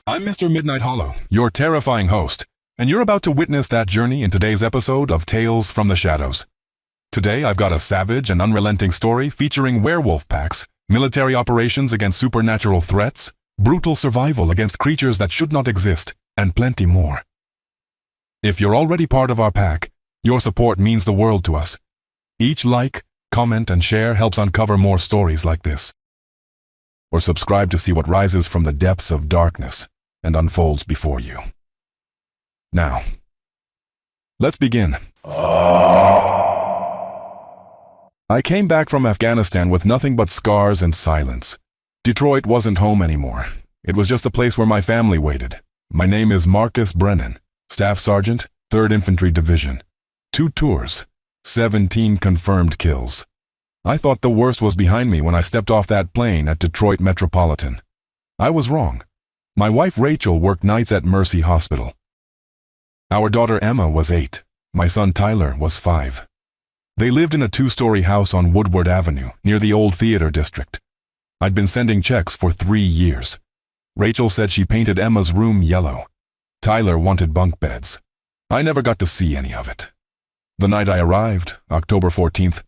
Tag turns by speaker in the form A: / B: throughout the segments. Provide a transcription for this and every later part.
A: I'm Mr. Midnight Hollow, your terrifying host, and you're about to witness that journey in today's episode of Tales from the Shadows. Today, I've got a savage and unrelenting story featuring werewolf packs, military operations against supernatural threats, brutal survival against creatures that should not exist, and plenty more. If you're already part of our pack, your support means the world to us. Each like, comment, and share helps uncover more stories like this. Or subscribe to see what rises from the depths of darkness and unfolds before you. Now, let's begin. I came back from Afghanistan with nothing but scars and silence. Detroit wasn't home anymore. It was just a place where my family waited. My name is Marcus Brennan, Staff Sergeant, 3rd Infantry Division. 2 tours, 17 confirmed kills. I thought the worst was behind me when I stepped off that plane at Detroit Metropolitan. I was wrong. My wife Rachel worked nights at Mercy Hospital. Our daughter Emma was 8. My son Tyler was 5. They lived in a 2-story house on Woodward Avenue, near the old theater district. I'd been sending checks for 3 years. Rachel said she painted Emma's room yellow. Tyler wanted bunk beds. I never got to see any of it. The night I arrived, October 14th,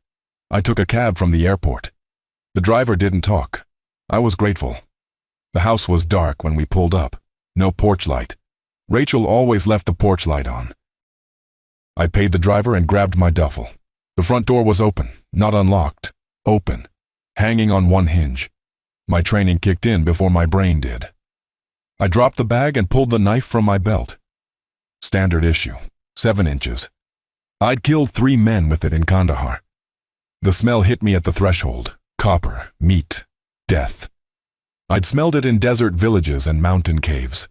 A: I took a cab from the airport. The driver didn't talk. I was grateful. The house was dark when we pulled up. No porch light. Rachel always left the porch light on. I paid the driver and grabbed my duffel. The front door was open, not unlocked. Open, hanging on one hinge. My training kicked in before my brain did. I dropped the bag and pulled the knife from my belt. Standard issue, 7 inches. I'd killed 3 men with it in Kandahar. The smell hit me at the threshold. Copper, meat, death. I'd smelled it in desert villages and mountain caves.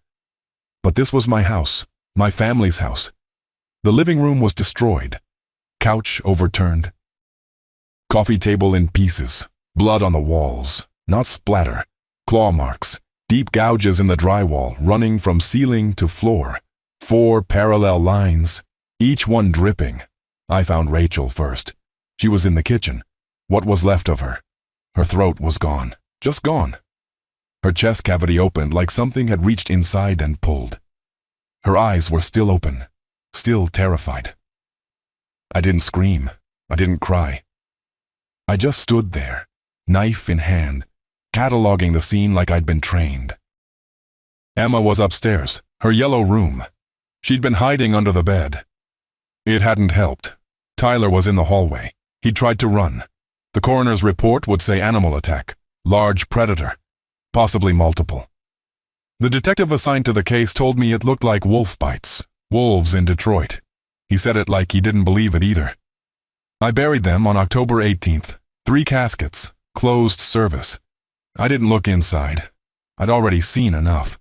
A: But this was my house, my family's house. The living room was destroyed. Couch overturned. Coffee table in pieces. Blood on the walls. Not splatter. Claw marks. Deep gouges in the drywall running from ceiling to floor. 4 parallel lines, each one dripping. I found Rachel first. She was in the kitchen. What was left of her? Her throat was gone. Just gone. Her chest cavity opened like something had reached inside and pulled. Her eyes were still open, still terrified. I didn't scream. I didn't cry. I just stood there, knife in hand, cataloging the scene like I'd been trained. Emma was upstairs, her yellow room. She'd been hiding under the bed. It hadn't helped. Tyler was in the hallway. He tried to run. The coroner's report would say animal attack, large predator, possibly multiple. The detective assigned to the case told me it looked like wolf bites, wolves in Detroit. He said it like he didn't believe it either. I buried them on October 18th, 3 caskets, closed service. I didn't look inside. I'd already seen enough.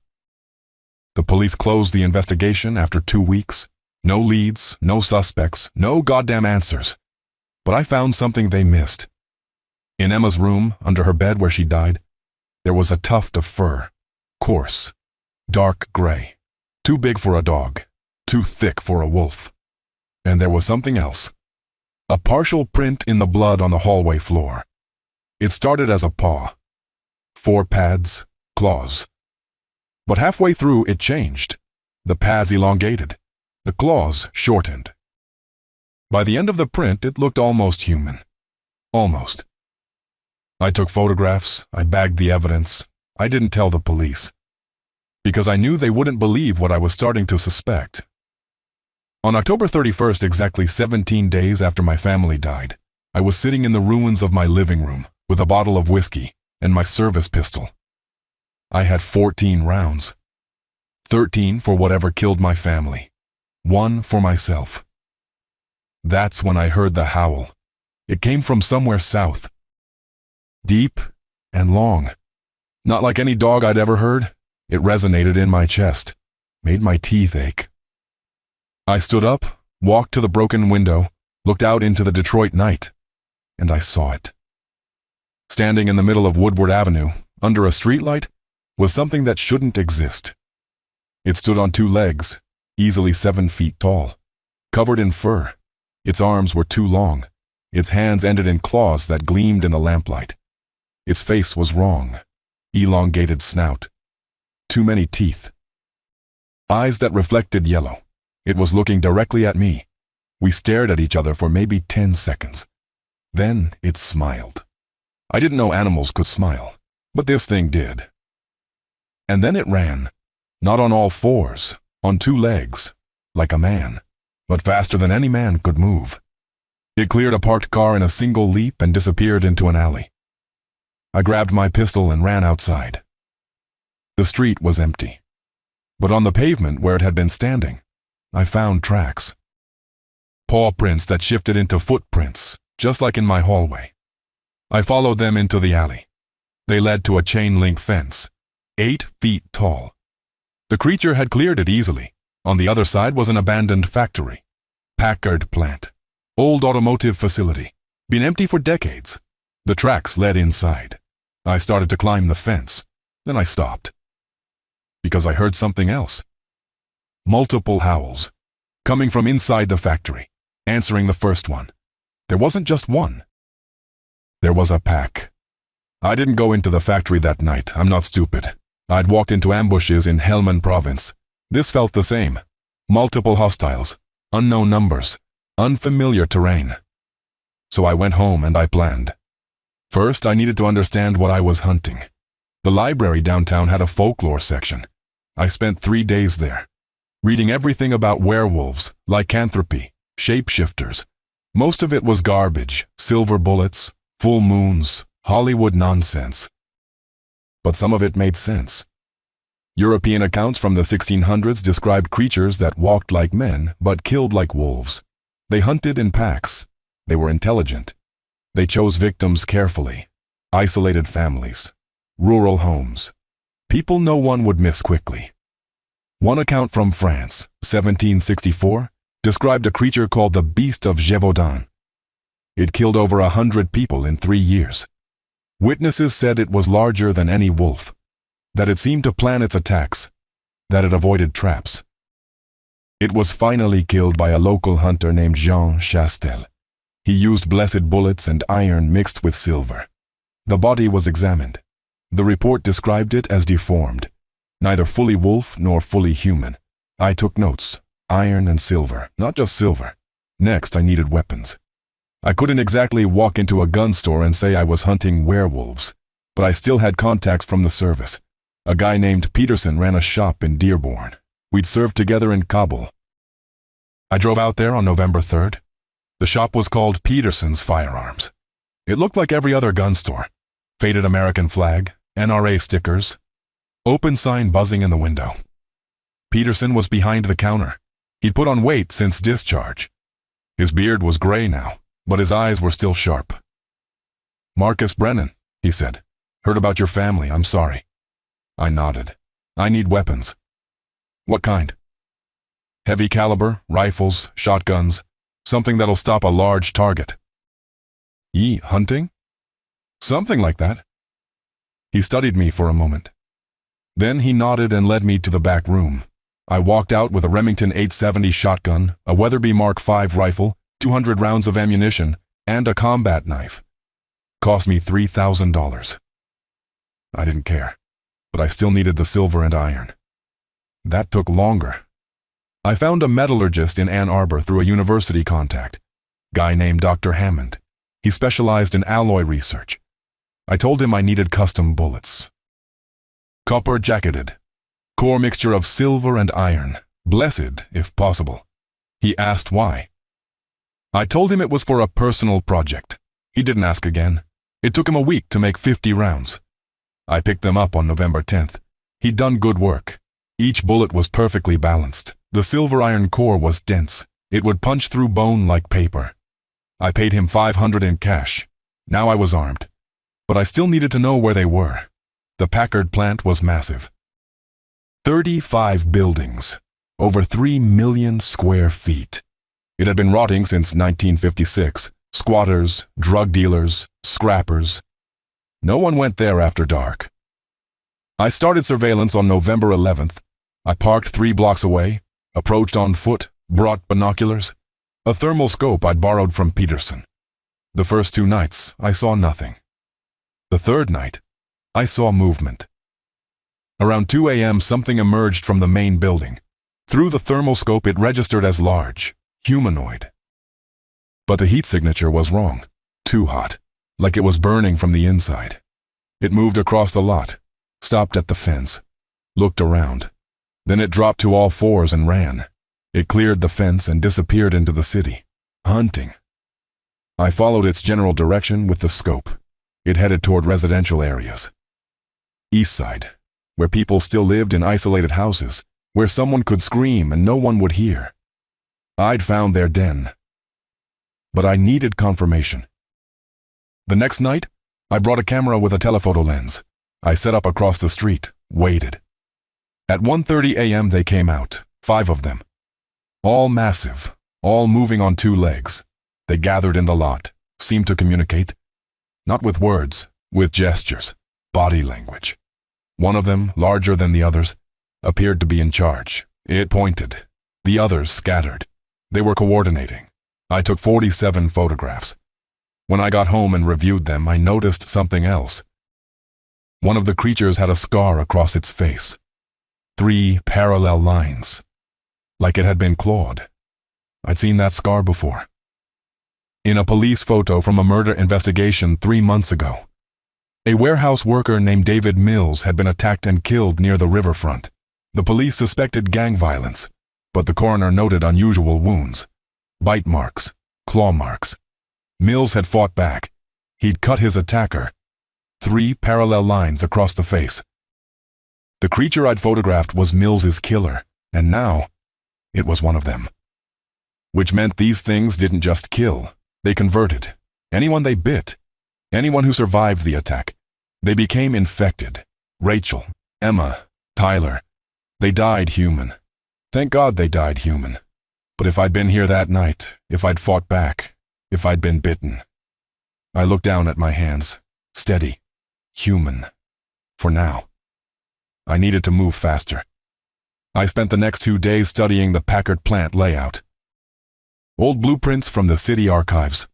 A: The police closed the investigation after 2 weeks. No leads, no suspects, no goddamn answers. But I found something they missed. In Emma's room, under her bed where she died, there was a tuft of fur. Coarse, dark gray. Too big for a dog, too thick for a wolf. And there was something else. A partial print in the blood on the hallway floor. It started as a paw. 4 pads, claws. But halfway through it changed. The pads elongated. The claws shortened. By the end of the print, it looked almost human. Almost. I took photographs, I bagged the evidence. I didn't tell the police. Because I knew they wouldn't believe what I was starting to suspect. On October 31st, exactly 17 days after my family died, I was sitting in the ruins of my living room with a bottle of whiskey and my service pistol. I had 14 rounds. 13 for whatever killed my family. 1 for myself. That's when I heard the howl. It came from somewhere south. Deep and long. Not like any dog I'd ever heard. It resonated in my chest, made my teeth ache. I stood up, walked to the broken window, looked out into the Detroit night, and I saw it. Standing in the middle of Woodward Avenue, under a streetlight, was something that shouldn't exist. It stood on 2 legs, easily 7 feet tall, covered in fur. Its arms were too long. Its hands ended in claws that gleamed in the lamplight. Its face was wrong. Elongated snout. Too many teeth. eyes that reflected yellow. It was looking directly at me. We stared at each other for maybe 10 seconds. Then it smiled. I didn't know animals could smile, but this thing did. And then it ran, not on all fours, on 2 legs, like a man, but faster than any man could move. It cleared a parked car in a single leap and disappeared into an alley. I grabbed my pistol and ran outside. The street was empty, but on the pavement where it had been standing, I found tracks. Paw prints that shifted into footprints, just like in my hallway. I followed them into the alley. They led to a chain-link fence, 8 feet tall. The creature had cleared it easily. On the other side was an abandoned factory. Packard plant. Old automotive facility. Been empty for decades. The tracks led inside. I started to climb the fence. Then I stopped. Because I heard something else. Multiple howls. Coming from inside the factory. Answering the first one. There wasn't just one. There was a pack. I didn't go into the factory that night. I'm not stupid. I'd walked into ambushes in Helmand province. This felt the same. Multiple hostiles. Unknown numbers. Unfamiliar terrain. So I went home and I planned. First, I needed to understand what I was hunting. The library downtown had a folklore section. I spent 3 days there, reading everything about werewolves, lycanthropy, shapeshifters. Most of it was garbage, silver bullets, full moons, Hollywood nonsense. But some of it made sense. European accounts from the 1600s described creatures that walked like men but killed like wolves. They hunted in packs. They were intelligent. They chose victims carefully. Isolated families. Rural homes. People no one would miss quickly. One account from France, 1764, described a creature called the Beast of Gévaudan. It killed over 100 people in 3 years. Witnesses said it was larger than any wolf, that it seemed to plan its attacks, that it avoided traps. It was finally killed by a local hunter named Jean Chastel. He used blessed bullets and iron mixed with silver. The body was examined. The report described it as deformed, neither fully wolf nor fully human. I took notes, iron and silver, not just silver. Next, I needed weapons. I couldn't exactly walk into a gun store and say I was hunting werewolves, but I still had contacts from the service. A guy named Peterson ran a shop in Dearborn. We'd served together in Kabul. I drove out there on November 3rd. The shop was called Peterson's Firearms. It looked like every other gun store. Faded American flag, NRA stickers, open sign buzzing in the window. Peterson was behind the counter. He'd put on weight since discharge. His beard was gray now, but his eyes were still sharp. "Marcus Brennan," he said. "Heard about your family, I'm sorry." I nodded. "I need weapons." "What kind?" "Heavy caliber, rifles, shotguns, something that'll stop a large target." "Ye hunting?" "Something like that." He studied me for a moment. Then he nodded and led me to the back room. I walked out with a Remington 870 shotgun, a Weatherby Mark V rifle, 200 rounds of ammunition, and a combat knife. Cost me $3,000. I didn't care, but I still needed the silver and iron. That took longer. I found a metallurgist in Ann Arbor through a university contact, guy named Dr. Hammond. He specialized in alloy research. I told him I needed custom bullets. Copper jacketed, core mixture of silver and iron, blessed if possible. He asked why. I told him it was for a personal project. He didn't ask again. It took him a week to make 50 rounds. I picked them up on November 10th. He'd done good work. Each bullet was perfectly balanced. The silver iron core was dense. It would punch through bone like paper. I paid him $500 in cash. Now I was armed. But I still needed to know where they were. The Packard plant was massive. 35 buildings, over 3 million square feet. It had been rotting since 1956. Squatters, drug dealers, scrappers. No one went there after dark. I started surveillance on November 11th. I parked 3 blocks away, approached on foot, brought binoculars, a thermal scope I'd borrowed from Peterson. The first 2 nights, I saw nothing. The third night, I saw movement. Around 2 a.m., something emerged from the main building, Through the thermal scope it registered as large, humanoid. But the heat signature was wrong. Too hot, like it was burning from the inside. It moved across the lot, stopped at the fence, looked around. Then it dropped to all fours and ran. It cleared the fence and disappeared into the city, hunting. I followed its general direction with the scope. It headed toward residential areas. East side, where people still lived in isolated houses, where someone could scream and no one would hear. I'd found their den. But I needed confirmation. The next night, I brought a camera with a telephoto lens. I set up across the street, waited. At 1:30 a.m. they came out, 5 of them. All massive, all moving on 2 legs. They gathered in the lot, seemed to communicate. Not with words, with gestures, body language. One of them, larger than the others, appeared to be in charge. It pointed. The others scattered. They were coordinating. I took 47 photographs. When I got home and reviewed them, I noticed something else. One of the creatures had a scar across its face. 3 parallel lines, like it had been clawed. I'd seen that scar before. In a police photo from a murder investigation 3 months ago, a warehouse worker named David Mills had been attacked and killed near the riverfront. The police suspected gang violence, but the coroner noted unusual wounds, bite marks, claw marks. Mills had fought back. He'd cut his attacker. 3 parallel lines across the face. The creature I'd photographed was Mills's killer, and now it was one of them. Which meant these things didn't just kill, they converted. Anyone they bit, anyone who survived the attack. They became infected. Rachel, Emma, Tyler. They died human. Thank God they died human. But if I'd been here that night, if I'd fought back, if I'd been bitten. I looked down at my hands. Steady. Human. For now. I needed to move faster. I spent the next 2 days studying the Packard plant layout. Old blueprints from the city archives.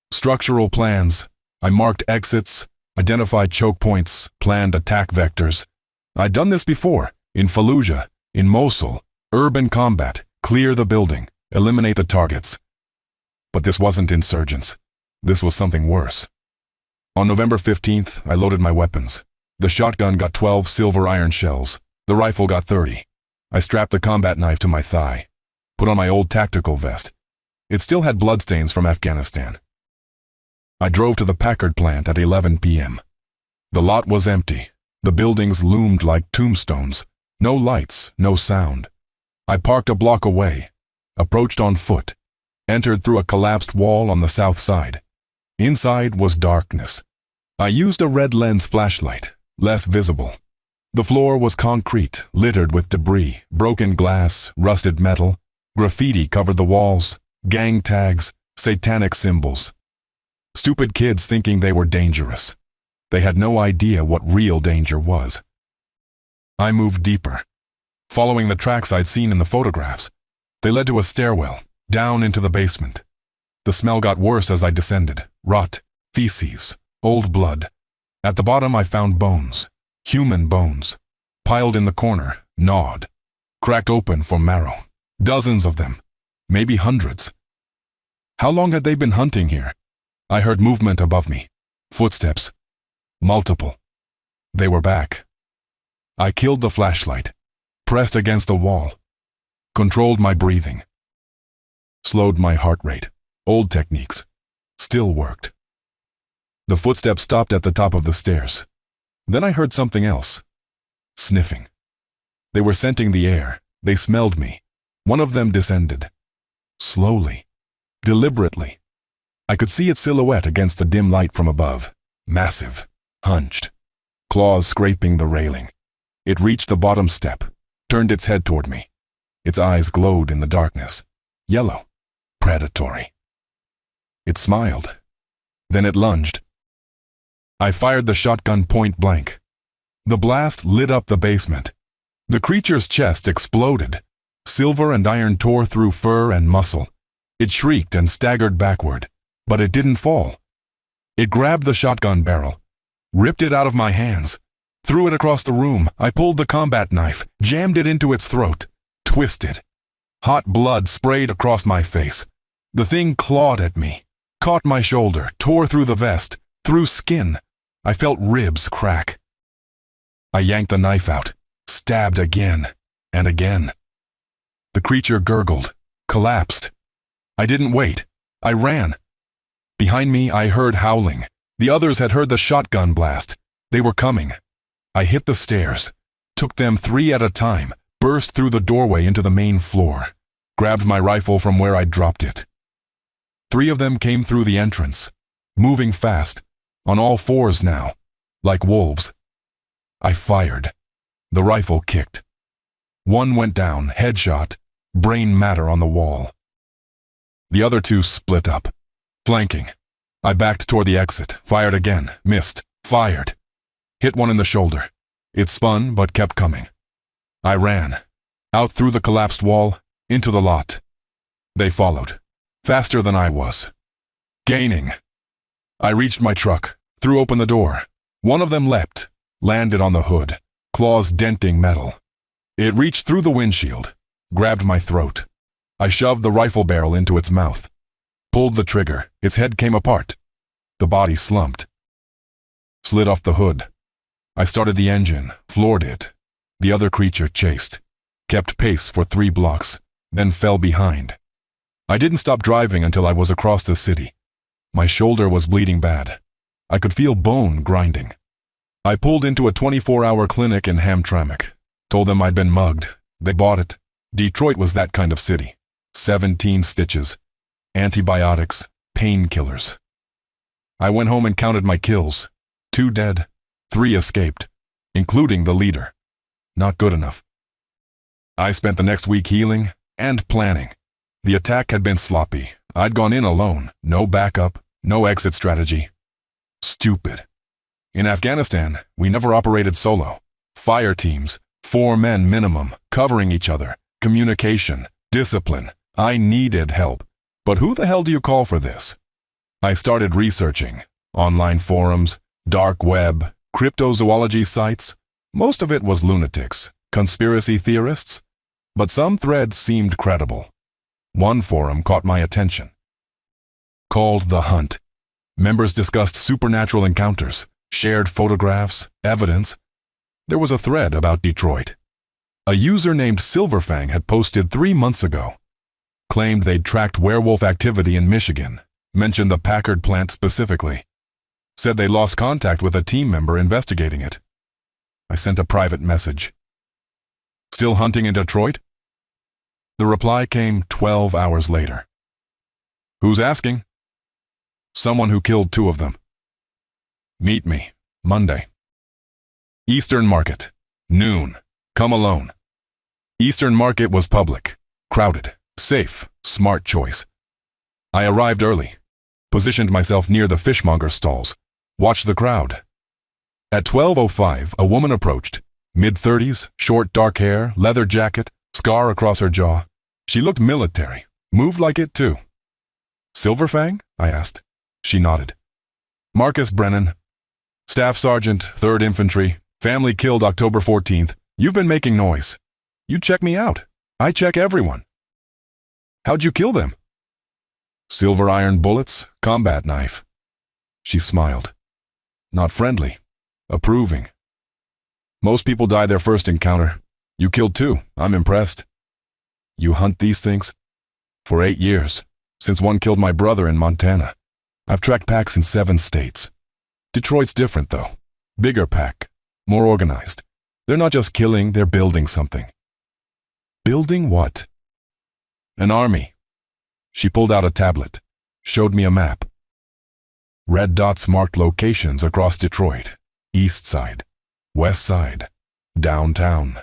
A: Structural plans. I marked exits, identified choke points, planned attack vectors. I'd done this before, in Fallujah, in Mosul, urban combat, clear the building, eliminate the targets. But this wasn't insurgents. This was something worse. On November 15th, I loaded my weapons. The shotgun got 12 silver iron shells. The rifle got 30. I strapped the combat knife to my thigh, put on my old tactical vest. It still had bloodstains from Afghanistan. I drove to the Packard plant at 11 p.m. The lot was empty. The buildings loomed like tombstones. No lights, no sound. I parked a block away, approached on foot, entered through a collapsed wall on the south side. Inside was darkness. I used a red lens flashlight, less visible. The floor was concrete, littered with debris, broken glass, rusted metal. Graffiti covered the walls, gang tags, satanic symbols. Stupid kids thinking they were dangerous. They had no idea what real danger was. I moved deeper, following the tracks I'd seen in the photographs. They led to a stairwell, down into the basement. The smell got worse as I descended. Rot, feces, old blood. At the bottom I found bones, human bones, piled in the corner, gnawed, cracked open for marrow. Dozens of them, maybe hundreds. How long had they been hunting here? I heard movement above me, footsteps, multiple. They were back. I killed the flashlight, pressed against the wall, controlled my breathing, slowed my heart rate. Old techniques. Still worked. The footsteps stopped at the top of the stairs. Then I heard something else. Sniffing. They were scenting the air. They smelled me. One of them descended. Slowly. Deliberately. I could see its silhouette against the dim light from above. Massive. Hunched. Claws scraping the railing. It reached the bottom step. Turned its head toward me. Its eyes glowed in the darkness. Yellow. Predatory. It smiled. Then it lunged. I fired the shotgun point blank. The blast lit up the basement. The creature's chest exploded. Silver and iron tore through fur and muscle. It shrieked and staggered backward, but it didn't fall. It grabbed the shotgun barrel, ripped it out of my hands, threw it across the room. I pulled the combat knife, jammed it into its throat, twisted. Hot blood sprayed across my face. The thing clawed at me, caught my shoulder, tore through the vest, through skin. I felt ribs crack. I yanked the knife out, stabbed again and again. The creature gurgled, collapsed. I didn't wait. I ran. Behind me, I heard howling. The others had heard the shotgun blast. They were coming. I hit the stairs, took them 3 at a time, burst through the doorway into the main floor, grabbed my rifle from where I'd dropped it. 3 of them came through the entrance, moving fast, on all 4s now, like wolves. I fired. The rifle kicked. 1 went down, headshot, brain matter on the wall. The other 2 split up, flanking. I backed toward the exit, fired again, missed, fired. Hit 1 in the shoulder. It spun but kept coming. I ran, out through the collapsed wall, into the lot. They followed, faster than I was. Gaining. I reached my truck, threw open the door. 1 of them leapt, landed on the hood, claws denting metal. It reached through the windshield, grabbed my throat. I shoved the rifle barrel into its mouth, pulled the trigger. Its head came apart. The body slumped. Slid off the hood. I started the engine, floored it. The other creature chased, kept pace for 3 blocks, then fell behind. I didn't stop driving until I was across the city. My shoulder was bleeding bad. I could feel bone grinding. I pulled into a 24-hour clinic in Hamtramck, told them I'd been mugged. They bought it. Detroit was that kind of city. 17 stitches, antibiotics, painkillers. I went home and counted my kills. 2 dead, 3 escaped, including the leader. Not good enough. I spent the next week healing and planning. The attack had been sloppy. I'd gone in alone. No backup, no exit strategy. Stupid. In Afghanistan, we never operated solo. Fire teams, 4 men minimum, covering each other. Communication, discipline. I needed help. But who the hell do you call for this? I started researching. Online forums, dark web, cryptozoology sites. Most of it was lunatics, conspiracy theorists. But some threads seemed credible. One forum caught my attention. Called The Hunt. Members discussed supernatural encounters, shared photographs, evidence. There was a thread about Detroit. A user named Silverfang had posted 3 months ago. Claimed they'd tracked werewolf activity in Michigan, mentioned the Packard plant specifically. Said they lost contact with a team member investigating it. I sent a private message. Still hunting in Detroit? The reply came 12 hours later. Who's asking? Someone who killed 2 of them. Meet me, Monday. Eastern Market, noon. Come alone. Eastern Market was public, crowded, safe, smart choice. I arrived early, positioned myself near the fishmonger stalls, watched the crowd. At 12:05, a woman approached, mid-30s, short dark hair, leather jacket, scar across her jaw. She looked military, moved like it too. Silverfang? I asked. She nodded. Marcus Brennan, Staff Sergeant, 3rd Infantry, family killed October 14th. You've been making noise. You check me out. I check everyone. How'd you kill them? Silver iron bullets, combat knife. She smiled. Not friendly, approving. Most people die their first encounter. You killed 2. I'm impressed. You hunt these things? For 8 years, since one killed my brother in Montana. I've tracked packs in 7 states. Detroit's different though. Bigger pack, more organized. They're not just killing, they're building something. Building what? An army. She pulled out a tablet, showed me a map. Red dots marked locations across Detroit. East Side, West Side, downtown.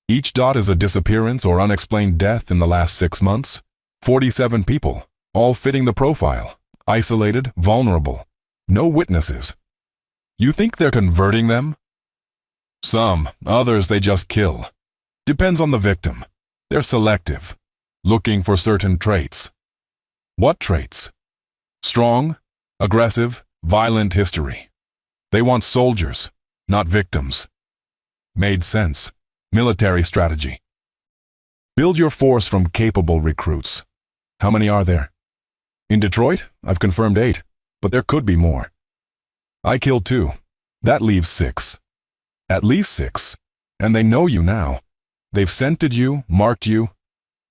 A: Each dot is a disappearance or unexplained death in the last 6 months. 47 people, all fitting the profile. Isolated, vulnerable. No witnesses. You think they're converting them? Some, others they just kill. Depends on the victim. They're selective, looking for certain traits. What traits? Strong, aggressive, violent history. They want soldiers, not victims. Made sense. Military strategy. Build your force from capable recruits. How many are there? In Detroit, I've confirmed 8, but there could be more. I killed 2. That leaves 6. At least 6. And they know you now. They've scented you, marked you.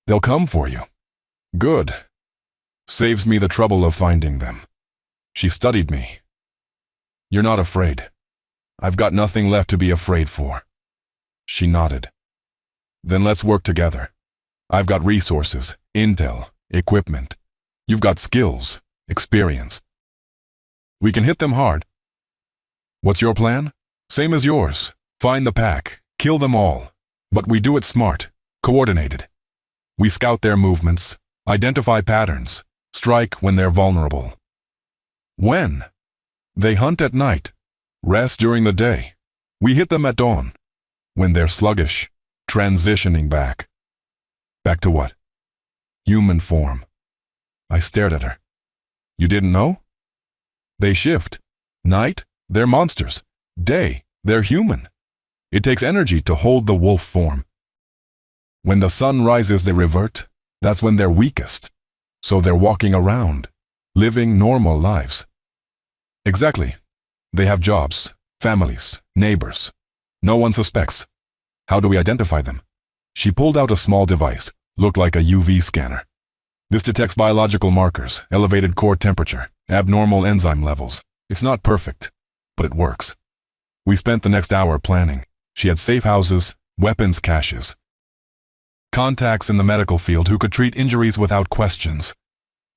A: They'll come for you. Good. Saves me the trouble of finding them. She studied me. You're not afraid. I've got nothing left to be afraid for. She nodded. Then let's work together. I've got resources, intel, equipment. You've got skills, experience. We can hit them hard. What's your plan? Same as yours. Find the pack, kill them all. But we do it smart, coordinated. We scout their movements, identify patterns, strike when they're vulnerable. When? They hunt at night, rest during the day. We hit them at dawn, when they're sluggish, transitioning back. Back to what? Human form. I stared at her. You didn't know? They shift. Night, they're monsters. Day, they're human. It takes energy to hold the wolf form. When the sun rises, they revert. That's when they're weakest. So they're walking around, living normal lives. Exactly. They have jobs, families, neighbors. No one suspects. How do we identify them? She pulled out a small device, looked like a UV scanner. This detects biological markers, elevated core temperature, abnormal enzyme levels. It's not perfect, but it works. We spent the next hour planning. She had safe houses, weapons caches, contacts in the medical field who could treat injuries without questions.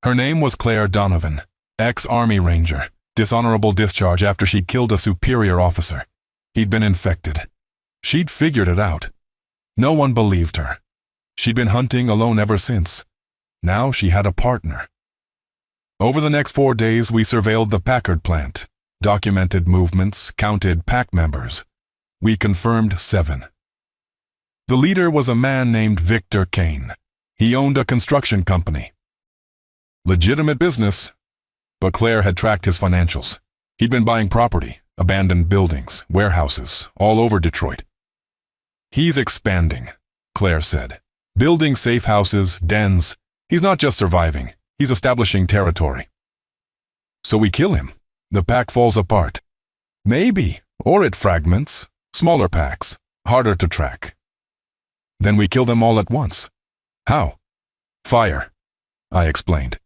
A: Her name was Claire Donovan, ex-Army Ranger, dishonorable discharge after she'd killed a superior officer. He'd been infected. She'd figured it out. No one believed her. She'd been hunting alone ever since. Now she had a partner. Over the next 4 days, we surveilled the Packard plant, documented movements, counted pack members. We confirmed 7. The leader was a man named Victor Kane. He owned a construction company. Legitimate business, but Claire had tracked his financials. He'd been buying property, abandoned buildings, warehouses, all over Detroit. He's expanding, Claire said. Building safe houses, dens. He's not just surviving, he's establishing territory. So we kill him. The pack falls apart. Maybe, or it fragments. Smaller packs, harder to track. Then we kill them all at once. How? Fire, I explained.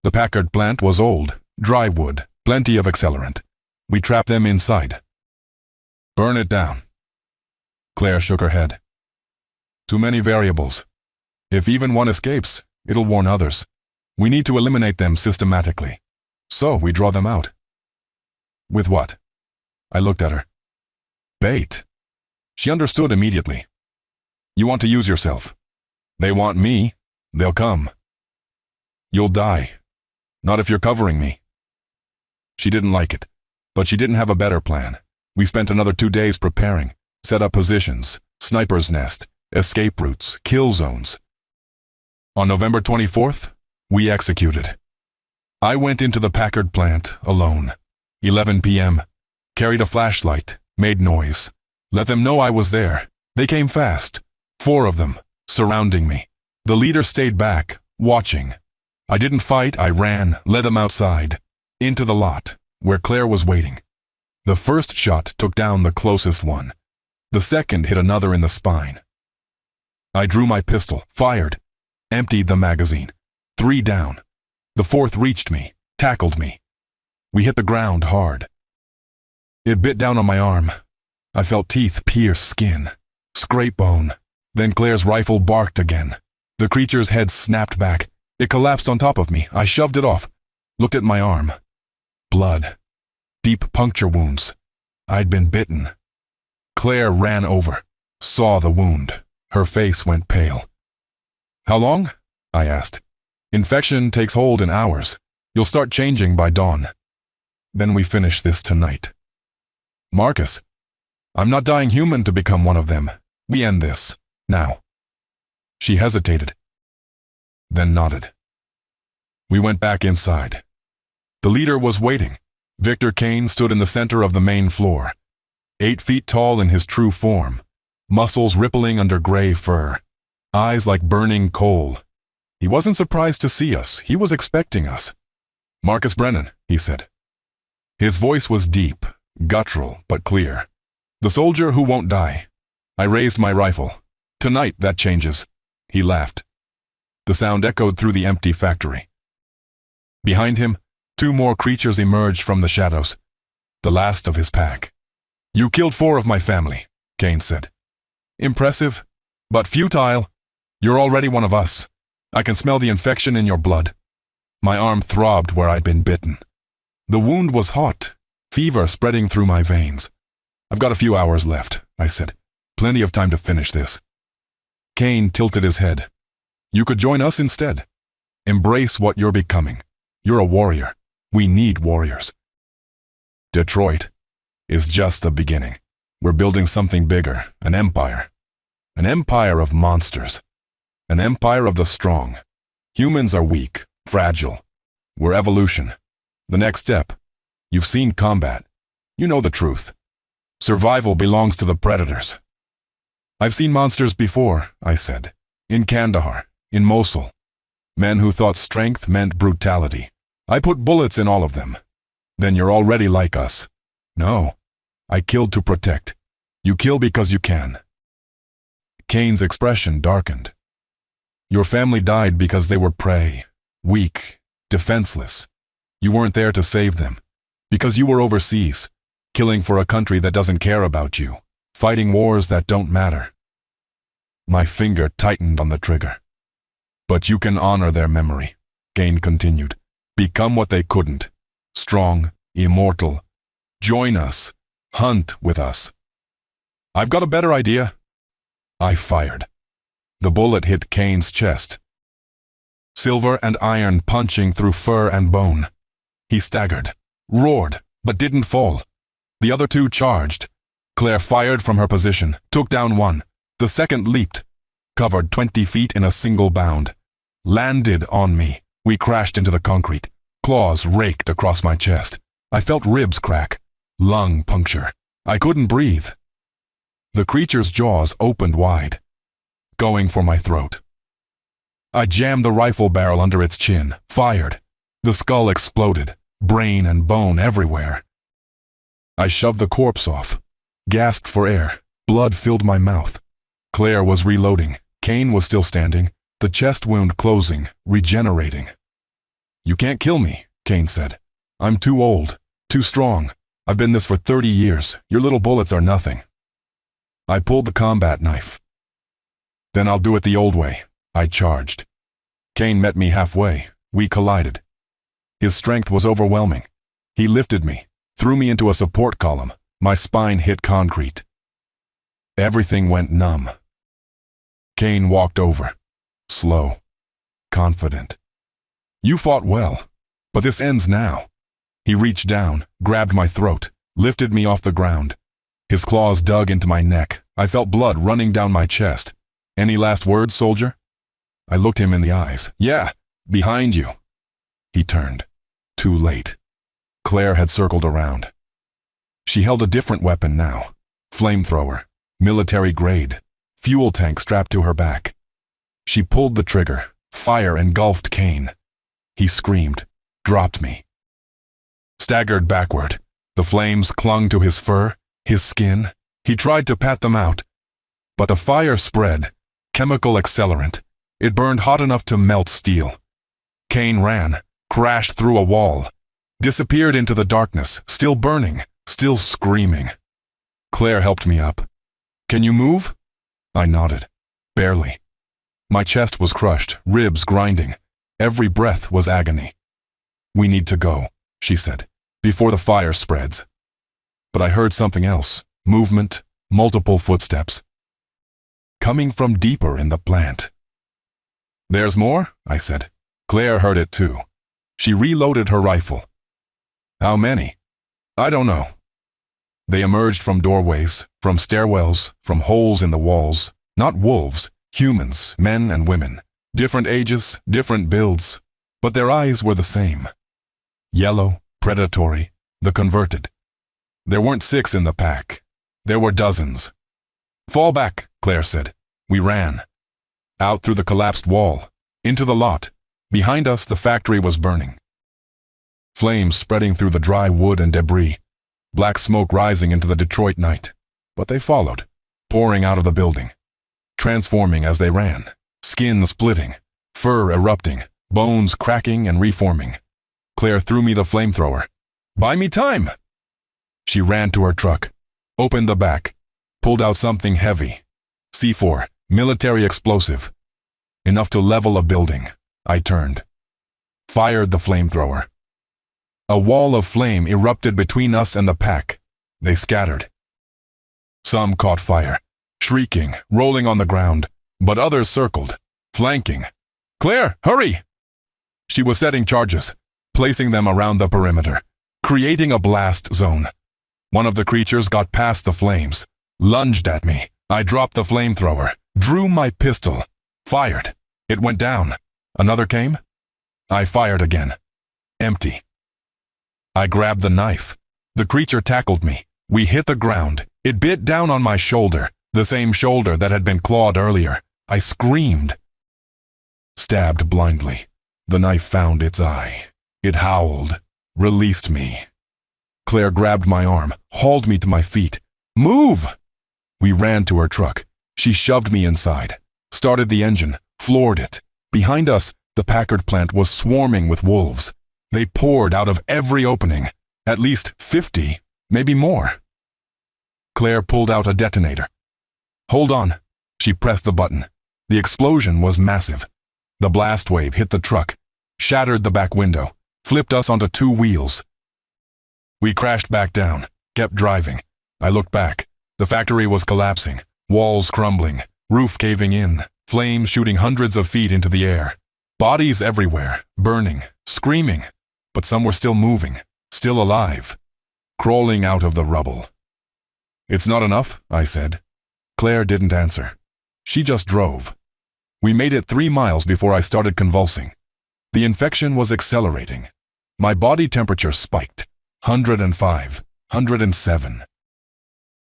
A: The Packard plant was old, dry wood, plenty of accelerant. We trap them inside. Burn it down. Claire shook her head. Too many variables. If even one escapes, it'll warn others. We need to eliminate them systematically. So we draw them out. With what? I looked at her. Bait. She understood immediately. You want to use yourself. They want me. They'll come. You'll die. Not if you're covering me. She didn't like it, but she didn't have a better plan. We spent another 2 days preparing, set up positions, sniper's nest, escape routes, kill zones. On November 24th, we executed. I went into the Packard plant alone. 11 p.m. Carried a flashlight, made noise. Let them know I was there. They came fast. 4 of them, surrounding me. The leader stayed back, watching. I didn't fight, I ran, led them outside. Into the lot, where Claire was waiting. The first shot took down the closest one. The second hit another in the spine. I drew my pistol, fired, emptied the magazine. 3 down. The 4th reached me, tackled me. We hit the ground hard. It bit down on my arm. I felt teeth pierce skin, scrape bone. Then Claire's rifle barked again. The creature's head snapped back. It collapsed on top of me. I shoved it off. Looked at my arm. Blood. Deep puncture wounds. I'd been bitten. Claire ran over. Saw the wound. Her face went pale. How long? I asked. Infection takes hold in hours. You'll start changing by dawn. Then we finish this tonight. Marcus, I'm not dying human to become one of them. We end this. Now. She hesitated, then nodded. We went back inside. The leader was waiting. Victor Kane stood in the center of the main floor, 8 feet tall in his true form, muscles rippling under gray fur. eyes like burning coal. He wasn't surprised to see us. He was expecting us. "Marcus Brennan," he said. His voice was deep, guttural, but clear. "The soldier who won't die." I raised my rifle. "Tonight, that changes." He laughed. The sound echoed through the empty factory. Behind him, 2 more creatures emerged from the shadows, the last of his pack. "You killed 4 of my family," Kane said. "Impressive, but futile. You're already one of us. I can smell the infection in your blood." My arm throbbed where I'd been bitten. The wound was hot, fever spreading through my veins. "I've got a few hours left," I said. "Plenty of time to finish this." Kane tilted his head. "You could join us instead. Embrace what you're becoming. You're a warrior. We need warriors." Detroit is just the beginning. We're building something bigger, an empire. An empire of monsters. An empire of the strong. Humans are weak, fragile. We're evolution. The next step. You've seen combat. You know the truth. Survival belongs to the predators. "I've seen monsters before," I said. "In Kandahar, in Mosul. Men who thought strength meant brutality. I put bullets in all of them." "Then you're already like us." "No. I killed to protect. You kill because you can." Kane's expression darkened. "Your family died because they were prey, weak, defenseless. You weren't there to save them, because you were overseas, killing for a country that doesn't care about you, fighting wars that don't matter." My finger tightened on the trigger. "But you can honor their memory," Kane continued. "Become what they couldn't. Strong, immortal. Join us. Hunt with us." "I've got a better idea." I fired. The bullet hit Kane's chest. Silver and iron punching through fur and bone. He staggered, roared, but didn't fall. The other 2 charged. Claire fired from her position, took down one. The second leaped, covered 20 feet in a single bound. Landed on me. We crashed into the concrete. Claws raked across my chest. I felt ribs crack, lung puncture. I couldn't breathe. The creature's jaws opened wide, going for my throat. I jammed the rifle barrel under its chin, fired. The skull exploded, brain and bone everywhere. I shoved the corpse off, gasped for air. Blood filled my mouth. Claire was reloading. Kane was still standing, the chest wound closing, regenerating. "You can't kill me," Kane said. "I'm too old, too strong. I've been this for 30 years. Your little bullets are nothing." I pulled the combat knife. "Then I'll do it the old way," I charged. Kane met me halfway. We collided. His strength was overwhelming. He lifted me, threw me into a support column. My spine hit concrete. Everything went numb. Kane walked over, slow, confident. "You fought well, but this ends now." He reached down, grabbed my throat, lifted me off the ground. His claws dug into my neck. I felt blood running down my chest. "Any last words, soldier?" I looked him in the eyes. "Yeah, behind you." He turned. Too late. Claire had circled around. She held a different weapon now. Flamethrower, military grade, fuel tank strapped to her back. She pulled the trigger. Fire engulfed Kane. He screamed, dropped me. Staggered backward. The flames clung to his fur, his skin. He tried to pat them out. But the fire spread. Chemical accelerant. It burned hot enough to melt steel. Kane ran, crashed through a wall, disappeared into the darkness, still burning, still screaming. Claire helped me up. "Can you move?" I nodded. Barely. My chest was crushed, ribs grinding. Every breath was agony. "We need to go," she said, "before the fire spreads." But I heard something else. Movement, multiple footsteps. Coming from deeper in the plant. "There's more?" I said. Claire heard it too. She reloaded her rifle. "How many?" "I don't know." They emerged from doorways, from stairwells, from holes in the walls. Not wolves, humans, men and women. Different ages, different builds. But their eyes were the same. Yellow, predatory, the converted. There weren't 6 in the pack. There were dozens. "Fall back," Claire said. We ran. Out through the collapsed wall, into the lot. Behind us, the factory was burning. Flames spreading through the dry wood and debris, black smoke rising into the Detroit night. But they followed, pouring out of the building, transforming as they ran, skin splitting, fur erupting, bones cracking and reforming. Claire threw me the flamethrower. "Buy me time!" She ran to her truck, opened the back, pulled out something heavy. C4, military explosive. Enough to level a building. I turned. Fired the flamethrower. A wall of flame erupted between us and the pack. They scattered. Some caught fire, shrieking, rolling on the ground, but others circled, flanking. "Claire, hurry!" She was setting charges, placing them around the perimeter, creating a blast zone. One of the creatures got past the flames, lunged at me. I dropped the flamethrower, drew my pistol, fired. It went down. Another came. I fired again. Empty. I grabbed the knife. The creature tackled me. We hit the ground. It bit down on my shoulder, the same shoulder that had been clawed earlier. I screamed. Stabbed blindly. The knife found its eye. It howled, released me. Claire grabbed my arm, hauled me to my feet. "Move!" We ran to her truck. She shoved me inside, started the engine, floored it. Behind us, the Packard plant was swarming with wolves. They poured out of every opening, at least 50, maybe more. Claire pulled out a detonator. "Hold on." She pressed the button. The explosion was massive. The blast wave hit the truck, shattered the back window, flipped us onto 2 wheels. We crashed back down, kept driving. I looked back. The factory was collapsing, walls crumbling, roof caving in, flames shooting hundreds of feet into the air. Bodies everywhere, burning, screaming, but some were still moving, still alive, crawling out of the rubble. "It's not enough," I said. Claire didn't answer. She just drove. We made it 3 miles before I started convulsing. The infection was accelerating. My body temperature spiked. 105, 107.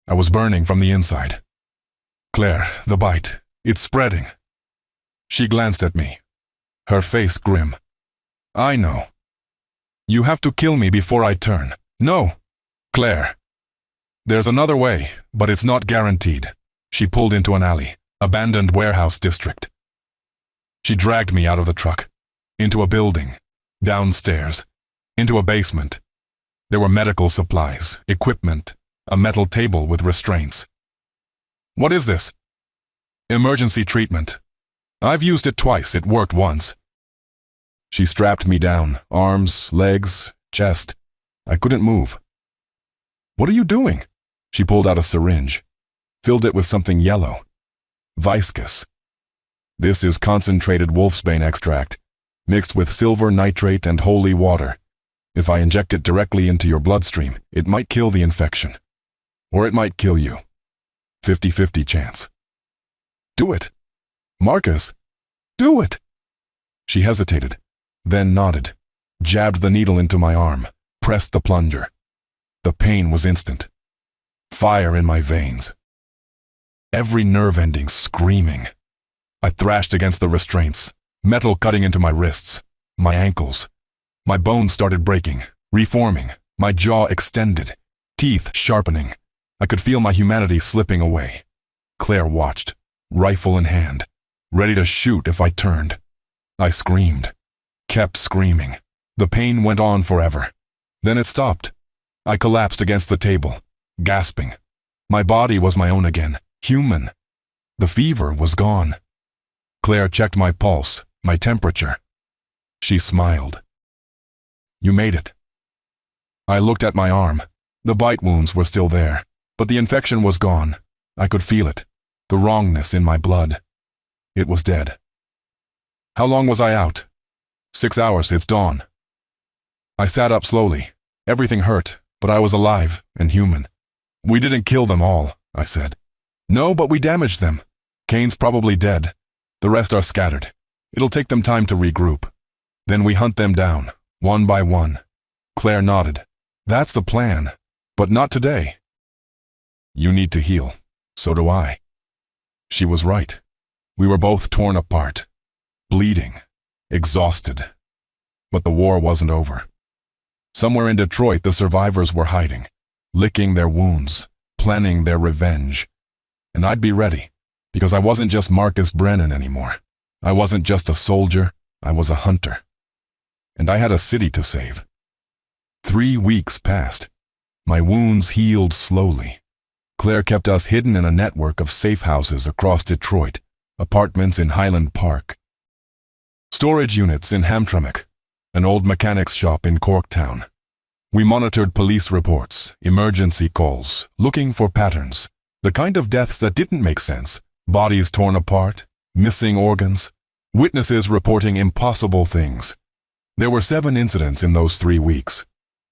A: I was burning from the inside. "Claire, the bite. It's spreading." She glanced at me, her face grim. "I know. You have to kill me before I turn." "No, Claire. There's another way, but it's not guaranteed." She pulled into an alley, abandoned warehouse district. She dragged me out of the truck, into a building, downstairs, into a basement. There were medical supplies, equipment, a metal table with restraints. "What is this?" "Emergency treatment. I've used it twice. It worked once." She strapped me down, arms, legs, chest. I couldn't move. "What are you doing?" She pulled out a syringe, filled it with something yellow. Viscous. "This is concentrated wolfsbane extract, mixed with silver nitrate and holy water. If I inject it directly into your bloodstream, it might kill the infection. Or it might kill you. 50-50 chance." "Do it. Marcus, do it." She hesitated, then nodded, jabbed the needle into my arm, pressed the plunger. The pain was instant. Fire in my veins. Every nerve ending screaming. I thrashed against the restraints, metal cutting into my wrists, my ankles. My bones started breaking, reforming, my jaw extended, teeth sharpening. I could feel my humanity slipping away. Claire watched, rifle in hand, ready to shoot if I turned. I screamed, kept screaming. The pain went on forever. Then it stopped. I collapsed against the table, gasping. My body was my own again, human. The fever was gone. Claire checked my pulse, my temperature. She smiled. "You made it." I looked at my arm. The bite wounds were still there, but the infection was gone. I could feel it, the wrongness in my blood. It was dead. "How long was I out?" 6 hours, it's dawn." I sat up slowly. Everything hurt, but I was alive and human. "We didn't kill them all," I said. "No, but we damaged them. Kane's probably dead. The rest are scattered. It'll take them time to regroup. Then we hunt them down, one by one." Claire nodded. "That's the plan, but not today." "You need to heal. So do I." She was right. We were both torn apart, bleeding, exhausted. But the war wasn't over. Somewhere in Detroit, the survivors were hiding, licking their wounds, planning their revenge. And I'd be ready, because I wasn't just Marcus Brennan anymore. I wasn't just a soldier, I was a hunter. And I had a city to save. 3 weeks passed. My wounds healed slowly. Claire kept us hidden in a network of safe houses across Detroit, apartments in Highland Park, storage units in Hamtramck, an old mechanic's shop in Corktown. We monitored police reports, emergency calls, looking for patterns, the kind of deaths that didn't make sense, bodies torn apart, missing organs, witnesses reporting impossible things. There were 7 incidents in those 3 weeks.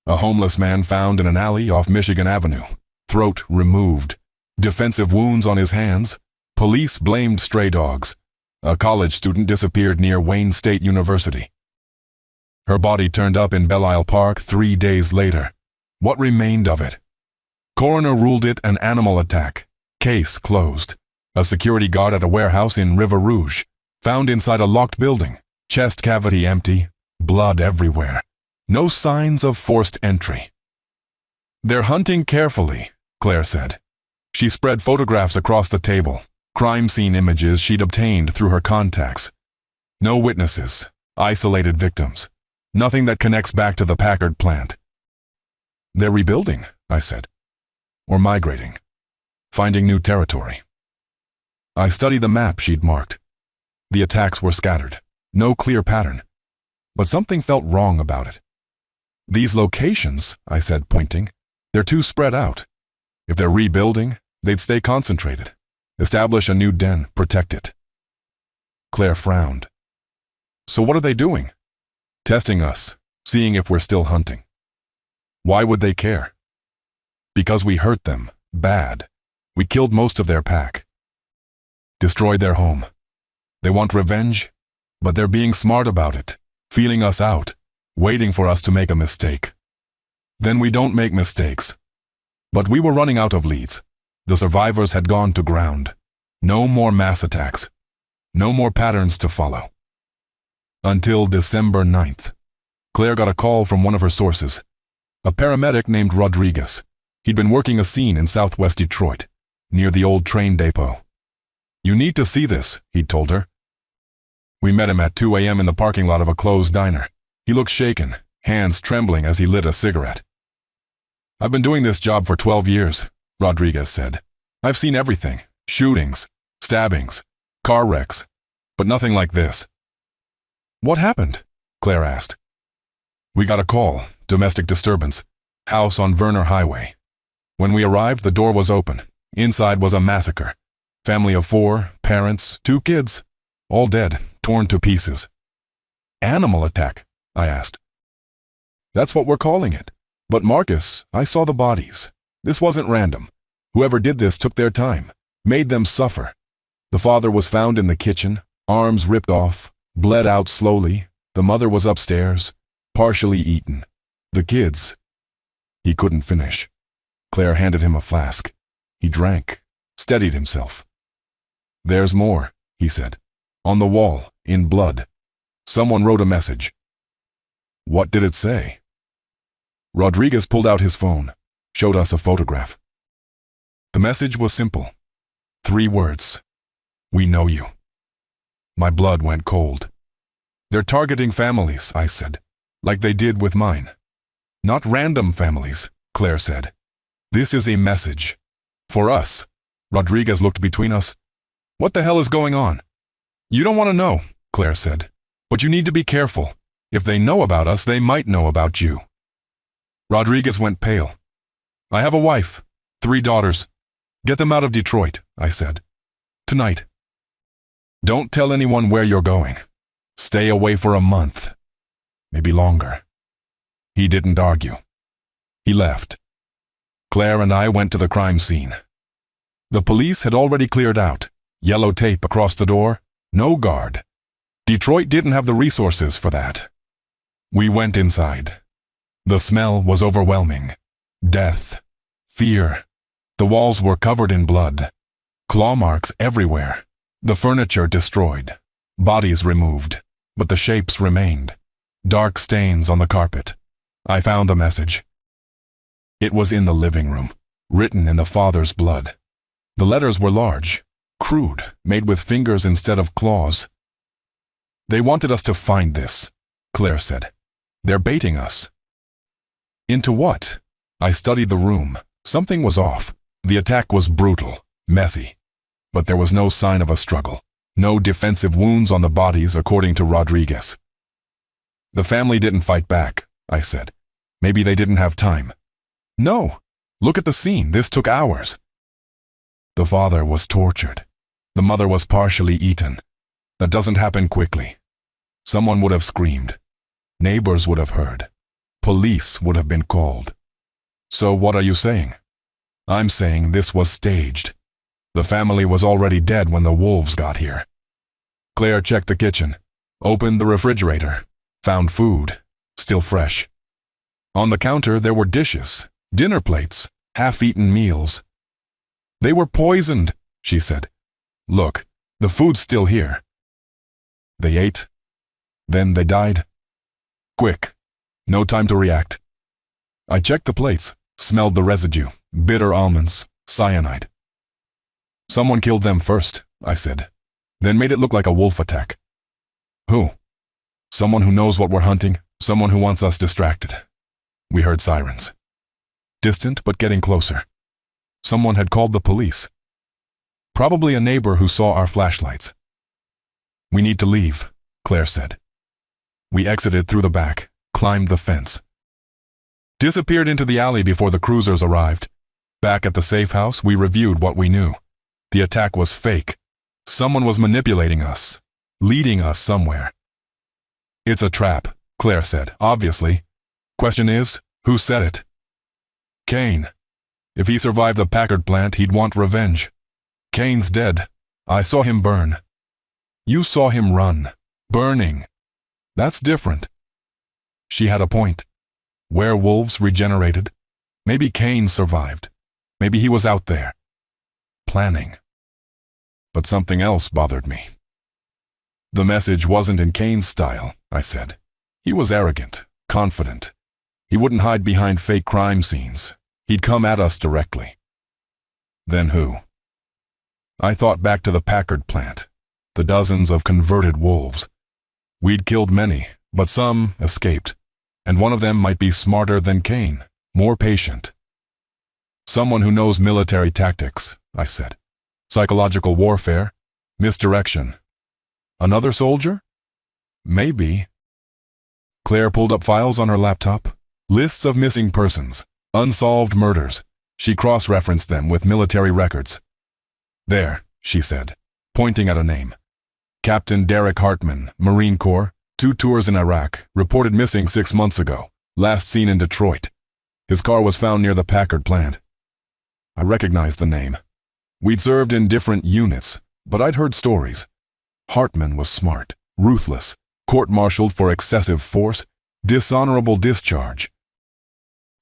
A: A homeless man found in an alley off Michigan Avenue, throat removed, defensive wounds on his hands. Police blamed stray dogs. A college student disappeared near Wayne State University. Her body turned up in Belle Isle Park 3 days later. What remained of it? Coroner ruled it an animal attack. Case closed. A security guard at a warehouse in River Rouge, found inside a locked building, chest cavity empty, blood everywhere. No signs of forced entry. They're hunting carefully, Claire said. She spread photographs across the table, crime scene images she'd obtained through her contacts. No witnesses, isolated victims, nothing that connects back to the Packard plant. They're rebuilding, I said, or migrating, finding new territory. I studied the map she'd marked. The attacks were scattered, no clear pattern, but something felt wrong about it. These locations, I said, pointing, they're too spread out. If they're rebuilding, they'd stay concentrated, establish a new den, protect it. Claire frowned. So what are they doing? Testing us, seeing if we're still hunting. Why would they care? Because we hurt them, bad. We killed most of their pack. Destroyed their home. They want revenge, but they're being smart about it, feeling us out, waiting for us to make a mistake. Then we don't make mistakes. But we were running out of leads. The survivors had gone to ground. No more mass attacks. No more patterns to follow. Until December 9th. Claire got a call from one of her sources. A paramedic named Rodriguez. He'd been working a scene in southwest Detroit, near the old train depot. You need to see this, he'd told her. We met him at 2 a.m. in the parking lot of a closed diner. He looked shaken, hands trembling as he lit a cigarette. I've been doing this job for 12 years, Rodriguez said. I've seen everything, shootings, stabbings, car wrecks, but nothing like this. What happened? Claire asked. We got a call, domestic disturbance, house on Verner Highway. When we arrived, the door was open. Inside was a massacre. Family of 4, parents, 2 kids, all dead, torn to pieces. Animal attack, I asked. That's what we're calling it. But Marcus, I saw the bodies. This wasn't random. Whoever did this took their time, made them suffer. The father was found in the kitchen, arms ripped off, bled out slowly. The mother was upstairs, partially eaten. The kids. He couldn't finish. Claire handed him a flask. He drank, steadied himself. There's more, he said. On the wall, in blood. Someone wrote a message. What did it say? Rodriguez pulled out his phone, showed us a photograph. The message was simple. 3 words. We know you. My blood went cold. They're targeting families, I said, like they did with mine. Not random families, Claire said. This is a message. For us. Rodriguez looked between us. What the hell is going on? You don't want to know, Claire said. But you need to be careful. If they know about us, they might know about you. Rodriguez went pale. I have a wife, 3 daughters. Get them out of Detroit, I said. Tonight. Don't tell anyone where you're going. Stay away for a month. Maybe longer. He didn't argue. He left. Claire and I went to the crime scene. The police had already cleared out. Yellow tape across the door. No guard. Detroit didn't have the resources for that. We went inside. The smell was overwhelming. Death. Fear. The walls were covered in blood. Claw marks everywhere. The furniture destroyed, bodies removed, but the shapes remained. Dark stains on the carpet. I found the message. It was in the living room, written in the father's blood. The letters were large, crude, made with fingers instead of claws. They wanted us to find this, Claire said. They're baiting us. Into what? I studied the room. Something was off. The attack was brutal, messy. But there was no sign of a struggle. No defensive wounds on the bodies, according to Rodriguez. The family didn't fight back, I said. Maybe they didn't have time. No. Look at the scene. This took hours. The father was tortured. The mother was partially eaten. That doesn't happen quickly. Someone would have screamed. Neighbors would have heard. Police would have been called. So what are you saying? I'm saying this was staged. The family was already dead when the wolves got here. Claire checked the kitchen, opened the refrigerator, found food, still fresh. On the counter there were dishes, dinner plates, half-eaten meals. They were poisoned, she said. Look, the food's still here. They ate. Then they died. Quick. No time to react. I checked the plates, smelled the residue, bitter almonds, cyanide. Someone killed them first, I said, then made it look like a wolf attack. Who? Someone who knows what we're hunting, someone who wants us distracted. We heard sirens. Distant but getting closer. Someone had called the police. Probably a neighbor who saw our flashlights. We need to leave, Claire said. We exited through the back, climbed the fence. Disappeared into the alley before the cruisers arrived. Back at the safe house, we reviewed what we knew. The attack was fake. Someone was manipulating us, leading us somewhere. It's a trap, Claire said, obviously. Question is, who said it? Kane. If he survived the Packard plant, he'd want revenge. Kane's dead. I saw him burn. You saw him run. Burning. That's different. She had a point. Werewolves regenerated. Maybe Kane survived. Maybe he was out there. Planning. But something else bothered me. The message wasn't in Kane's style, I said. He was arrogant, confident. He wouldn't hide behind fake crime scenes. He'd come at us directly. Then who? I thought back to the Packard plant, the dozens of converted wolves. We'd killed many, but some escaped, and one of them might be smarter than Kane, more patient. Someone who knows military tactics, I said. Psychological warfare, misdirection. Another soldier? Maybe. Claire pulled up files on her laptop. Lists of missing persons, unsolved murders. She cross-referenced them with military records. There, she said, pointing at a name. Captain Derek Hartman, Marine Corps, 2 tours in Iraq, reported missing 6 months ago, last seen in Detroit. His car was found near the Packard plant. I recognized the name. We'd served in different units, but I'd heard stories. Hartman was smart, ruthless, court-martialed for excessive force, dishonorable discharge.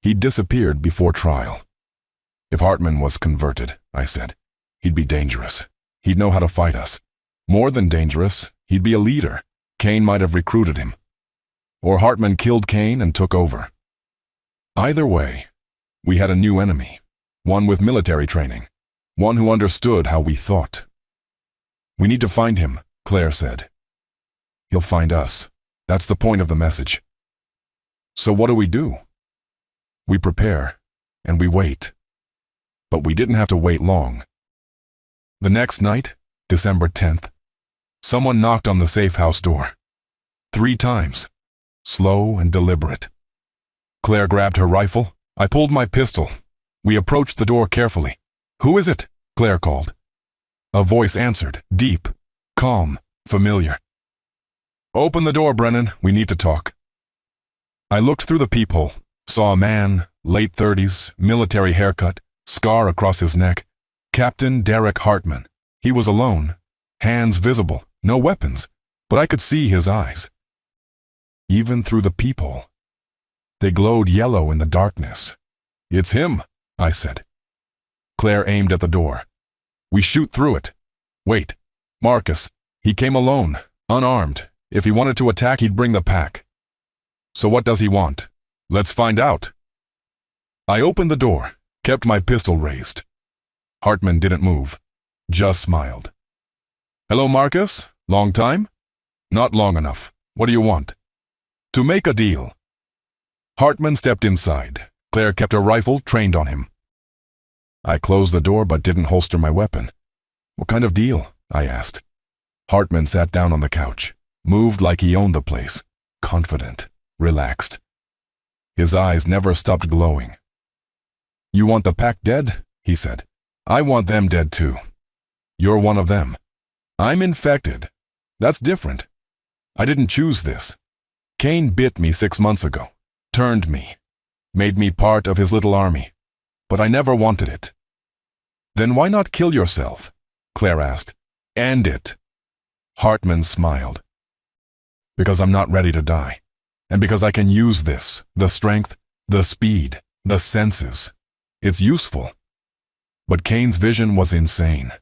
A: He'd disappeared before trial. If Hartman was converted, I said, he'd be dangerous. He'd know how to fight us. More than dangerous, he'd be a leader. Kane might have recruited him. Or Hartman killed Kane and took over. Either way, we had a new enemy, one with military training, one who understood how we thought. We need to find him, Claire said. He'll find us. That's the point of the message. So what do? We prepare, and we wait. But we didn't have to wait long. The next night, December 10th, someone knocked on the safe house door. 3 times. Slow and deliberate. Claire grabbed her rifle. I pulled my pistol. We approached the door carefully. Who is it? Claire called. A voice answered, deep, calm, familiar. Open the door, Brennan. We need to talk. I looked through the peephole, saw a man, late 30s, military haircut, scar across his neck. Captain Derek Hartman. He was alone, hands visible, no weapons, but I could see his eyes. Even through the peephole. They glowed yellow in the darkness. It's him, I said. Claire aimed at the door. We shoot through it. Wait, Marcus. He came alone, unarmed. If he wanted to attack, he'd bring the pack. So what does he want? Let's find out. I opened the door, kept my pistol raised. Hartman didn't move, just smiled. Hello, Marcus. Long time? Not long enough. What do you want? To make a deal. Hartman stepped inside. Claire kept her rifle trained on him. I closed the door but didn't holster my weapon. What kind of deal? I asked. Hartman sat down on the couch, moved like he owned the place, confident, relaxed. His eyes never stopped glowing. You want the pack dead? He said. I want them dead too. You're one of them. I'm infected. That's different. I didn't choose this. Cain bit me 6 months ago, turned me, made me part of his little army. But I never wanted it. Then why not kill yourself? Claire asked. End it. Hartman smiled. Because I'm not ready to die. And because I can use this, the strength, the speed, the senses. It's useful. But Cain's vision was insane.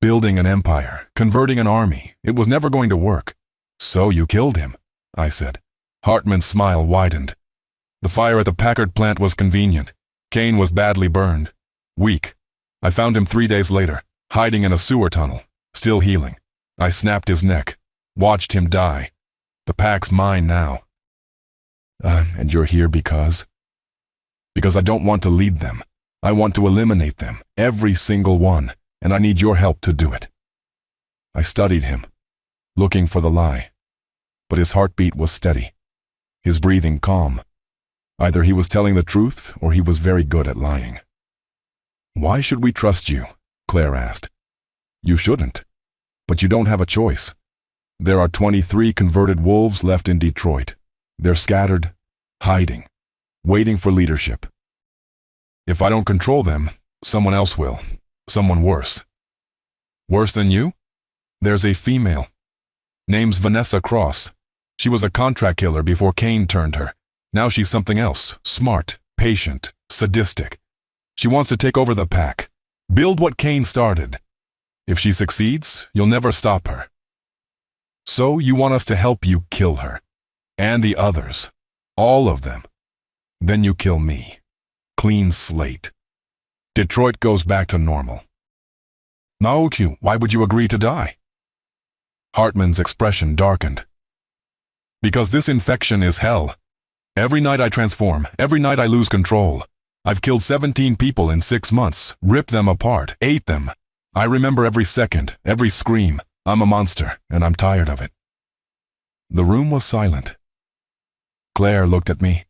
A: Building an empire, converting an army, it was never going to work. So you killed him, I said. Hartman's smile widened. The fire at the Packard plant was convenient. Cain was badly burned. Weak. I found him 3 days later, hiding in a sewer tunnel, still healing. I snapped his neck, watched him die. The pack's mine now. And you're here because? Because I don't want to lead them. I want to eliminate them, every single one, and I need your help to do it. I studied him, looking for the lie. But his heartbeat was steady, his breathing calm. Either he was telling the truth or he was very good at lying. Why should we trust you? Claire asked. You shouldn't, but you don't have a choice. There are 23 converted wolves left in Detroit. They're scattered, hiding, waiting for leadership. If I don't control them, someone else will. Someone worse. Worse than you? There's a female. Name's Vanessa Cross. She was a contract killer before Cain turned her. Now she's something else. Smart, patient, sadistic. She wants to take over the pack. Build what Cain started. If she succeeds, you'll never stop her. So you want us to help you kill her. And the others. All of them. Then you kill me. Clean slate. Detroit goes back to normal. Naoki, why would you agree to die? Hartman's expression darkened. Because this infection is hell. Every night I transform, every night I lose control. I've killed 17 people in 6 months, ripped them apart, ate them. I remember every second, every scream. I'm a monster, and I'm tired of it. The room was silent. Claire looked at me.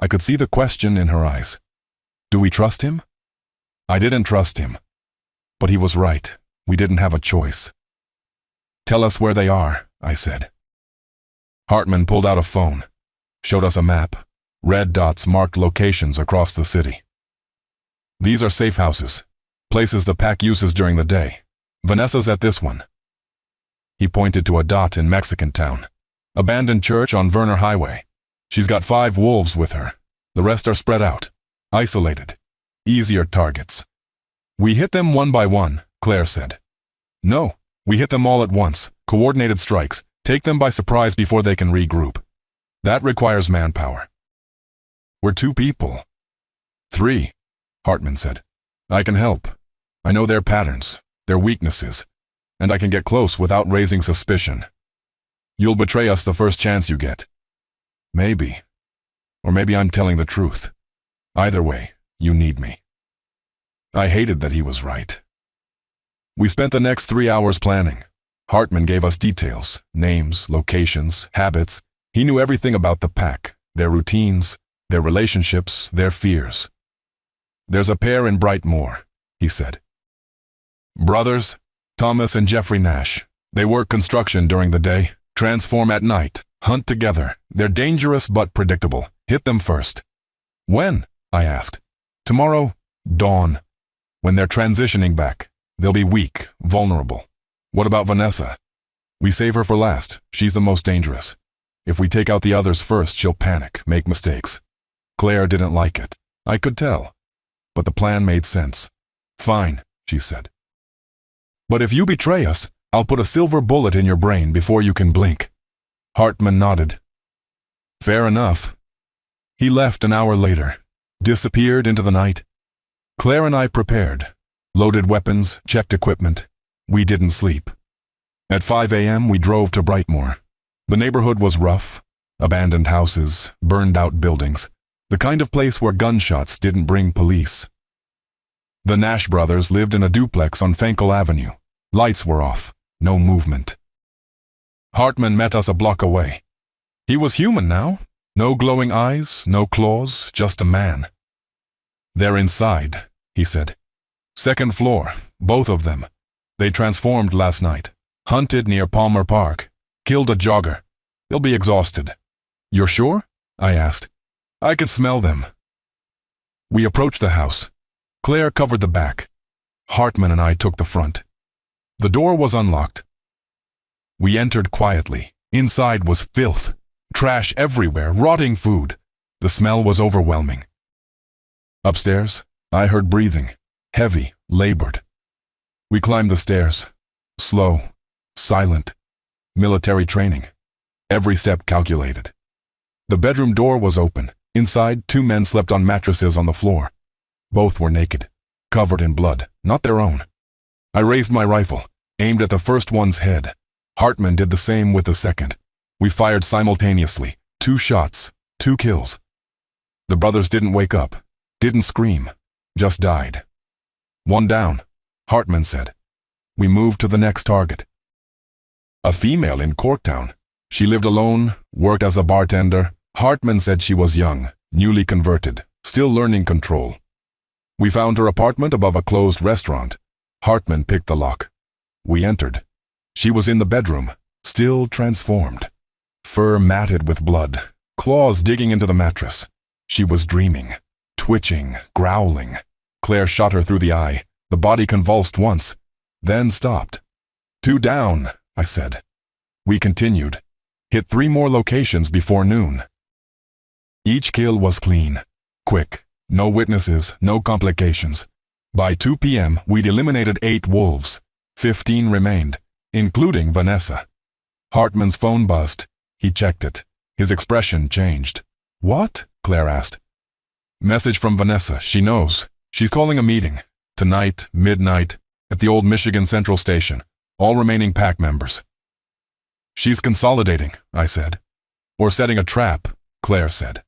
A: I could see the question in her eyes. Do we trust him? I didn't trust him. But he was right. We didn't have a choice. Tell us where they are, I said. Hartman pulled out a phone, showed us a map. Red dots marked locations across the city. These are safe houses, places the pack uses during the day. Vanessa's at this one. He pointed to a dot in Mexican Town. Abandoned church on Verner Highway. She's got 5 wolves with her. The rest are spread out, isolated, easier targets. We hit them one by one, Claire said. No, we hit them all at once, coordinated strikes, take them by surprise before they can regroup. That requires manpower. We're 2 people. 3, Hartman said. I can help. I know their patterns, their weaknesses, and I can get close without raising suspicion. You'll betray us the first chance you get. Maybe. Or maybe I'm telling the truth. Either way, you need me. I hated that he was right. We spent the next 3 hours planning. Hartman gave us details, names, locations, habits. He knew everything about the pack, their routines, their relationships, their fears. There's a pair in Brightmoor, he said. Brothers, Thomas and Jeffrey Nash. They work construction during the day, transform at night, hunt together. They're dangerous but predictable. Hit them first. When? I asked. Tomorrow, dawn. When they're transitioning back, they'll be weak, vulnerable. What about Vanessa? We save her for last. She's the most dangerous. If we take out the others first, she'll panic, make mistakes. Claire didn't like it. I could tell. But the plan made sense. Fine, she said. But if you betray us, I'll put a silver bullet in your brain before you can blink." Hartman nodded. "Fair enough." He left an hour later, disappeared into the night. Claire and I prepared, loaded weapons, checked equipment. We didn't sleep. At 5 a.m. we drove to Brightmoor. The neighborhood was rough, abandoned houses, burned-out buildings, the kind of place where gunshots didn't bring police. The Nash brothers lived in a duplex on Fenkel Avenue. Lights were off, no movement. Hartman met us a block away. He was human now. No glowing eyes, no claws, just a man. "They're inside," he said. "Second floor, both of them. They transformed last night. Hunted near Palmer Park. Killed a jogger. They'll be exhausted." "You're sure?" I asked. "I can smell them." We approached the house. Claire covered the back. Hartman and I took the front. The door was unlocked. We entered quietly. Inside was filth. Trash everywhere, rotting food. The smell was overwhelming. Upstairs, I heard breathing. Heavy, labored. We climbed the stairs. Slow, silent. Military training. Every step calculated. The bedroom door was open. Inside, 2 men slept on mattresses on the floor. Both were naked, covered in blood, not their own. I raised my rifle, aimed at the first one's head. Hartman did the same with the second. We fired simultaneously. 2 shots, 2 kills. The brothers didn't wake up, didn't scream, just died. "One down," Hartman said. We moved to the next target. A female in Corktown. She lived alone, worked as a bartender. Hartman said she was young, newly converted, still learning control. We found her apartment above a closed restaurant. Hartman picked the lock. We entered. She was in the bedroom, still transformed. Fur matted with blood, claws digging into the mattress. She was dreaming, twitching, growling. Claire shot her through the eye. The body convulsed once, then stopped. "2 down," I said. We continued. Hit 3 more locations before noon. Each kill was clean, quick, no witnesses, no complications. By 2 p.m., we'd eliminated 8 wolves. 15 remained, including Vanessa. Hartman's phone buzzed. He checked it. His expression changed. "What?" Claire asked. "Message from Vanessa. She knows. She's calling a meeting. Tonight, midnight, at the old Michigan Central Station. All remaining pack members." "She's consolidating," I said. "Or setting a trap," Claire said.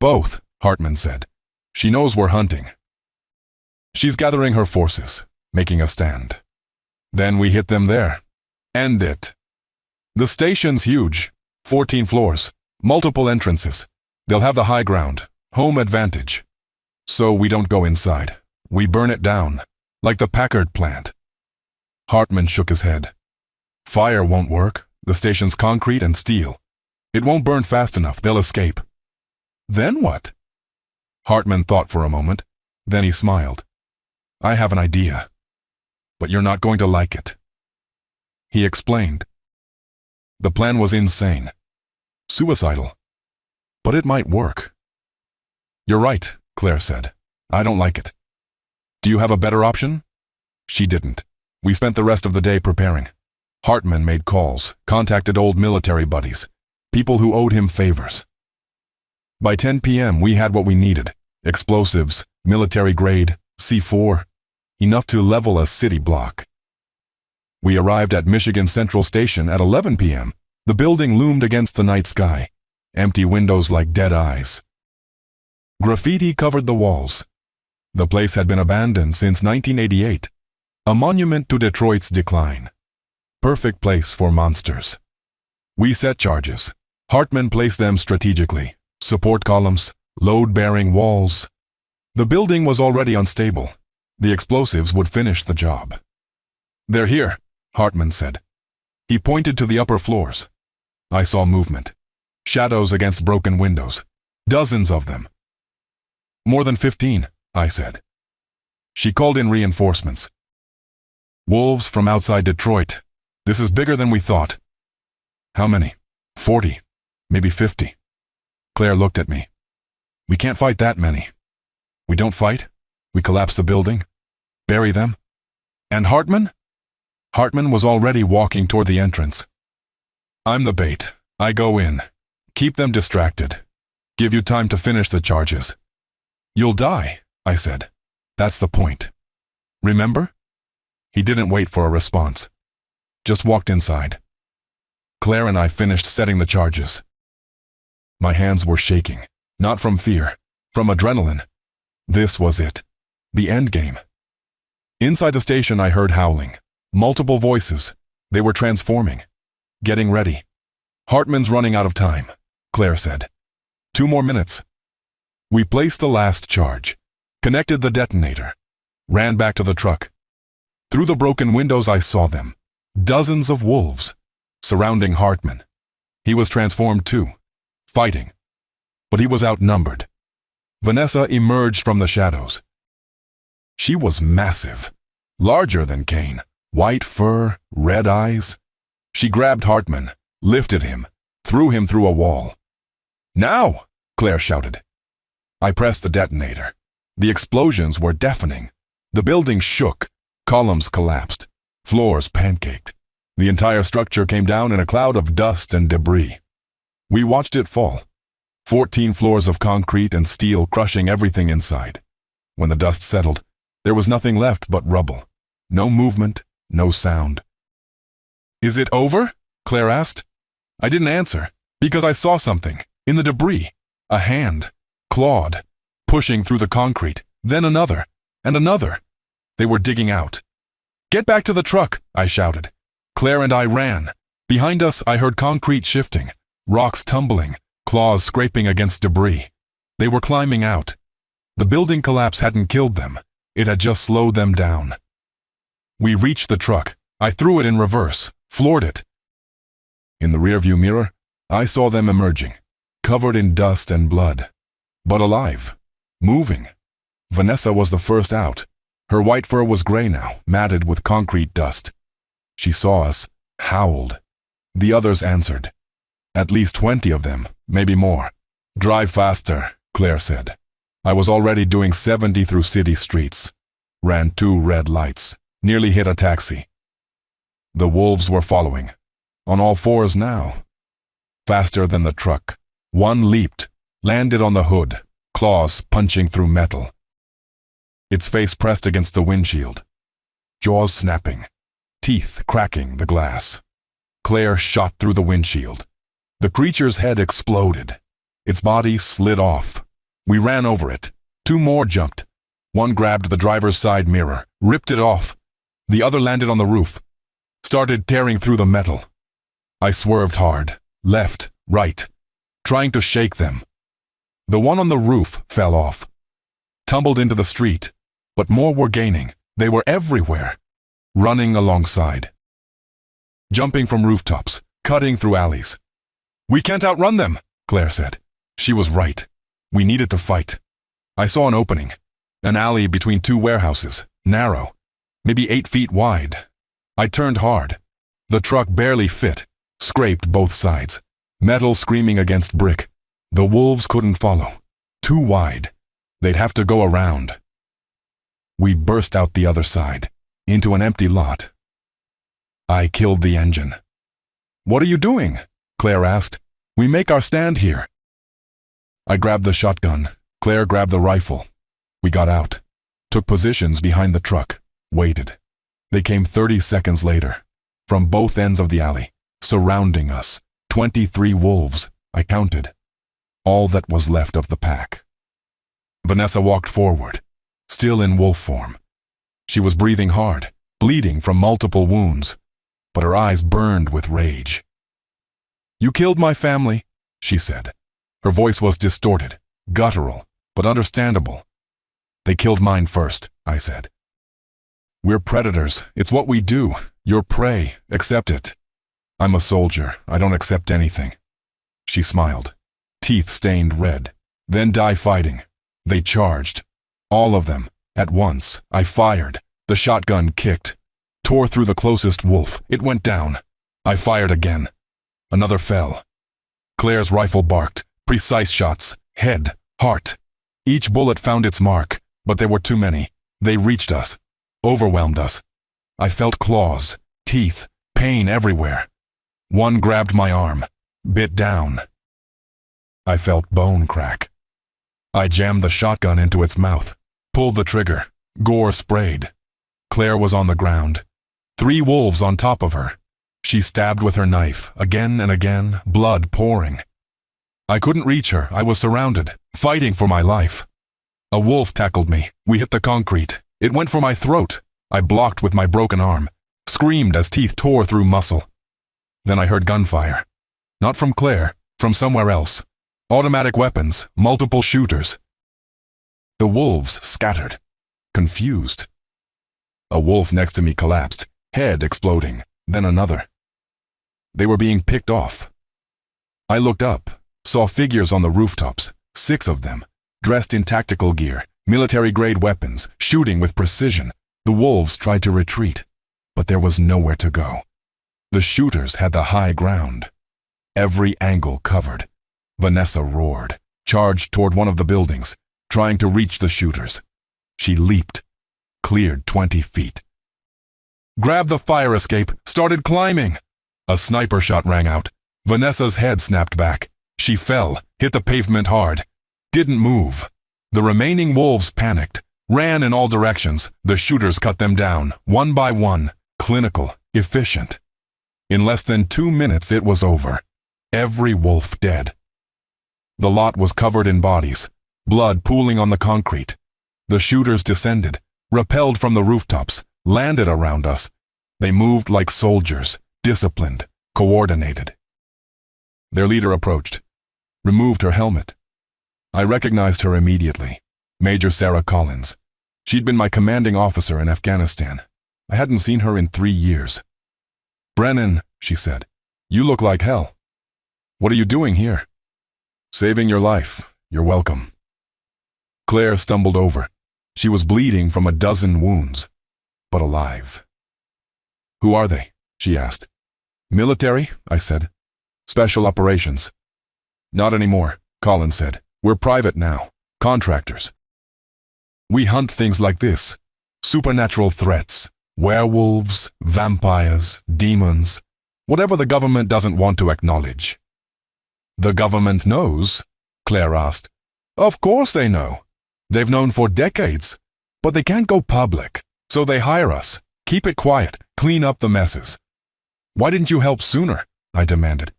A: "Both," Hartman said. "She knows we're hunting. She's gathering her forces, making a stand. Then we hit them there. End it. The station's huge. 14 floors, multiple entrances. They'll have the high ground, home advantage. So we don't go inside. We burn it down, like the Packard plant." Hartman shook his head. "Fire won't work. The station's concrete and steel. It won't burn fast enough. They'll escape." "Then what?" Hartman thought for a moment. Then he smiled. "I have an idea. But you're not going to like it." He explained. The plan was insane. Suicidal. But it might work. "You're right," Claire said. "I don't like it. Do you have a better option?" She didn't. We spent the rest of the day preparing. Hartman made calls, contacted old military buddies, people who owed him favors. By 10 p.m. we had what we needed. Explosives, military grade, C4, enough to level a city block. We arrived at Michigan Central Station at 11 p.m. The building loomed against the night sky, empty windows like dead eyes. Graffiti covered the walls. The place had been abandoned since 1988, a monument to Detroit's decline. Perfect place for monsters. We set charges. Hartman placed them strategically. Support columns, load-bearing walls. The building was already unstable. The explosives would finish the job. "They're here," Hartman said. He pointed to the upper floors. I saw movement. Shadows against broken windows. Dozens of them. "More than 15, I said. She called in reinforcements. "Wolves from outside Detroit. This is bigger than we thought." "How many?" 40, maybe 50. Claire looked at me. "We can't fight that many." "We don't fight? We collapse the building? Bury them? And Hartman?" Hartman was already walking toward the entrance. I'm the bait. I go in. Keep them distracted. Give you time to finish the charges. You'll die, I said. That's the point. Remember? He didn't wait for a response. Just walked inside. Claire and I finished setting the charges. My hands were shaking, not from fear, from adrenaline. This was it. The end game. Inside the station I heard howling. Multiple voices. They were transforming. Getting ready. Hartman's running out of time, Claire said. 2 more minutes. We placed the last charge, connected the detonator, ran back to the truck. Through the broken windows I saw them. Dozens of wolves, surrounding Hartman. He was transformed too, fighting. But he was outnumbered. Vanessa emerged from the shadows. She was massive, larger than Kane, white fur, red eyes. She grabbed Hartman, lifted him, threw him through a wall. Now! Claire shouted. I pressed the detonator. The explosions were deafening. The building shook, columns collapsed, floors pancaked. The entire structure came down in a cloud of dust and debris. We watched it fall. 14 floors of concrete and steel crushing everything inside. When the dust settled, there was nothing left but rubble. No movement, no sound. Is it over? Claire asked. I didn't answer, because I saw something, in the debris. A hand, clawed, pushing through the concrete, then another, and another. They were digging out. Get back to the truck, I shouted. Claire and I ran. Behind us, I heard concrete shifting, rocks tumbling, claws scraping against debris. They were climbing out. The building collapse hadn't killed them. It had just slowed them down. We reached the truck. I threw it in reverse, floored it. In the rearview mirror, I saw them emerging, covered in dust and blood, but alive, moving. Vanessa was the first out. Her white fur was gray now, matted with concrete dust. She saw us, howled. The others answered. At least 20 of them, maybe more. Drive faster, Claire said. I was already doing 70 through city streets. Ran 2 red lights. Nearly hit a taxi. The wolves were following. On all fours now. Faster than the truck. One leaped, landed on the hood, claws punching through metal. Its face pressed against the windshield. Jaws snapping. Teeth cracking the glass. Claire shot through the windshield. The creature's head exploded. Its body slid off. We ran over it. 2 more jumped. One grabbed the driver's side mirror, ripped it off. The other landed on the roof. Started tearing through the metal. I swerved hard, left, right, trying to shake them. The one on the roof fell off. Tumbled into the street, but more were gaining. They were everywhere. Running alongside. Jumping from rooftops, cutting through alleys. We can't outrun them, Claire said. She was right. We needed to fight. I saw an opening. An alley between 2 warehouses, narrow, maybe 8 feet wide. I turned hard. The truck barely fit, scraped both sides. Metal screaming against brick. The wolves couldn't follow. Too wide. They'd have to go around. We burst out the other side, into an empty lot. I killed the engine. What are you doing? Claire asked. We make our stand here. I grabbed the shotgun. Claire grabbed the rifle. We got out, took positions behind the truck, waited. They came 30 seconds later, from both ends of the alley, surrounding us. 23 wolves, I counted. All that was left of the pack. Vanessa walked forward, still in wolf form. She was breathing hard, bleeding from multiple wounds, but her eyes burned with rage. You killed my family, she said. Her voice was distorted, guttural, but understandable. They killed mine first, I said. We're predators. It's what we do. You're prey. Accept it. I'm a soldier. I don't accept anything. She smiled, teeth stained red. Then die fighting. They charged. All of them, at once. I fired. The shotgun kicked. Tore through the closest wolf. It went down. I fired again. Another fell. Claire's rifle barked. Precise shots. Head. Heart. Each bullet found its mark, but there were too many. They reached us. Overwhelmed us. I felt claws, teeth, pain everywhere. One grabbed my arm, bit down. I felt bone crack. I jammed the shotgun into its mouth, pulled the trigger. Gore sprayed. Claire was on the ground. 3 wolves on top of her. She stabbed with her knife, again and again, blood pouring. I couldn't reach her. I was surrounded, fighting for my life. A wolf tackled me. We hit the concrete. It went for my throat. I blocked with my broken arm, screamed as teeth tore through muscle. Then I heard gunfire. Not from Claire, from somewhere else. Automatic weapons, multiple shooters. The wolves scattered, confused. A wolf next to me collapsed, head exploding, then another. They were being picked off. I looked up, saw figures on the rooftops, 6 of them, dressed in tactical gear, military-grade weapons, shooting with precision. The wolves tried to retreat, but there was nowhere to go. The shooters had the high ground. Every angle covered. Vanessa roared, charged toward one of the buildings, trying to reach the shooters. She leaped, cleared 20 feet. Grabbed the fire escape, started climbing. A sniper shot rang out. Vanessa's head snapped back. She fell, hit the pavement hard. Didn't move. The remaining wolves panicked, ran in all directions. The shooters cut them down, one by one, clinical, efficient. In less than 2 minutes, it was over. Every wolf dead. The lot was covered in bodies, blood pooling on the concrete. The shooters descended, rappelled from the rooftops, landed around us. They moved like soldiers, disciplined, coordinated. Their leader approached, removed her helmet. I recognized her immediately, Major Sarah Collins. She'd been my commanding officer in Afghanistan. I hadn't seen her in 3 years. "Brennan," she said, "you look like hell. What are you doing here?" "Saving your life. You're welcome." Claire stumbled over. She was bleeding from a dozen wounds, but alive. "Who are they?" she asked. "Military," I said. "Special operations." "Not anymore," Collins said. "We're private now. Contractors. We hunt things like this. Supernatural threats. Werewolves, vampires, demons. Whatever the government doesn't want to acknowledge." "The government knows?" Claire asked. "Of course they know. They've known for decades. But they can't go public. So they hire us. Keep it quiet. Clean up the messes." "Why didn't you help sooner?" I demanded.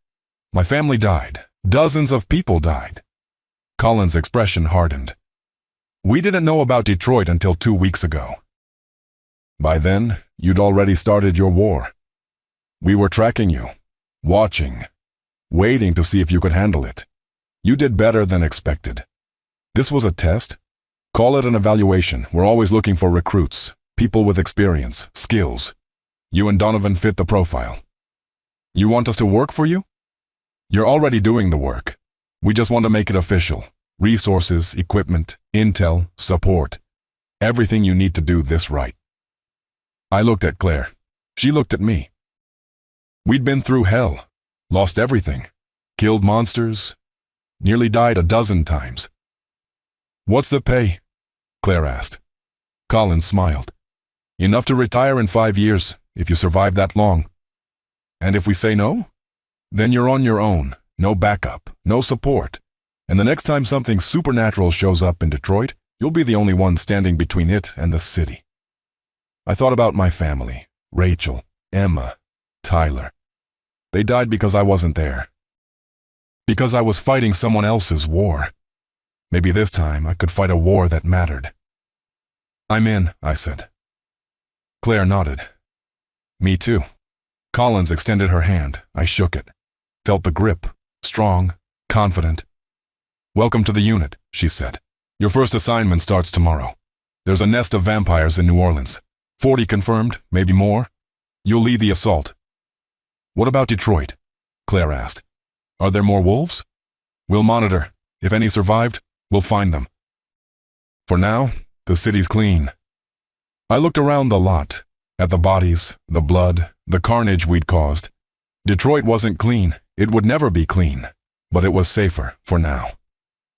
A: "My family died. Dozens of people died." Collins' expression hardened. "We didn't know about Detroit until 2 weeks ago. By then, you'd already started your war. We were tracking you, watching, waiting to see if you could handle it. You did better than expected. This was a test. Call it an evaluation. We're always looking for recruits, people with experience, skills. You and Donovan fit the profile. You want us to work for you? You're already doing the work. We just want to make it official. Resources, equipment, intel, support. Everything you need to do this right." I looked at Claire. She looked at me. We'd been through hell, lost everything, killed monsters, nearly died a dozen times. "What's the pay?" Claire asked. Collins smiled. "Enough to retire in 5 years, if you survive that long. And if we say no? Then you're on your own, no backup, no support. And the next time something supernatural shows up in Detroit, you'll be the only one standing between it and the city." I thought about my family, Rachel, Emma, Tyler. They died because I wasn't there. Because I was fighting someone else's war. Maybe this time I could fight a war that mattered. "I'm in," I said. Claire nodded. "Me too." Collins extended her hand. I shook it. Felt the grip, strong, confident. "Welcome to the unit," she said. "Your first assignment starts tomorrow. There's a nest of vampires in New Orleans. 40 confirmed, maybe more. You'll lead the assault." "What about Detroit?" Claire asked. "Are there more wolves?" "We'll monitor. If any survived, we'll find them. For now, the city's clean." I looked around the lot, at the bodies, the blood, the carnage we'd caused. Detroit wasn't clean. It would never be clean. But it was safer, for now.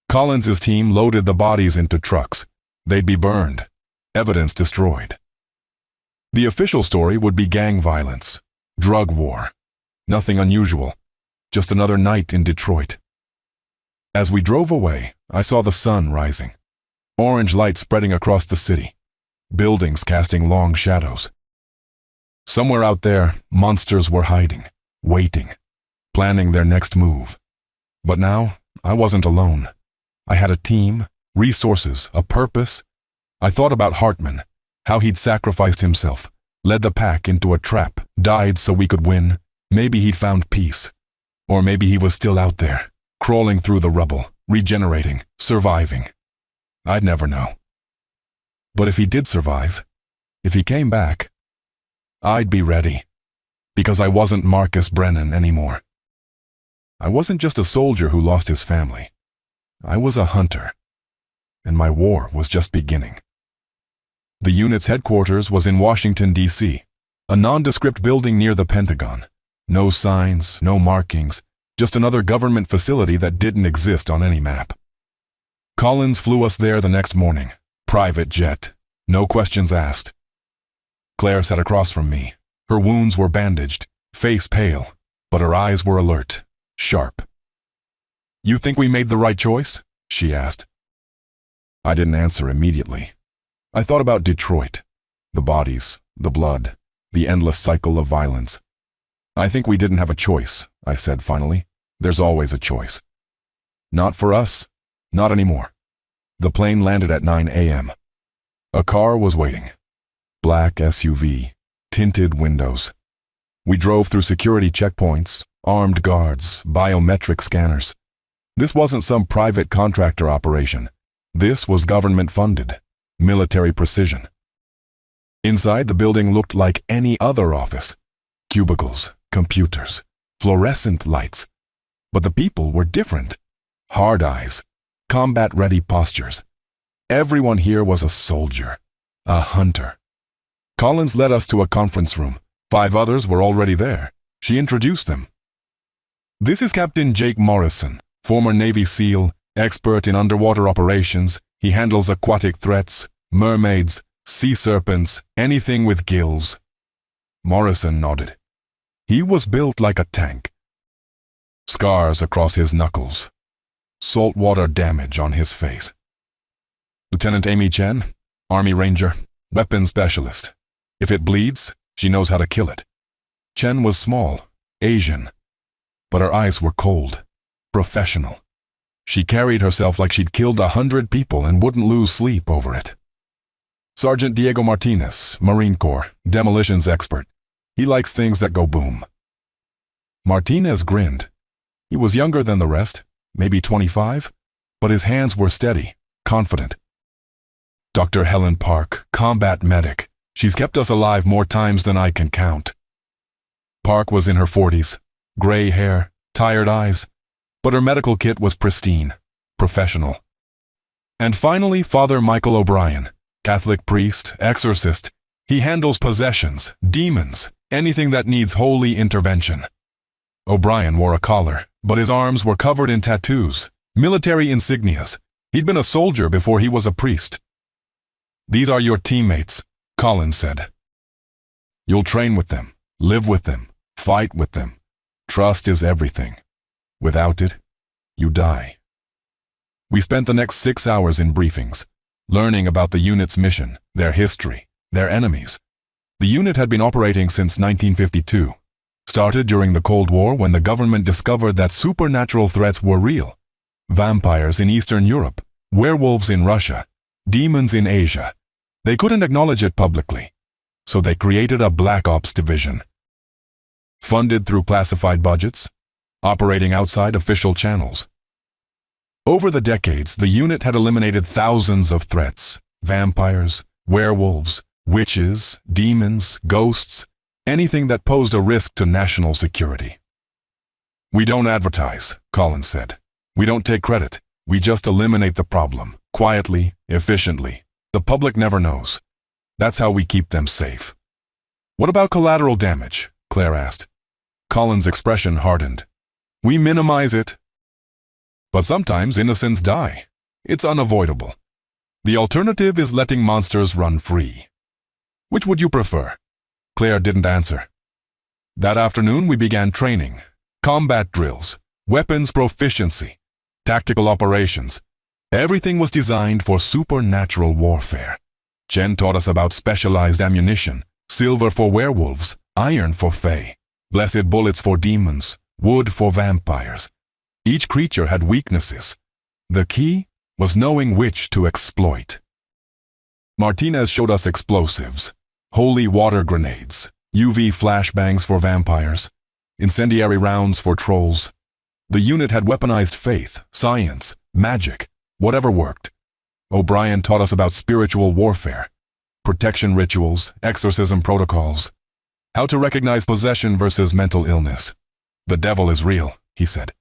A: Collins's team loaded the bodies into trucks. They'd be burned. Evidence destroyed. The official story would be gang violence, drug war. Nothing unusual, just another night in Detroit. As we drove away, I saw the sun rising, orange light spreading across the city, buildings casting long shadows. Somewhere out there, monsters were hiding, waiting, planning their next move. But now, I wasn't alone. I had a team, resources, a purpose. I thought about Hartman, how he'd sacrificed himself, led the pack into a trap, died so we could win. Maybe he'd found peace. Or maybe he was still out there, crawling through the rubble, regenerating, surviving. I'd never know. But if he did survive, if he came back, I'd be ready. Because I wasn't Marcus Brennan anymore. I wasn't just a soldier who lost his family. I was a hunter. And my war was just beginning. The unit's headquarters was in Washington, D.C., a nondescript building near the Pentagon. No signs, no markings, just another government facility that didn't exist on any map. Collins flew us there the next morning. Private jet. No questions asked. Claire sat across from me. Her wounds were bandaged, face pale, but her eyes were alert, sharp. "You think we made the right choice?" she asked. I didn't answer immediately. I thought about Detroit, the bodies, the blood, the endless cycle of violence. "I think we didn't have a choice," I said finally. "There's always a choice." "Not for us. Not anymore." The plane landed at 9 a.m. A car was waiting. Black SUV, tinted windows. We drove through security checkpoints, armed guards, biometric scanners. This wasn't some private contractor operation. This was government-funded, military precision. Inside, the building looked like any other office. Cubicles, computers, fluorescent lights. But the people were different. Hard eyes, combat-ready postures. Everyone here was a soldier, a hunter. Collins led us to a conference room. 5 others were already there. She introduced them. "This is Captain Jake Morrison, former Navy SEAL, expert in underwater operations. He handles aquatic threats, mermaids, sea serpents, anything with gills." Morrison nodded. He was built like a tank. Scars across his knuckles. Saltwater damage on his face. "Lieutenant Amy Chen, Army Ranger, weapons specialist. If it bleeds, she knows how to kill it." Chen was small, Asian, but her eyes were cold, professional. She carried herself like she'd killed 100 people and wouldn't lose sleep over it. "Sergeant Diego Martinez, Marine Corps, demolitions expert. He likes things that go boom." Martinez grinned. He was younger than the rest, maybe 25, but his hands were steady, confident. "Dr. Helen Park, combat medic. She's kept us alive more times than I can count." Park was in her 40s, gray hair, tired eyes, but her medical kit was pristine, professional. And finally, Father Michael O'Brien, Catholic priest, exorcist. He handles possessions, demons, anything that needs holy intervention. O'Brien wore a collar, but his arms were covered in tattoos, military insignias. He'd been a soldier before he was a priest. "These are your teammates," Collins said. "You'll train with them, live with them, fight with them. Trust is everything. Without it, you die." We spent the next 6 hours in briefings, learning about the unit's mission, their history, their enemies. The unit had been operating since 1952. Started during the Cold War when the government discovered that supernatural threats were real. Vampires in Eastern Europe, werewolves in Russia, demons in Asia. They couldn't acknowledge it publicly, so they created a Black Ops division. Funded through classified budgets, operating outside official channels. Over the decades, the unit had eliminated thousands of threats: vampires, werewolves, witches, demons, ghosts, anything that posed a risk to national security. "We don't advertise," Collins said. "We don't take credit. We just eliminate the problem, quietly, efficiently. The public never knows. That's how we keep them safe." "What about collateral damage?" Claire asked. Collins' expression hardened. "We minimize it. But sometimes innocents die. It's unavoidable. The alternative is letting monsters run free." Which would you prefer? Claire didn't answer. That afternoon we began training. Combat drills, weapons proficiency, tactical operations. Everything was designed for supernatural warfare. Chen taught us about specialized ammunition, silver for werewolves, iron for fae, blessed bullets for demons, wood for vampires. Each creature had weaknesses. The key was knowing which to exploit. Martinez showed us explosives, holy water grenades, UV flashbangs for vampires, incendiary rounds for trolls. The unit had weaponized faith, science, magic, whatever worked. O'Brien taught us about spiritual warfare, protection rituals, exorcism protocols, how to recognize possession versus mental illness. The devil is real, he said.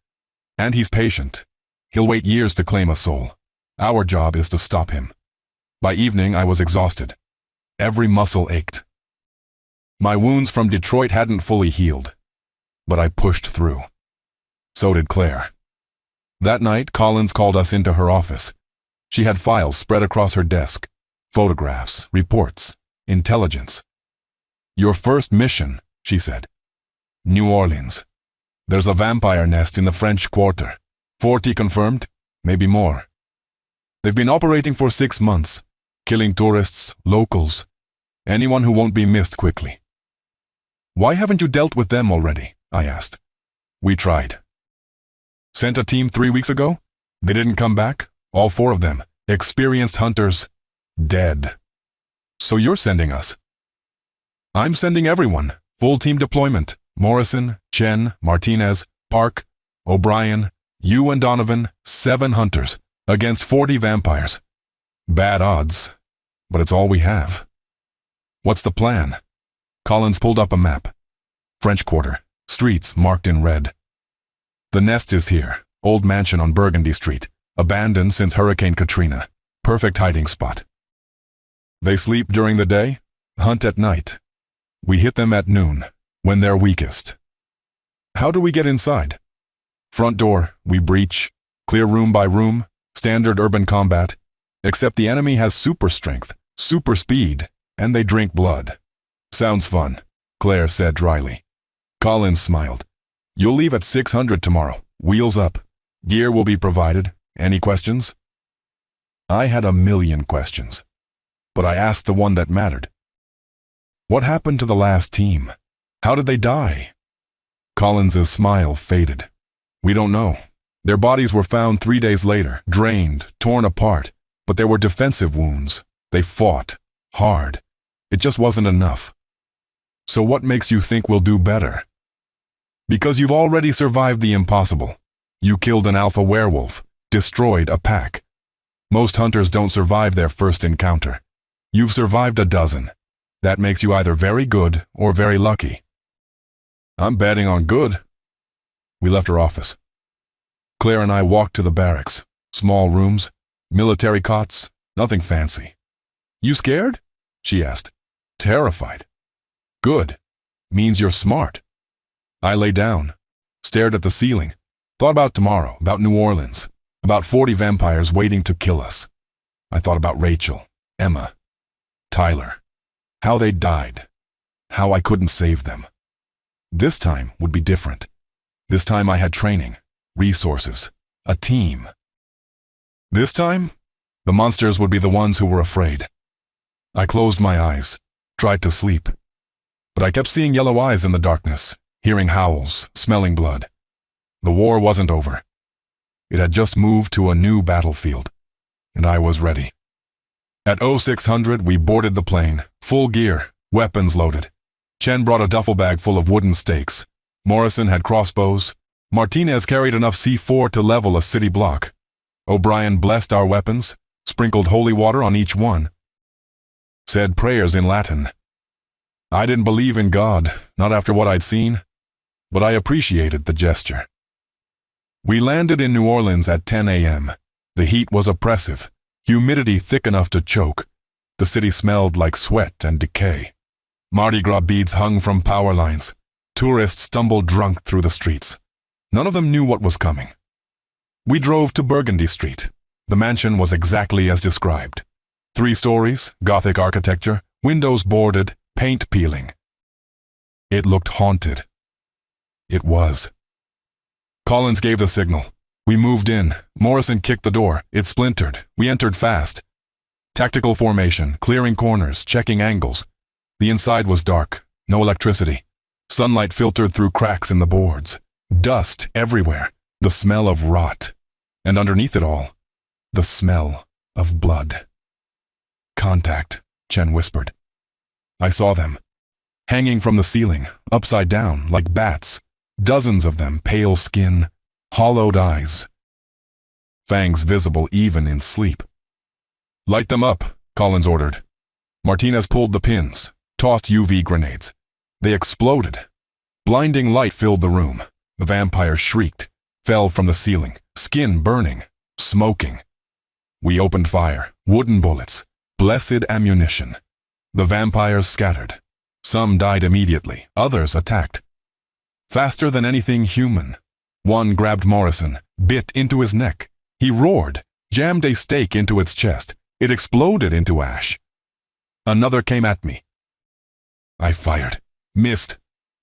A: And he's patient. He'll wait years to claim a soul. Our job is to stop him. By evening, I was exhausted. Every muscle ached. My wounds from Detroit hadn't fully healed, but I pushed through. So did Claire. That night, Collins called us into her office. She had files spread across her desk, photographs, reports, intelligence. Your first mission, she said. New Orleans. There's a vampire nest in the French Quarter. 40 confirmed, maybe more. They've been operating for 6 months, killing tourists, locals, anyone who won't be missed quickly. Why haven't you dealt with them already? I asked. We tried. Sent a team 3 weeks ago? They didn't come back? All 4 of them, experienced hunters, dead. So you're sending us? I'm sending everyone. Full team deployment. Morrison, Chen, Martinez, Park, O'Brien, you and Donovan, 7 hunters, against 40 vampires. Bad odds, but it's all we have. What's the plan? Collins pulled up a map. French Quarter, streets marked in red. The nest is here, old mansion on Burgundy Street, abandoned since Hurricane Katrina. Perfect hiding spot. They sleep during the day, hunt at night. We hit them at noon, when they're weakest. How do we get inside? Front door, we breach, clear room by room, standard urban combat, except the enemy has super strength, super speed, and they drink blood. Sounds fun, Claire said dryly. Collins smiled. You'll leave at 600 tomorrow, wheels up. Gear will be provided. Any questions? I had a million questions, but I asked the one that mattered. What happened to the last team? How did they die? Collins's smile faded. We don't know. Their bodies were found 3 days later, drained, torn apart, but there were defensive wounds. They fought hard. It just wasn't enough. So what makes you think we'll do better? Because you've already survived the impossible. You killed an alpha werewolf, destroyed a pack. Most hunters don't survive their first encounter. You've survived a dozen. That makes you either very good or very lucky. I'm betting on good. We left her office. Claire and I walked to the barracks. Small rooms, military cots, nothing fancy. You scared? She asked. Terrified. Good. Means you're smart. I lay down, stared at the ceiling, thought about tomorrow, about New Orleans, about 40 vampires waiting to kill us. I thought about Rachel, Emma, Tyler, how they died, how I couldn't save them. This time would be different. This time I had training, resources, a team. This time, the monsters would be the ones who were afraid. I closed my eyes, tried to sleep, but I kept seeing yellow eyes in the darkness, hearing howls, smelling blood. The war wasn't over. It had just moved to a new battlefield, and I was ready. At 0600, we boarded the plane, full gear, weapons loaded. Chen brought a duffel bag full of wooden stakes. Morrison had crossbows. Martinez carried enough C4 to level a city block. O'Brien blessed our weapons, sprinkled holy water on each one, said prayers in Latin. I didn't believe in God, not after what I'd seen, but I appreciated the gesture. We landed in New Orleans at 10 a.m. The heat was oppressive, humidity thick enough to choke. The city smelled like sweat and decay. Mardi Gras beads hung from power lines. Tourists stumbled drunk through the streets. None of them knew what was coming. We drove to Burgundy Street. The mansion was exactly as described. 3 stories, Gothic architecture, windows boarded, paint peeling. It looked haunted. It was. Collins gave the signal. We moved in. Morrison kicked the door. It splintered. We entered fast. Tactical formation, clearing corners, checking angles. The inside was dark, no electricity. Sunlight filtered through cracks in the boards. Dust everywhere, the smell of rot. And underneath it all, the smell of blood. Contact, Chen whispered. I saw them, hanging from the ceiling, upside down, like bats. Dozens of them, pale skin, hollowed eyes. Fangs visible even in sleep. Light them up, Collins ordered. Martinez pulled the pins, tossed UV grenades. They exploded. Blinding light filled the room. The vampire shrieked, fell from the ceiling, skin burning, smoking. We opened fire, wooden bullets, blessed ammunition. The vampires scattered. Some died immediately, others attacked. Faster than anything human. One grabbed Morrison, bit into his neck. He roared, jammed a stake into its chest. It exploded into ash. Another came at me. I fired, missed.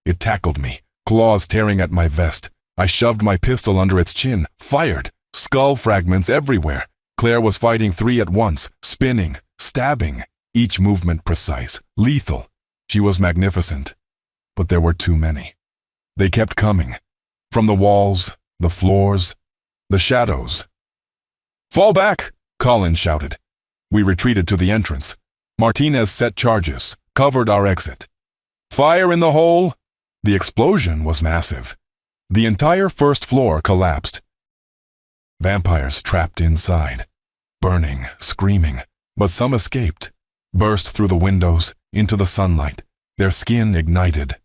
A: It tackled me, claws tearing at my vest. I shoved my pistol under its chin, fired, skull fragments everywhere. Claire was fighting three at once, spinning, stabbing, each movement precise, lethal. She was magnificent, but there were too many. They kept coming, from the walls, the floors, the shadows. Fall back, Collins shouted. We retreated to the entrance. Martinez set charges, covered our exit. Fire in the hole! The explosion was massive. The entire first floor collapsed. Vampires trapped inside, burning, screaming, but some escaped, burst through the windows, into the sunlight, their skin ignited.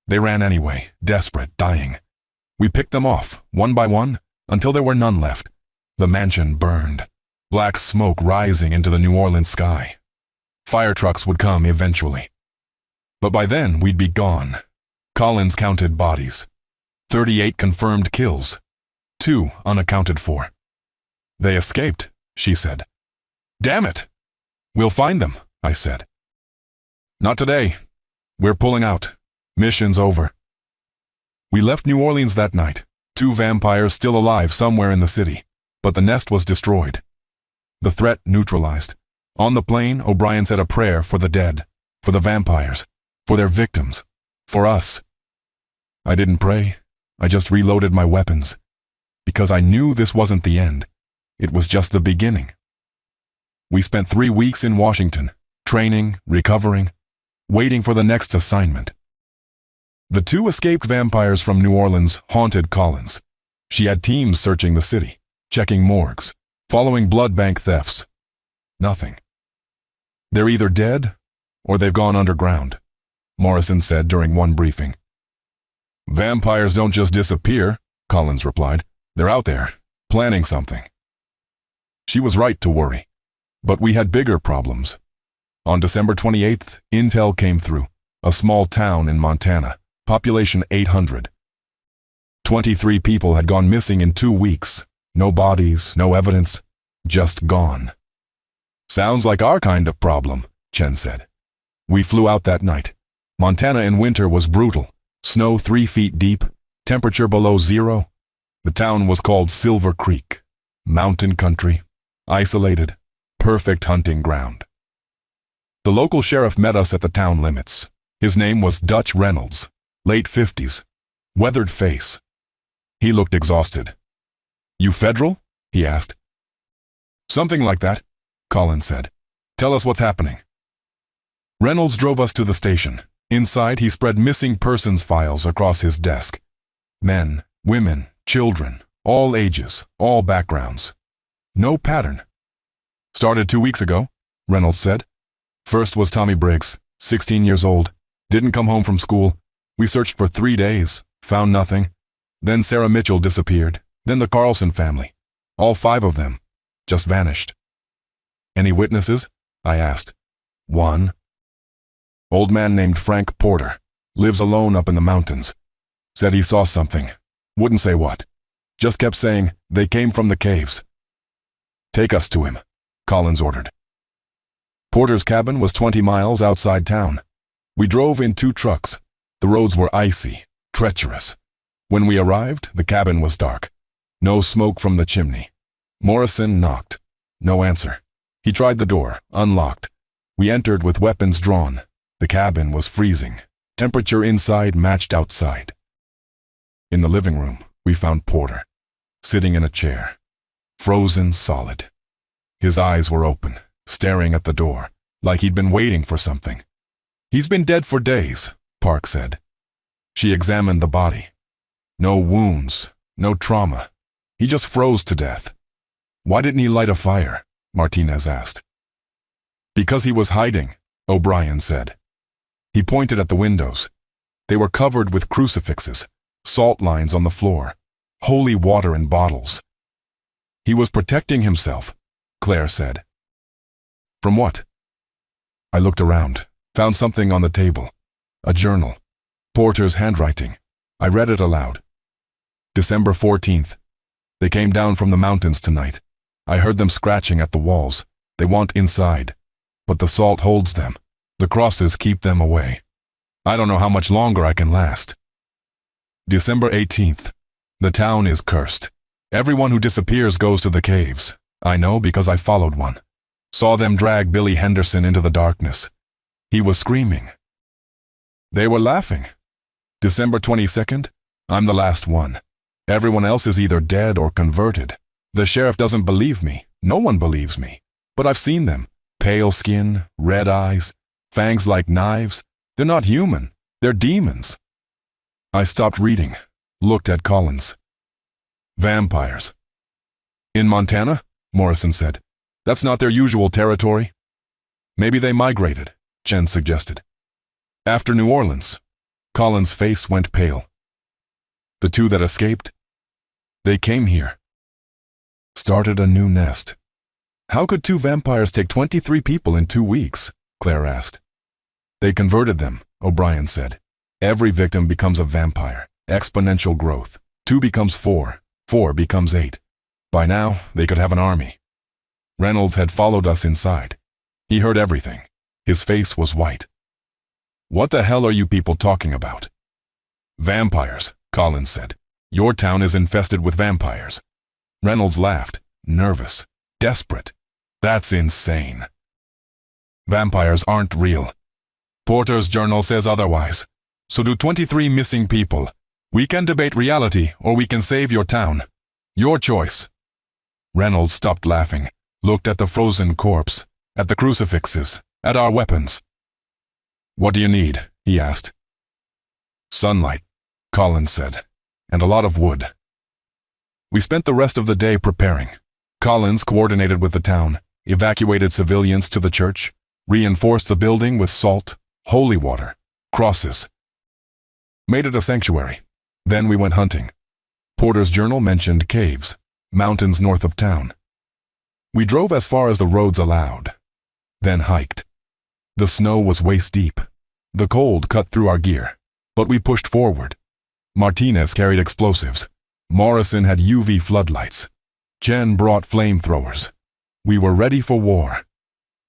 A: They ran anyway, desperate, dying. We picked them off, one by one, until there were none left. The mansion burned, black smoke rising into the New Orleans sky. Fire trucks would come eventually. But by then, we'd be gone. Collins counted bodies. 38 confirmed kills. 2 unaccounted for. They escaped, she said. Damn it! We'll find them, I said. Not today. We're pulling out. Mission's over. We left New Orleans that night. 2 vampires still alive somewhere in the city, but the nest was destroyed. The threat neutralized. On the plane, O'Brien said a prayer for the dead, for the vampires, for their victims, for us. I didn't pray. I just reloaded my weapons, because I knew this wasn't the end. It was just the beginning. We spent 3 weeks in Washington, training, recovering, waiting for the next assignment. The 2 escaped vampires from New Orleans haunted Collins. She had teams searching the city, checking morgues, following blood bank thefts. Nothing. They're either dead or they've gone underground, Morrison said during one briefing. Vampires don't just disappear, Collins replied. They're out there, planning something. She was right to worry, but we had bigger problems. On December 28th, intel came through, a small town in Montana, population 800. 23 people had gone missing in 2 weeks. No bodies, no evidence, just gone. Sounds like our kind of problem, Chen said. We flew out that night. Montana in winter was brutal. Snow 3 feet deep, temperature below 0. The town was called Silver Creek. Mountain country, isolated, perfect hunting ground. The local sheriff met us at the town limits. His name was Dutch Reynolds, late 50s, weathered face. He looked exhausted. You federal? He asked. Something like that, Collins said. Tell us what's happening. Reynolds drove us to the station. Inside, he spread missing persons files across his desk. Men, women, children, all ages, all backgrounds. No pattern. Started 2 weeks ago, Reynolds said. First was Tommy Briggs, 16 years old. Didn't come home from school. We searched for 3 days, found nothing. Then Sarah Mitchell disappeared. Then the Carlson family. All 5 of them. Just vanished. Any witnesses? I asked. One. Old man named Frank Porter. Lives alone up in the mountains. Said he saw something. Wouldn't say what. Just kept saying, they came from the caves. Take us to him, Collins ordered. Porter's cabin was 20 miles outside town. We drove in 2 trucks. The roads were icy, treacherous. When we arrived, the cabin was dark. No smoke from the chimney. Morrison knocked. No answer. He tried the door, unlocked. We entered with weapons drawn. The cabin was freezing. Temperature inside matched outside. In the living room, we found Porter, sitting in a chair, frozen solid. His eyes were open, staring at the door, like he'd been waiting for something. "He's been dead for days," Park said. She examined the body. No wounds, no trauma. He just froze to death. "Why didn't he light a fire?" Martinez asked. "Because he was hiding," O'Brien said. He pointed at the windows. They were covered with crucifixes, salt lines on the floor, holy water in bottles. "He was protecting himself," Claire said. "From what?" I looked around, found something on the table. A journal. Porter's handwriting. I read it aloud. December 14th. They came down from the mountains tonight. I heard them scratching at the walls. They want inside. But the salt holds them. The crosses keep them away. I don't know how much longer I can last. December 18th. The town is cursed. Everyone who disappears goes to the caves. I know because I followed one. Saw them drag Billy Henderson into the darkness. He was screaming. They were laughing. December 22nd. I'm the last one. Everyone else is either dead or converted. The sheriff doesn't believe me. No one believes me. But I've seen them. Pale skin, red eyes, fangs like knives. They're not human. They're demons. I stopped reading, looked at Collins. Vampires. In Montana? Morrison said. That's not their usual territory. Maybe they migrated, Chen suggested. After New Orleans. Collins' face went pale. The 2 that escaped? They came here. Started a new nest. How could 2 vampires take 23 people in 2 weeks? Claire asked. They converted them, O'Brien said. Every victim becomes a vampire. Exponential growth. 2 becomes 4. 4 becomes 8. By now, they could have an army. Reynolds had followed us inside. He heard everything. His face was white. What the hell are you people talking about? Vampires, Collins said. Your town is infested with vampires. Reynolds laughed, nervous, desperate. That's insane. Vampires aren't real. Porter's journal says otherwise. So do 23 missing people. We can debate reality or we can save your town. Your choice. Reynolds stopped laughing, looked at the frozen corpse, at the crucifixes, at our weapons. What do you need? He asked. Sunlight, Collins said, and a lot of wood. We spent the rest of the day preparing. Collins coordinated with the town, evacuated civilians to the church, reinforced the building with salt, holy water, crosses. Made it a sanctuary. Then we went hunting. Porter's journal mentioned caves, mountains north of town. We drove as far as the roads allowed, then hiked. The snow was waist deep. The cold cut through our gear, but we pushed forward. Martinez carried explosives. Morrison had UV floodlights. Jen brought flamethrowers. We were ready for war.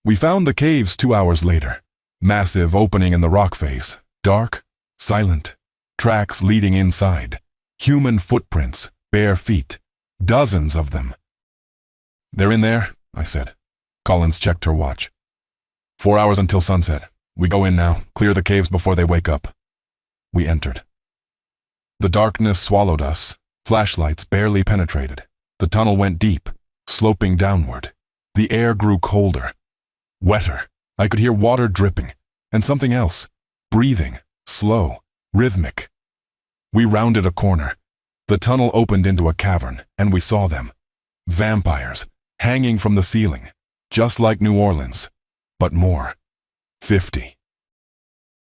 A: We found the caves 2 hours later. Massive opening in the rock face, dark, silent, tracks leading inside. Human footprints, bare feet, dozens of them. They're in there, I said. Collins checked her watch. 4 hours until sunset. We go in now, clear the caves before they wake up. We entered. The darkness swallowed us. Flashlights barely penetrated. The tunnel went deep, sloping downward. The air grew colder, wetter. I could hear water dripping, and something else, breathing, slow, rhythmic. We rounded a corner. The tunnel opened into a cavern, and we saw them. Vampires, hanging from the ceiling, just like New Orleans, but more. 50.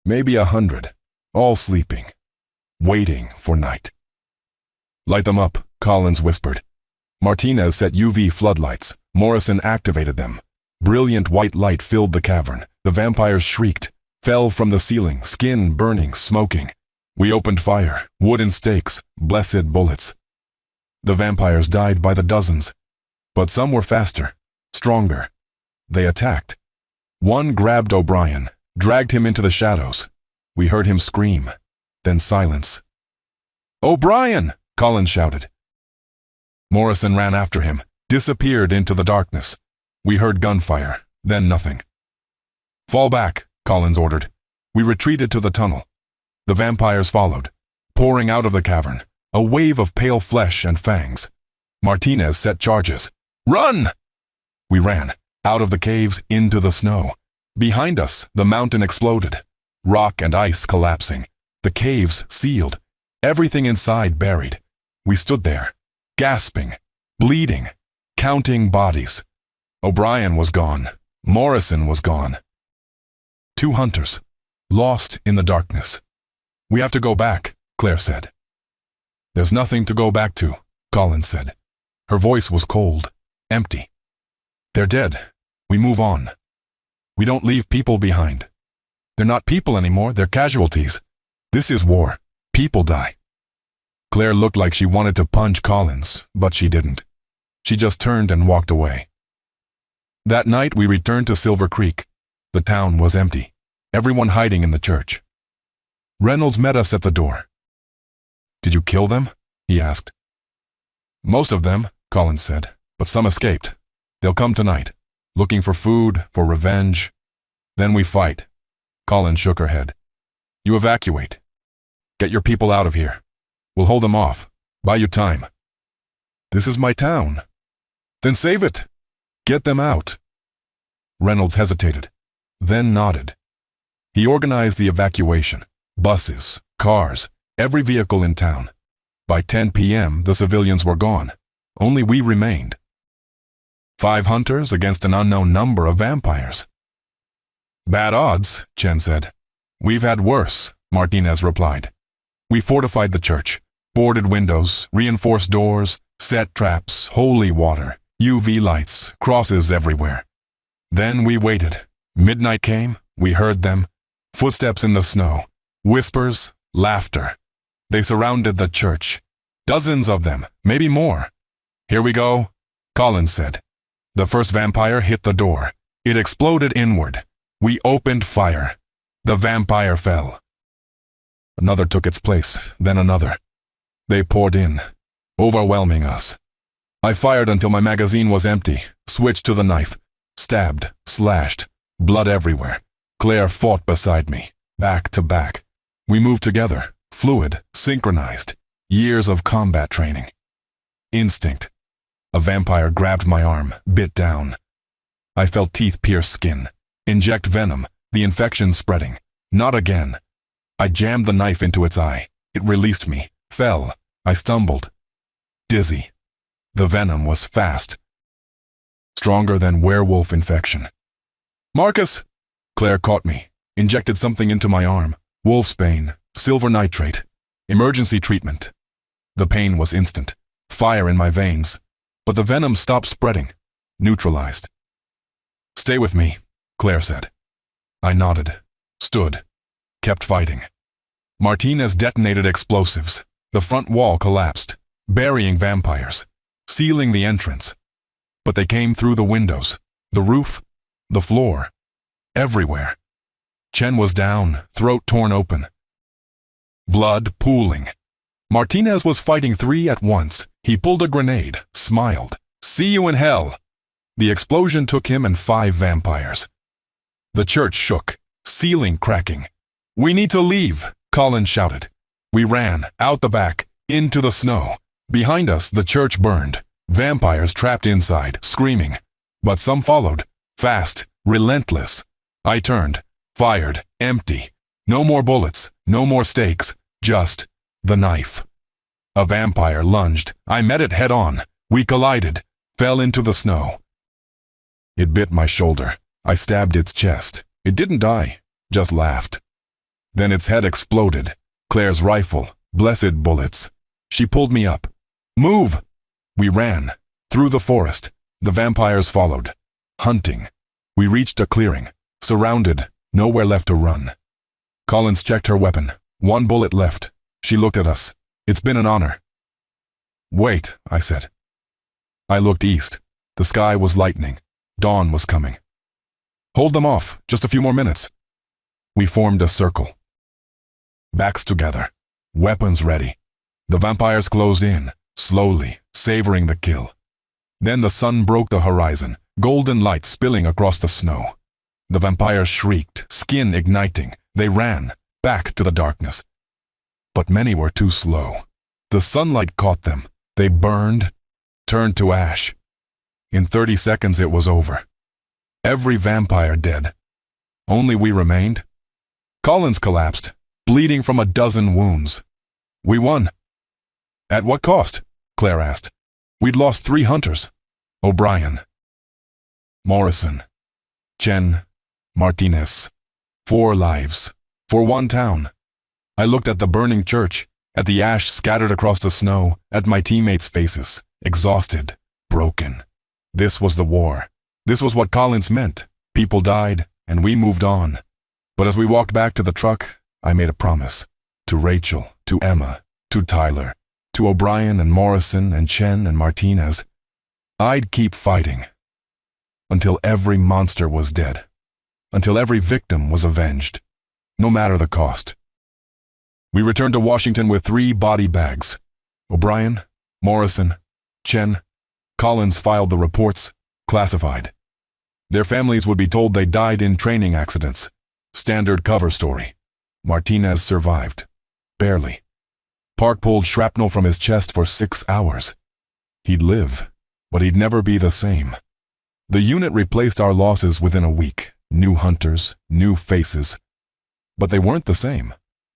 A: Maybe 100, all sleeping, waiting for night. Light them up, Collins whispered. Martinez set UV floodlights. Morrison activated them. Brilliant white light filled the cavern. The vampires shrieked, fell from the ceiling, skin burning, smoking. We opened fire, wooden stakes, blessed bullets. The vampires died by the dozens, but some were faster, stronger. They attacked. One grabbed O'Brien, dragged him into the shadows. We heard him scream, then silence. "O'Brien!" Collins shouted. Morrison ran after him, disappeared into the darkness. We heard gunfire, then nothing. "Fall back," Collins ordered. We retreated to the tunnel. The vampires followed, pouring out of the cavern, a wave of pale flesh and fangs. Martinez set charges. "Run!" We ran, out of the caves into the snow. Behind us, the mountain exploded, rock and ice collapsing, the caves sealed, everything inside buried. We stood there, gasping, bleeding, counting bodies. O'Brien was gone. Morrison was gone. 2 hunters, lost in the darkness. "We have to go back," Claire said. "There's nothing to go back to," Collins said. Her voice was cold, empty. "They're dead. We move on. We don't leave people behind. They're not people anymore, they're casualties. This is war. People die." Claire looked like she wanted to punch Collins, but she didn't. She just turned and walked away. That night we returned to Silver Creek. The town was empty, everyone hiding in the church. Reynolds met us at the door. "Did you kill them?" he asked. "Most of them," Collins said, "but some escaped. They'll come tonight, looking for food, for revenge. Then we fight." Collins shook her head. "You evacuate. Get your people out of here. We'll hold them off. Buy you time." "This is my town." "Then save it. Get them out." Reynolds hesitated, then nodded. He organized the evacuation. Buses, cars, every vehicle in town. By 10 p.m., the civilians were gone. Only we remained. 5 hunters against an unknown number of vampires. "Bad odds," Chen said. "We've had worse," Martinez replied. We fortified the church, boarded windows, reinforced doors, set traps, holy water, UV lights, crosses everywhere. Then we waited. Midnight came, we heard them. Footsteps in the snow, whispers, laughter. They surrounded the church. Dozens of them, maybe more. "Here we go," Collins said. The first vampire hit the door. It exploded inward. We opened fire. The vampire fell. Another took its place, then another. They poured in, overwhelming us. I fired until my magazine was empty, switched to the knife, stabbed, slashed, blood everywhere. Claire fought beside me, back to back. We moved together, fluid, synchronized, years of combat training. Instinct. A vampire grabbed my arm, bit down. I felt teeth pierce skin, inject venom, the infection spreading. Not again. I jammed the knife into its eye. It released me, fell. I stumbled. Dizzy. The venom was fast. Stronger than werewolf infection. "Marcus!" Claire caught me, injected something into my arm. Wolfsbane, silver nitrate, emergency treatment. The pain was instant, fire in my veins, but the venom stopped spreading, neutralized. "Stay with me," Claire said. I nodded, stood, kept fighting. Martinez detonated explosives. The front wall collapsed, burying vampires, sealing the entrance. But they came through the windows, the roof, the floor, everywhere. Chen was down, throat torn open. Blood pooling. Martinez was fighting 3 at once. He pulled a grenade, smiled. "See you in hell." The explosion took him and 5 vampires. The church shook, ceiling cracking. "We need to leave," Collins shouted. We ran, out the back, into the snow. Behind us, the church burned. Vampires trapped inside, screaming. But some followed, fast, relentless. I turned, fired, empty. No more bullets, no more stakes, just the knife. A vampire lunged. I met it head on. We collided, fell into the snow. It bit my shoulder. I stabbed its chest. It didn't die, just laughed. Then its head exploded. Claire's rifle, blessed bullets. She pulled me up. "Move!" We ran, through the forest. The vampires followed, hunting. We reached a clearing, surrounded, nowhere left to run. Collins checked her weapon. 1 bullet left. She looked at us. "It's been an honor." "Wait," I said. I looked east. The sky was lightening. Dawn was coming. Hold them off, just a few more minutes. We formed a circle. Backs together, weapons ready. The vampires closed in, slowly, savoring the kill. Then the sun broke the horizon, golden light spilling across the snow. The vampires shrieked, skin igniting. They ran, back to the darkness. But many were too slow. The sunlight caught them. They burned, turned to ash. In 30 seconds it was over. Every vampire dead. Only we remained. Collins collapsed, bleeding from a dozen wounds. We won. At what cost? Claire asked. We'd lost 3 hunters. O'Brien, Morrison, Chen, Martinez. 4 lives, for 1 town. I looked at the burning church, at the ash scattered across the snow, at my teammates' faces, exhausted, broken. This was the war. This was what Collins meant. People died, and we moved on. But as we walked back to the truck, I made a promise. To Rachel, to Emma, to Tyler, to O'Brien and Morrison and Chen and Martinez. I'd keep fighting. Until every monster was dead. Until every victim was avenged. No matter the cost. We returned to Washington with 3 body bags. O'Brien, Morrison, Chen. Collins filed the reports, classified. Their families would be told they died in training accidents. Standard cover story. Martinez survived. Barely. Park pulled shrapnel from his chest for 6 hours. He'd live, but he'd never be the same. The unit replaced our losses within a week. New hunters, new faces. But they weren't the same.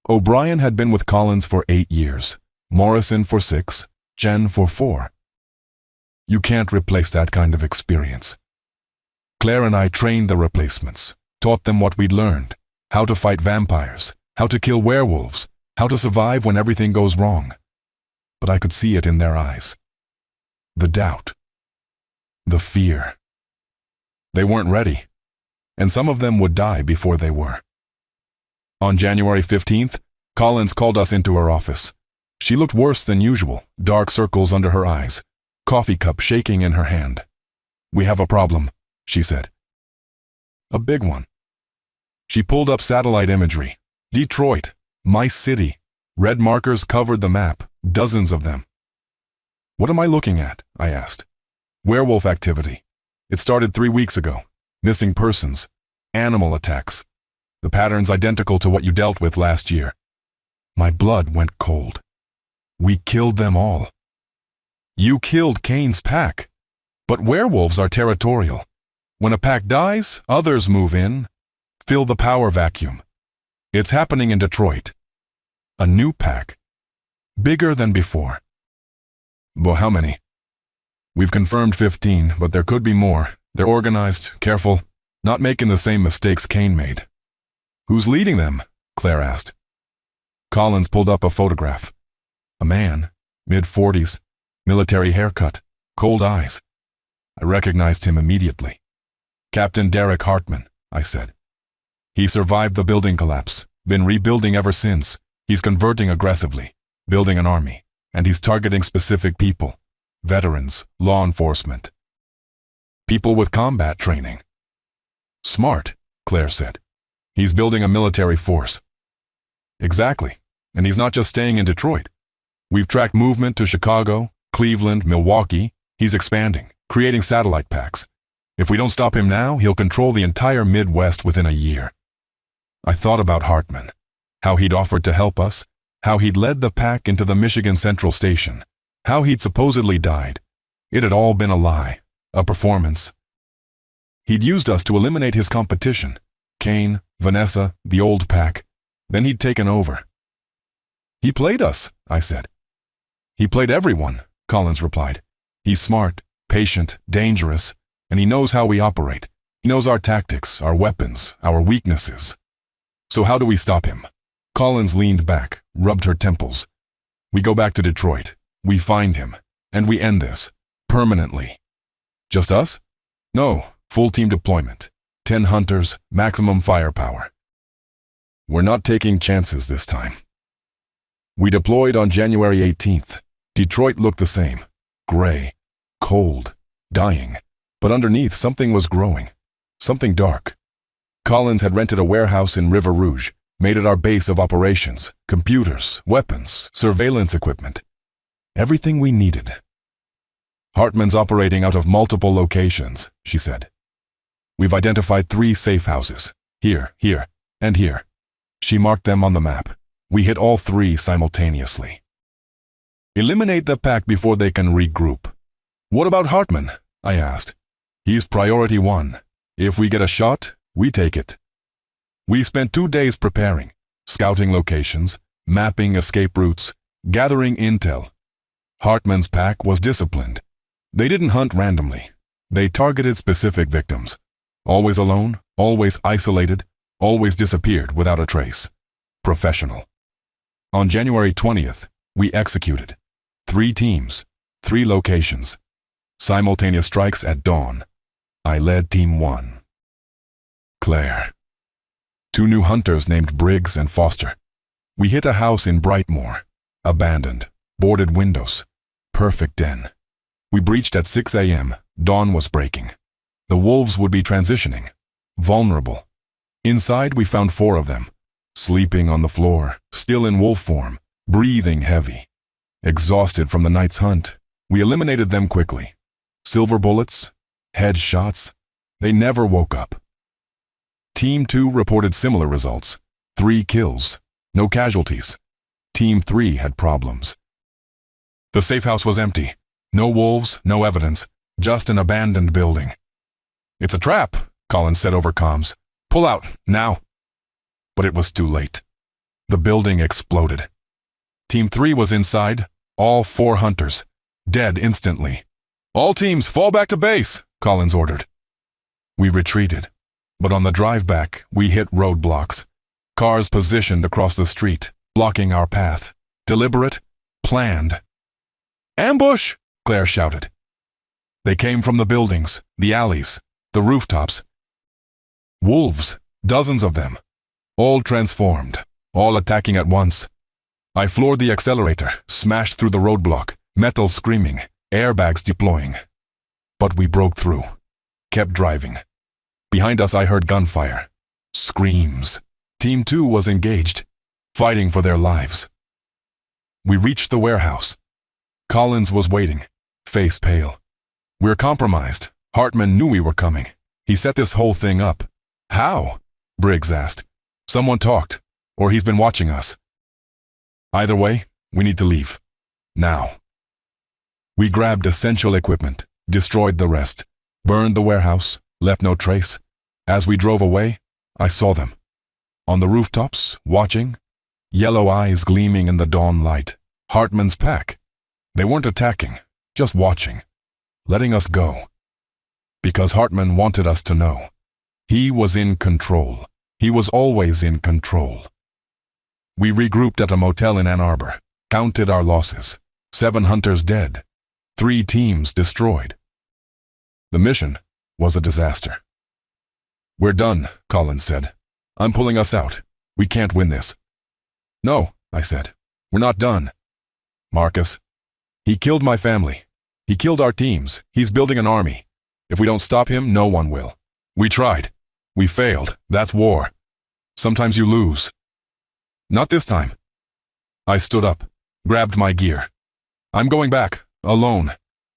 A: O'Brien had been with Collins for 8 years. Morrison for 6. Chen for 4. You can't replace that kind of experience. Claire and I trained the replacements, taught them what we'd learned, how to fight vampires, how to kill werewolves, how to survive when everything goes wrong. But I could see it in their eyes. The doubt. The fear. They weren't ready, and some of them would die before they were. On January 15th, Collins called us into her office. She looked worse than usual, dark circles under her eyes, coffee cup shaking in her hand. We have a problem, she said. A big one. She pulled up satellite imagery. Detroit, my city. Red markers covered the map, dozens of them. What am I looking at? I asked. Werewolf activity. It started 3 weeks ago. Missing persons. Animal attacks. The pattern's identical to what you dealt with last year. My blood went cold. We killed them all. You killed Kane's pack. But werewolves are territorial. When a pack dies, others move in, fill the power vacuum. It's happening in Detroit. A new pack. Bigger than before. Well, how many? We've confirmed 15, but there could be more. They're organized, careful, not making the same mistakes Kane made. Who's leading them? Claire asked. Collins pulled up a photograph. A man, mid-40s, military haircut, cold eyes. I recognized him immediately. Captain Derek Hartman, I said. He survived the building collapse, been rebuilding ever since. He's converting aggressively, building an army, and he's targeting specific people, veterans, law enforcement. People with combat training. Smart, Claire said. He's building a military force. Exactly, and he's not just staying in Detroit. We've tracked movement to Chicago, Cleveland, Milwaukee. He's expanding, creating satellite packs. If we don't stop him now, he'll control the entire Midwest within a year. I thought about Hartman, how he'd offered to help us, how he'd led the pack into the Michigan Central Station, how he'd supposedly died. It had all been a lie, a performance. He'd used us to eliminate his competition, Kane, Vanessa, the old pack. Then he'd taken over. He played us, I said. He played everyone, Collins replied. He's smart, patient, dangerous, and he knows how we operate. He knows our tactics, our weapons, our weaknesses. So how do we stop him? Collins leaned back, rubbed her temples. We go back to Detroit. We find him, and we end this, permanently. Just us? No, full team deployment. 10 hunters, maximum firepower. We're not taking chances this time. We deployed on January 18th. Detroit looked the same. Gray, cold, dying. But underneath, something was growing. Something dark, Collins had rented a warehouse in River Rouge, made it our base of operations, computers, weapons, surveillance equipment. Everything we needed. Hartman's operating out of multiple locations, she said. We've identified 3 safe houses. Here, here, and here. She marked them on the map. We hit all 3 simultaneously. Eliminate the pack before they can regroup. What about Hartman? I asked. He's priority 1. If we get a shot, we take it. We spent 2 days preparing, scouting locations, mapping escape routes, gathering intel. Hartman's pack was disciplined. They didn't hunt randomly. They targeted specific victims. Always alone, always isolated, always disappeared without a trace. Professional. On January 20th, we executed. 3 teams, 3 locations. Simultaneous strikes at dawn. I led Team 1. Claire. 2 new hunters named Briggs and Foster. We hit a house in Brightmoor. Abandoned, boarded windows. Perfect den. We breached at 6 a.m. Dawn was breaking. The wolves would be transitioning. Vulnerable. Inside, we found 4 of them. Sleeping on the floor, still in wolf form, breathing heavy. Exhausted from the night's hunt, we eliminated them quickly. Silver bullets, head shots. They never woke up. Team 2 reported similar results. 3 kills, no casualties. Team 3 had problems. The safe house was empty. No wolves, no evidence, just an abandoned building. It's a trap, Collins said over comms. Pull out, now. But it was too late. The building exploded. Team 3 was inside, all 4 hunters, dead instantly. All teams fall back to base, Collins ordered. We retreated, but on the drive back, we hit roadblocks. Cars positioned across the street, blocking our path. Deliberate, planned. Ambush! Claire shouted. They came from the buildings, the alleys, the rooftops. Wolves, dozens of them, all transformed, all attacking at once. I floored the accelerator, smashed through the roadblock, metal screaming, airbags deploying. But we broke through, kept driving. Behind us I heard gunfire, screams. Team 2 was engaged, fighting for their lives. We reached the warehouse. Collins was waiting, face pale. We're compromised. Hartman knew we were coming. He set this whole thing up. How? Briggs asked. Someone talked, or he's been watching us. Either way, we need to leave. Now. We grabbed essential equipment, destroyed the rest, burned the warehouse, left no trace. As we drove away, I saw them. On the rooftops, watching, yellow eyes gleaming in the dawn light. Hartman's pack. They weren't attacking, just watching, letting us go. Because Hartman wanted us to know. He was in control. He was always in control. We regrouped at a motel in Ann Arbor, counted our losses. 7 hunters dead, 3 teams destroyed. The mission was a disaster. We're done, Collins said. I'm pulling us out. We can't win this. No, I said. We're not done. Marcus, he killed my family. He killed our teams. He's building an army. If we don't stop him, no one will. We tried. We failed. That's war. Sometimes you lose. Not this time. I stood up, grabbed my gear. I'm going back, alone.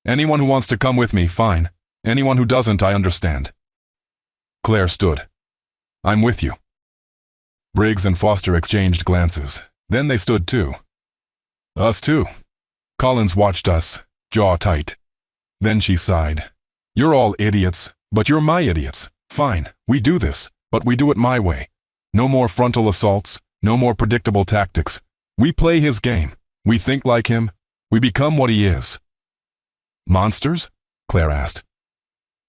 A: Anyone who wants to come with me, fine. Anyone who doesn't, I understand. Claire stood. I'm with you. Briggs and Foster exchanged glances. Then they stood too. Us too. Collins watched us, jaw tight. Then she sighed. You're all idiots, but you're my idiots. Fine, we do this, but we do it my way. No more frontal assaults, no more predictable tactics. We play his game. We think like him. We become what he is. Monsters? Claire asked.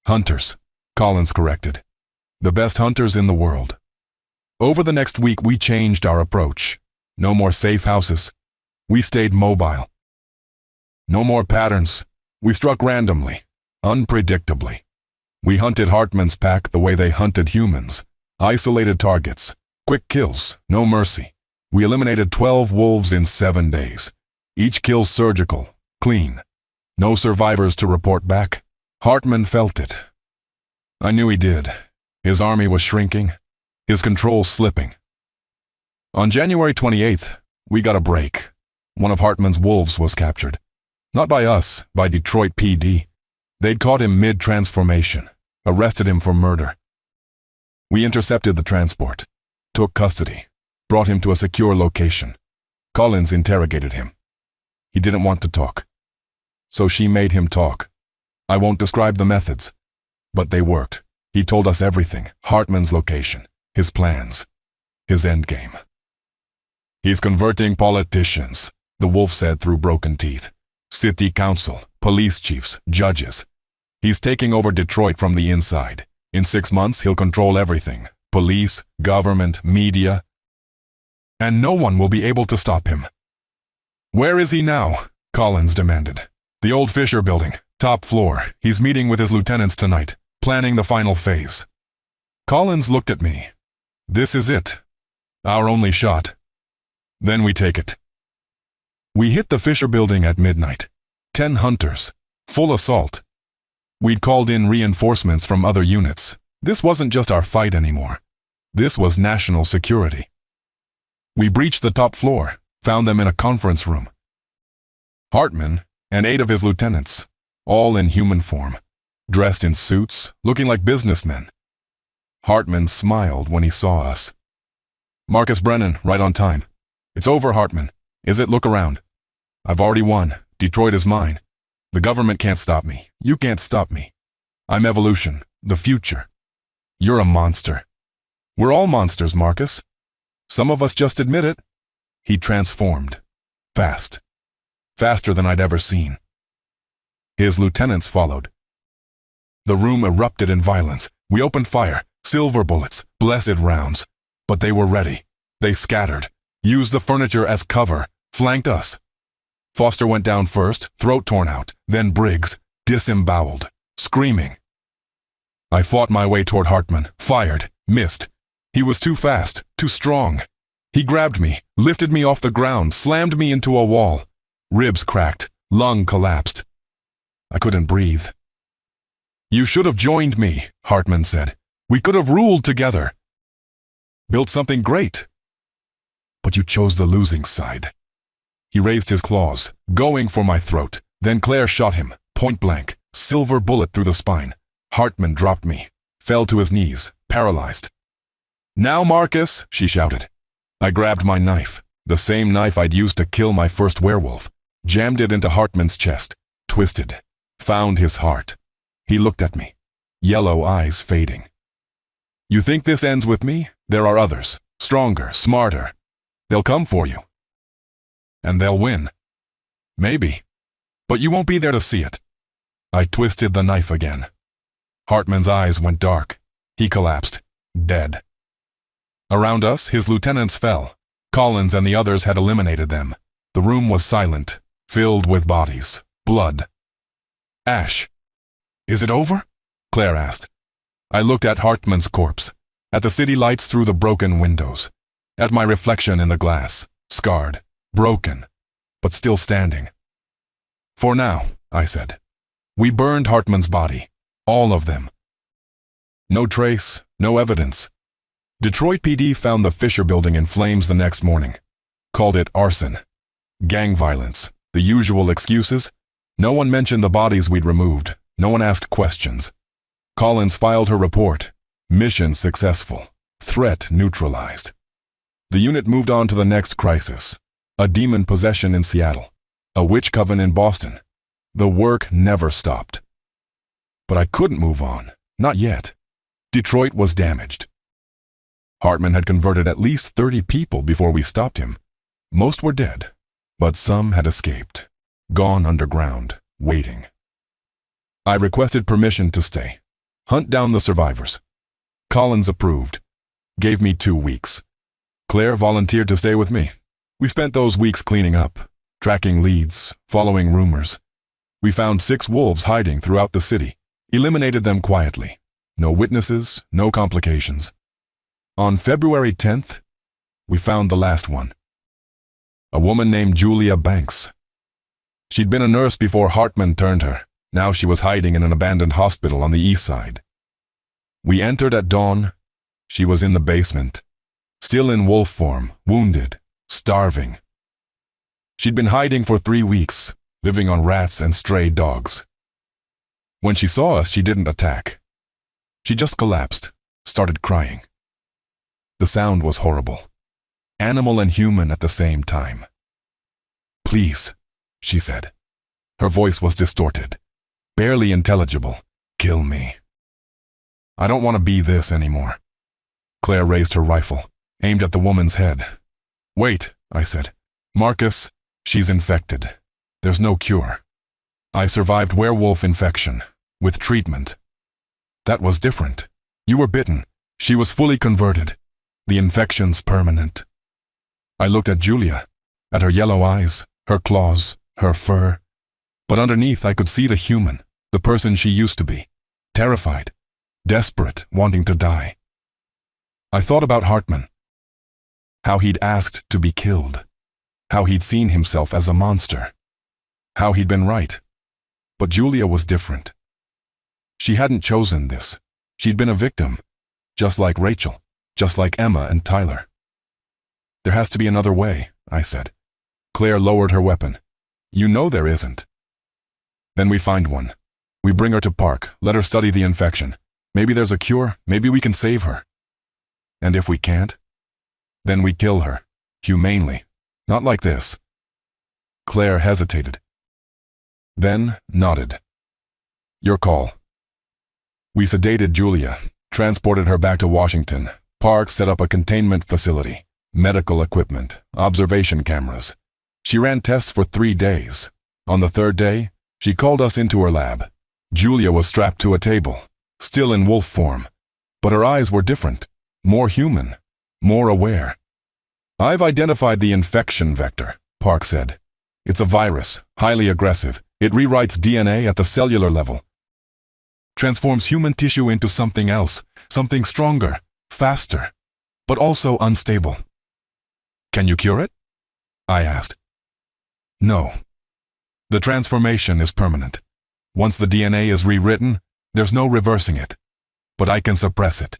A: Hunters, Collins corrected. The best hunters in the world. Over the next week, we changed our approach. No more safe houses. We stayed mobile. No more patterns. We struck randomly, unpredictably. We hunted Hartman's pack the way they hunted humans. Isolated targets, quick kills, no mercy. We eliminated 12 wolves in 7 days. Each kill surgical, clean. No survivors to report back. Hartman felt it. I knew he did. His army was shrinking, his control slipping. On January 28th, we got a break. One of Hartman's wolves was captured. Not by us, by Detroit PD. They'd caught him mid-transformation, arrested him for murder. We intercepted the transport, took custody, brought him to a secure location. Collins interrogated him. He didn't want to talk. So she made him talk. I won't describe the methods, but they worked. He told us everything, Hartman's location, his plans, his endgame. He's converting politicians, the wolf said through broken teeth. City council, police chiefs, judges. He's taking over Detroit from the inside. In 6 months, he'll control everything. Police, government, media. And no one will be able to stop him. Where is he now? Collins demanded. The old Fisher building, top floor. He's meeting with his lieutenants tonight, planning the final phase. Collins looked at me. This is it. Our only shot. Then we take it. We hit the Fisher building at midnight. 10 hunters. Full assault. We'd called in reinforcements from other units. This wasn't just our fight anymore. This was national security. We breached the top floor, found them in a conference room. Hartman and 8 of his lieutenants, all in human form, dressed in suits, looking like businessmen. Hartman smiled when he saw us. Marcus Brennan, right on time. It's over, Hartman. Is it? Look around. I've already won. Detroit is mine. The government can't stop me. You can't stop me. I'm evolution, the future. You're a monster. We're all monsters, Marcus. Some of us just admit it. He transformed. Fast. Faster than I'd ever seen. His lieutenants followed. The room erupted in violence. We opened fire. Silver bullets. Blessed rounds. But they were ready. They scattered. Used the furniture as cover. Flanked us. Foster went down first, throat torn out. Then Briggs, disemboweled, screaming. I fought my way toward Hartman. Fired. Missed. He was too fast. Too strong. He grabbed me, lifted me off the ground, slammed me into a wall. Ribs cracked. Lung collapsed. I couldn't breathe. You should have joined me, Hartman said. We could have ruled together. Built something great. But you chose the losing side. He raised his claws, going for my throat. Then Claire shot him, point blank, silver bullet through the spine. Hartman dropped me, fell to his knees, paralyzed. Now, Marcus, she shouted. I grabbed my knife, the same knife I'd used to kill my first werewolf, jammed it into Hartman's chest, twisted, found his heart. He looked at me, yellow eyes fading. You think this ends with me? There are others, stronger, smarter. They'll come for you. And they'll win. Maybe. But you won't be there to see it. I twisted the knife again. Hartman's eyes went dark. He collapsed, dead. Around us, his lieutenants fell. Collins and the others had eliminated them. The room was silent, filled with bodies, blood. Ash. Is it over? Claire asked. I looked at Hartman's corpse, at the city lights through the broken windows, at my reflection in the glass, scarred, broken, but still standing. For now, I said. We burned Hartman's body, all of them. No trace, no evidence. Detroit PD found the Fisher building in flames the next morning. Called it arson. Gang violence, the usual excuses. No one mentioned the bodies we'd removed. No one asked questions. Collins filed her report. Mission successful. Threat neutralized. The unit moved on to the next crisis. A demon possession in Seattle. A witch coven in Boston. The work never stopped. But I couldn't move on. Not yet. Detroit was damaged. Hartman had converted at least 30 people before we stopped him. Most were dead, but some had escaped. Gone underground, waiting. I requested permission to stay. Hunt down the survivors. Collins approved. Gave me 2 weeks. Claire volunteered to stay with me. We spent those weeks cleaning up, tracking leads, following rumors. We found 6 wolves hiding throughout the city, eliminated them quietly. No witnesses, no complications. On February 10th, we found the last one. A woman named Julia Banks. She'd been a nurse before Hartman turned her. Now she was hiding in an abandoned hospital on the east side. We entered at dawn. She was in the basement, still in wolf form, wounded, starving. She'd been hiding for 3 weeks, living on rats and stray dogs. When she saw us, she didn't attack. She just collapsed, started crying. The sound was horrible. Animal and human at the same time. "Please," she said. Her voice was distorted, barely intelligible. "Kill me. I don't want to be this anymore." Claire raised her rifle, aimed at the woman's head. "Wait," I said. "Marcus, she's infected. There's no cure. I survived werewolf infection, with treatment. That was different. You were bitten. She was fully converted. The infection's permanent." I looked at Julia, at her yellow eyes, her claws, her fur. But underneath I could see the human, the person she used to be. Terrified, desperate, wanting to die. I thought about Hartman. How he'd asked to be killed. How he'd seen himself as a monster. How he'd been right. But Julia was different. She hadn't chosen this. She'd been a victim. Just like Rachel. Just like Emma and Tyler. "There has to be another way," I said. Claire lowered her weapon. "You know there isn't." "Then we find one. We bring her to Park, let her study the infection. Maybe there's a cure, maybe we can save her. And if we can't, then we kill her, humanely, not like this." Claire hesitated. Then nodded. "Your call." We sedated Julia, transported her back to Washington. Park set up a containment facility, medical equipment, observation cameras. She ran tests for 3 days. On the 3rd day, she called us into her lab. Julia was strapped to a table, still in wolf form, but her eyes were different, more human, more aware. "I've identified the infection vector," Park said. "It's a virus, highly aggressive. It rewrites DNA at the cellular level. Transforms human tissue into something else, something stronger, faster, but also unstable." "Can you cure it?" I asked. "No. The transformation is permanent. Once the DNA is rewritten, there's no reversing it. But I can suppress it,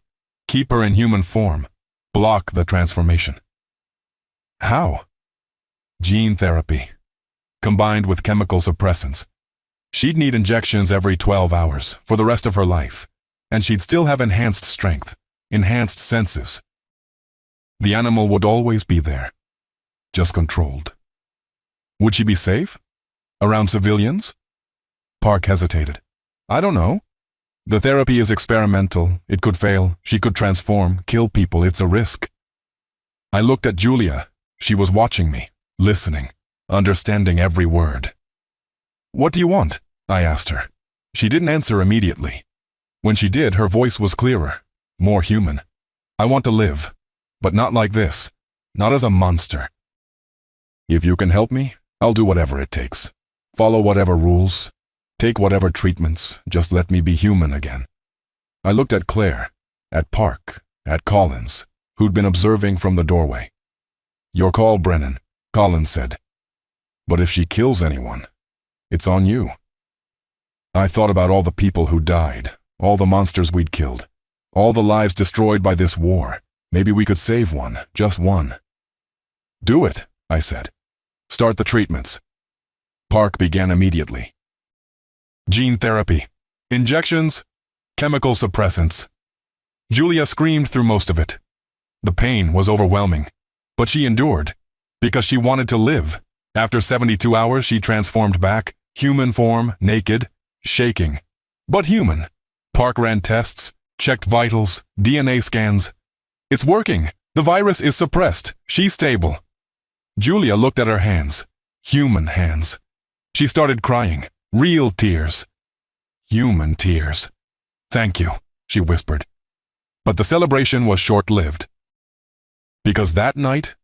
A: keep her in human form, block the transformation." "How?" "Gene therapy, combined with chemical suppressants. She'd need injections every 12 hours for the rest of her life, and she'd still have enhanced strength, enhanced senses. The animal would always be there, just controlled." "Would she be safe? Around civilians?" Park hesitated. "I don't know. The therapy is experimental. It could fail. She could transform, kill people. It's a risk." I looked at Julia. She was watching me, listening, understanding every word. "What do you want?" I asked her. She didn't answer immediately. When she did, her voice was clearer, more human. "I want to live, but not like this, not as a monster. If you can help me, I'll do whatever it takes. Follow whatever rules, take whatever treatments, just let me be human again." I looked at Claire, at Park, at Collins, who'd been observing from the doorway. "Your call, Brennan," Collins said. "But if she kills anyone, it's on you." I thought about all the people who died, all the monsters we'd killed, all the lives destroyed by this war. Maybe we could save one, just one. "Do it," I said. "Start the treatments." Park began immediately. Gene therapy, injections, chemical suppressants. Julia screamed through most of it. The pain was overwhelming, but she endured, because she wanted to live. After 72 hours, she transformed back, human form, naked, shaking, but human. Park ran tests, checked vitals, DNA scans. "It's working. The virus is suppressed. She's stable." Julia looked at her hands, human hands. She started crying, real tears. Human tears. "Thank you," she whispered. But the celebration was short-lived. Because that night,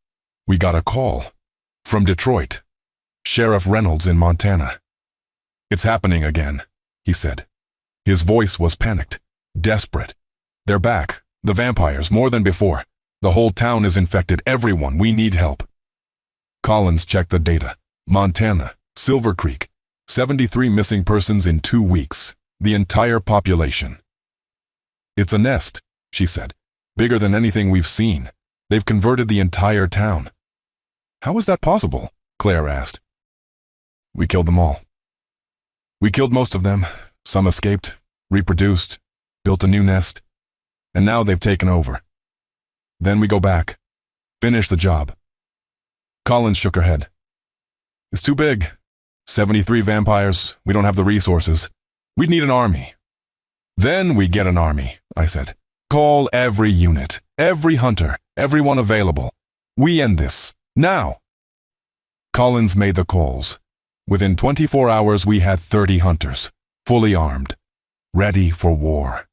A: we got a call. From Detroit. Sheriff Reynolds in Montana. "It's happening again," he said. His voice was panicked, desperate. "They're back. The vampires, more than before. The whole town is infected. Everyone, we need help." Collins checked the data. Montana, Silver Creek, 73 missing persons in 2 weeks. The entire population. "It's a nest," she said. Bigger than anything we've seen. They've converted the entire town. How is that possible? Claire asked. We killed them all. We killed most of them. Some escaped, reproduced, built a new nest, and now they've taken over. Then we go back, finish the job. Collins shook her head. It's too big. 73 vampires, we don't have the resources. We'd need an army. Then we get an army, I said. Call every unit, every hunter, everyone available. We end this, now. Collins made the calls. Within 24 hours, we had 30 hunters, fully armed, ready for war.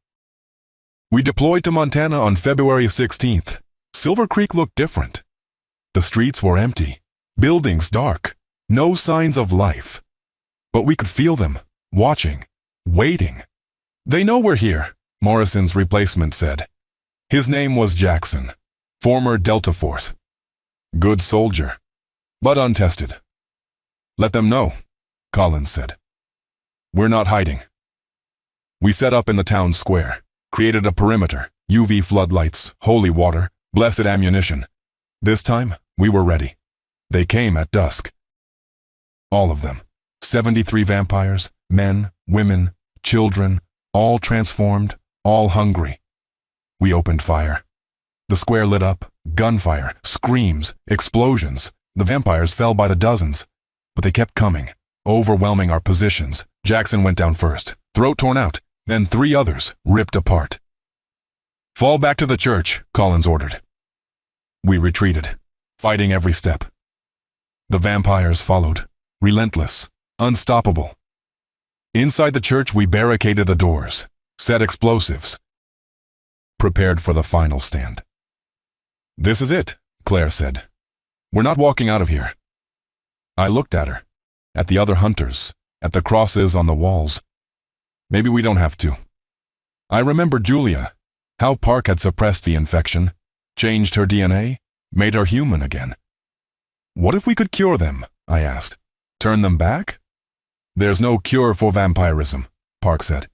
A: We deployed to Montana on February 16th. Silver Creek looked different. The streets were empty, buildings dark, no signs of life. But we could feel them, watching, waiting. They know we're here, Morrison's replacement said. His name was Jackson, former Delta Force. Good soldier, but untested. Let them know, Collins said. We're not hiding. We set up in the town square, created a perimeter, UV floodlights, holy water, blessed ammunition. This time, we were ready. They came at dusk. All of them, 73 vampires, men, women, children, all transformed, all hungry. We opened fire. The square lit up, gunfire, screams, explosions. The vampires fell by the dozens, but they kept coming, overwhelming our positions. Jackson went down first, throat torn out, then 3 others ripped apart. Fall back to the church, Collins ordered. We retreated, fighting every step. The vampires followed, relentless, unstoppable. Inside the church, we barricaded the doors, set explosives, prepared for the final stand. This is it, Claire said. We're not walking out of here. I looked at her, at the other hunters, at the crosses on the walls. Maybe we don't have to. I remembered Julia, how Park had suppressed the infection, changed her DNA, made her human again. What if we could cure them? I asked. Turn them back? There's no cure for vampirism, Park said.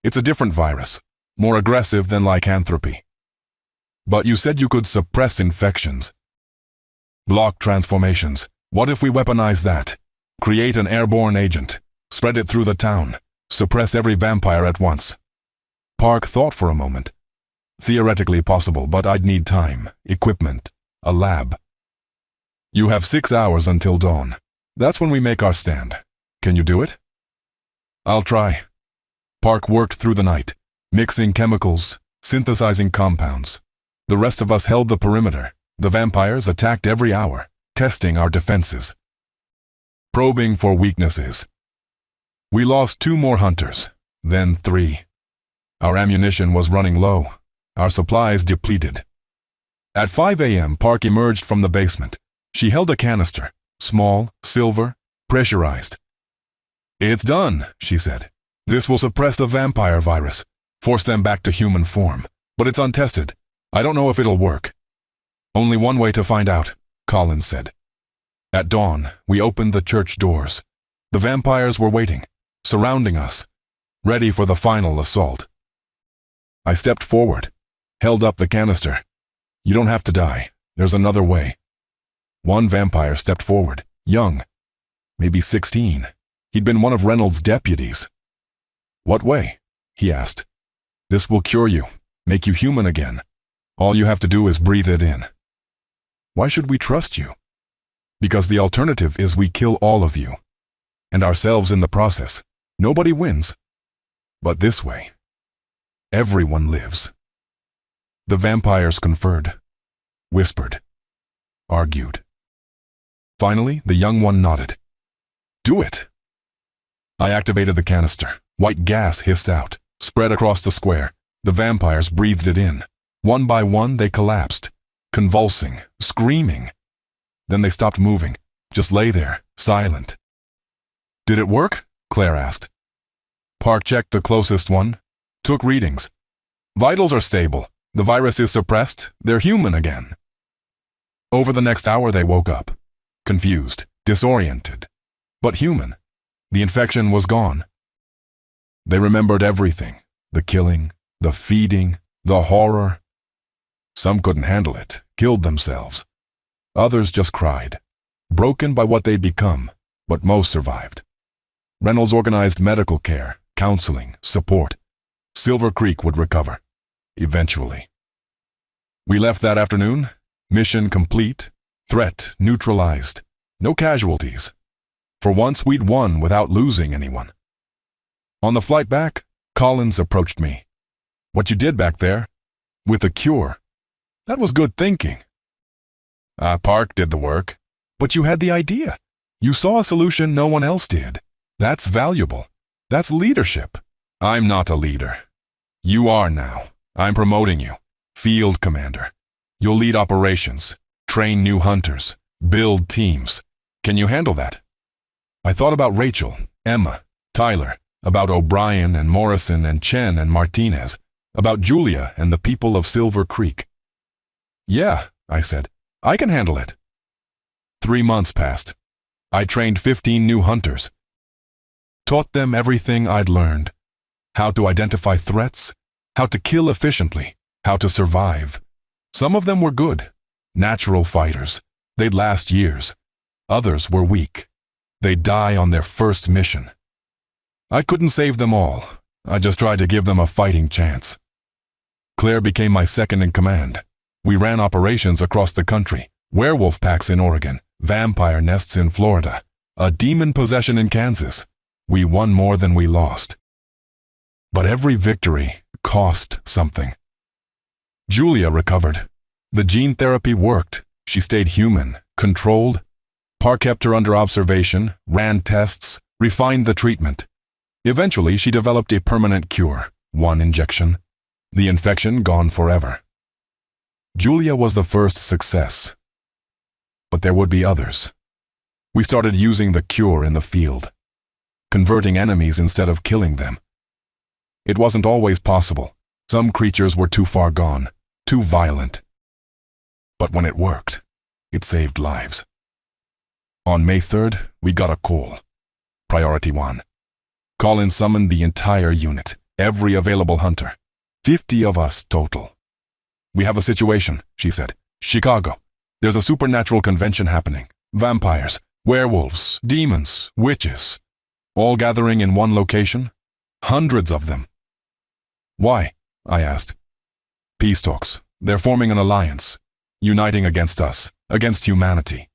A: It's a different virus, more aggressive than lycanthropy. But you said you could suppress infections. Block transformations. What if we weaponize that? Create an airborne agent, spread it through the town, suppress every vampire at once. Park thought for a moment. Theoretically possible, but I'd need time, equipment, a lab. You have 6 hours until dawn. That's when we make our stand. Can you do it? I'll try. Park worked through the night, mixing chemicals, synthesizing compounds. The rest of us held the perimeter. The vampires attacked every hour, testing our defenses, probing for weaknesses. We lost 2 more hunters, then 3. Our ammunition was running low, our supplies depleted. At 5 a.m., Park emerged from the basement. She held a canister, small, silver, pressurized. It's done, she said. This will suppress the vampire virus, force them back to human form. But it's untested. I don't know if it'll work. Only one way to find out, Collins said. At dawn, we opened the church doors. The vampires were waiting, surrounding us, ready for the final assault. I stepped forward, held up the canister. You don't have to die. There's another way. One vampire stepped forward, young, maybe 16. He'd been one of Reynolds' deputies. What way? He asked. This will cure you, make you human again. All you have to do is breathe it in. Why should we trust you? Because the alternative is we kill all of you, and ourselves in the process. Nobody wins. But this way, everyone lives. The vampires conferred, whispered, argued. Finally, the young one nodded. Do it. I activated the canister. White gas hissed out, spread across the square. The vampires breathed it in. One by one, they collapsed, convulsing, screaming. Then they stopped moving, just lay there, silent. Did it work? Claire asked. Park checked the closest one, took readings. Vitals are stable. The virus is suppressed. They're human again. Over the next hour, they woke up, confused, disoriented, but human. The infection was gone. They remembered everything, the killing, the feeding, the horror. Some couldn't handle it, killed themselves. Others just cried, broken by what they'd become, but most survived. Reynolds organized medical care, counseling, support. Silver Creek would recover, eventually. We left that afternoon, mission complete, threat neutralized, no casualties. For once, we'd won without losing anyone. On the flight back, Collins approached me. "What you did back there, with the cure, that was good thinking." Park did the work, but you had the idea. You saw a solution no one else did. That's valuable. That's leadership. I'm not a leader. You are now. I'm promoting you. Field commander. You'll lead operations, train new hunters, build teams. Can you handle that? I thought about Rachel, Emma, Tyler, about O'Brien and Morrison and Chen and Martinez, about Julia and the people of Silver Creek. "Yeah," I said, "I can handle it." 3 months passed. I trained 15 new hunters. Taught them everything I'd learned. How to identify threats, how to kill efficiently, how to survive. Some of them were good, natural fighters. They'd last years. Others were weak. They'd die on their first mission. I couldn't save them all. I just tried to give them a fighting chance. Claire became my second in command. We ran operations across the country, werewolf packs in Oregon, vampire nests in Florida, a demon possession in Kansas. We won more than we lost. But every victory cost something. Julia recovered. The gene therapy worked. She stayed human, controlled. Park kept her under observation, ran tests, refined the treatment. Eventually, she developed a permanent cure, 1 injection. The infection gone forever. Julia was the first success. But there would be others. We started using the cure in the field, converting enemies instead of killing them. It wasn't always possible. Some creatures were too far gone, too violent. But when it worked, it saved lives. On May 3rd, we got a call. Priority 1. Collins summoned the entire unit, every available hunter. 50 of us total. "We have a situation," she said. "Chicago. There's a supernatural convention happening. Vampires, werewolves, demons, witches. All gathering in one location. Hundreds of them." "Why?" I asked. "Peace talks. They're forming an alliance, uniting against us, against humanity.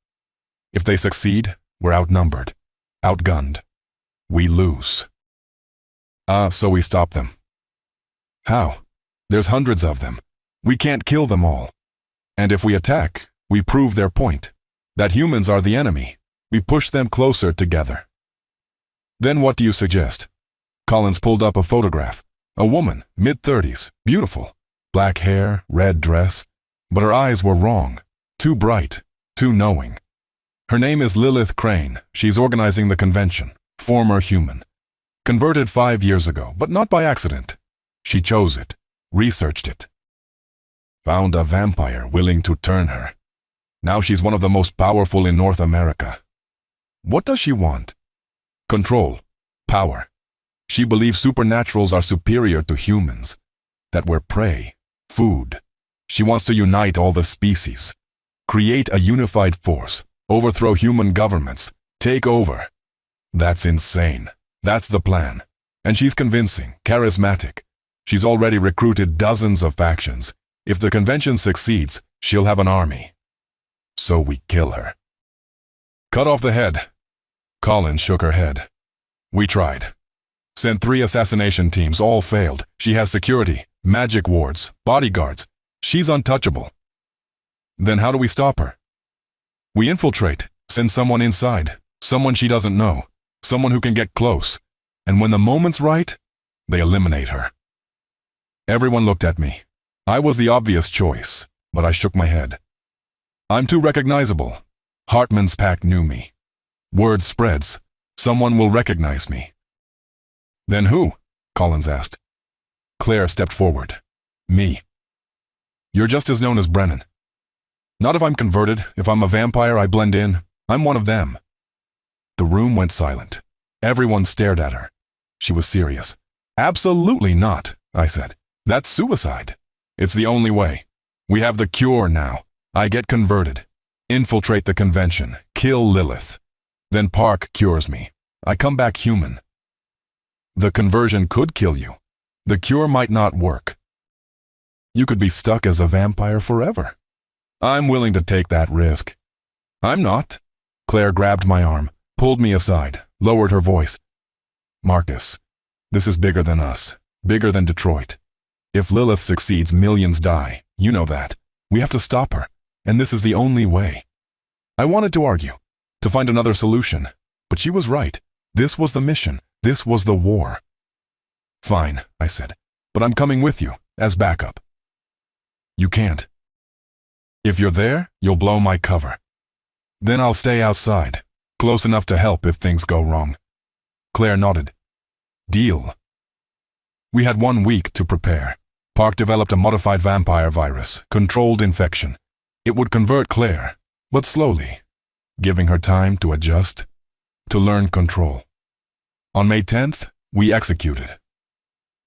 A: If they succeed, we're outnumbered, outgunned. We lose." So we stop them." "How?" "There's hundreds of them. We can't kill them all. And if we attack, we prove their point, that humans are the enemy. We push them closer together." "Then what do you suggest?" Collins pulled up a photograph. A woman, mid-30s, beautiful. Black hair, red dress. But her eyes were wrong. Too bright, too knowing. "Her name is Lilith Crane. She's organizing the convention. Former human. Converted 5 years ago, but not by accident. She chose it, researched it. Found a vampire willing to turn her. Now she's one of the most powerful in North America. What does she want? Control. Power. She believes supernaturals are superior to humans, that we're prey, food. She wants to unite all the species, create a unified force, overthrow human governments, take over. That's insane. That's the plan. And she's convincing, charismatic. She's already recruited dozens of factions. If the convention succeeds, she'll have an army. So we kill her. Cut off the head. Collins shook her head. We tried. Sent 3 assassination teams, all failed. She has security, magic wards, bodyguards. She's untouchable. Then how do we stop her? We infiltrate, send someone inside, someone she doesn't know, someone who can get close. And when the moment's right, they eliminate her. Everyone looked at me. I was the obvious choice, but I shook my head. I'm too recognizable. Hartman's pack knew me. Word spreads. Someone will recognize me. Then who? Collins asked. Claire stepped forward. Me. You're just as known as Brennan. Not if I'm converted. If I'm a vampire, I blend in. I'm one of them. The room went silent. Everyone stared at her. She was serious. Absolutely not, I said. That's suicide. It's the only way. We have the cure now. I get converted. Infiltrate the convention. Kill Lilith. Then Park cures me. I come back human. The conversion could kill you. The cure might not work. You could be stuck as a vampire forever. I'm willing to take that risk. I'm not. Claire grabbed my arm, pulled me aside, lowered her voice. Marcus, this is bigger than us, bigger than Detroit. If Lilith succeeds, millions die. You know that. We have to stop her, and this is the only way. I wanted to argue, to find another solution, but she was right. This was the mission. This was the war. Fine, I said, but I'm coming with you, as backup. You can't. If you're there, you'll blow my cover. Then I'll stay outside, close enough to help if things go wrong. Claire nodded. Deal. We had 1 week to prepare. Park developed a modified vampire virus, controlled infection. It would convert Claire, but slowly, giving her time to adjust, to learn control. On May 10th, we executed.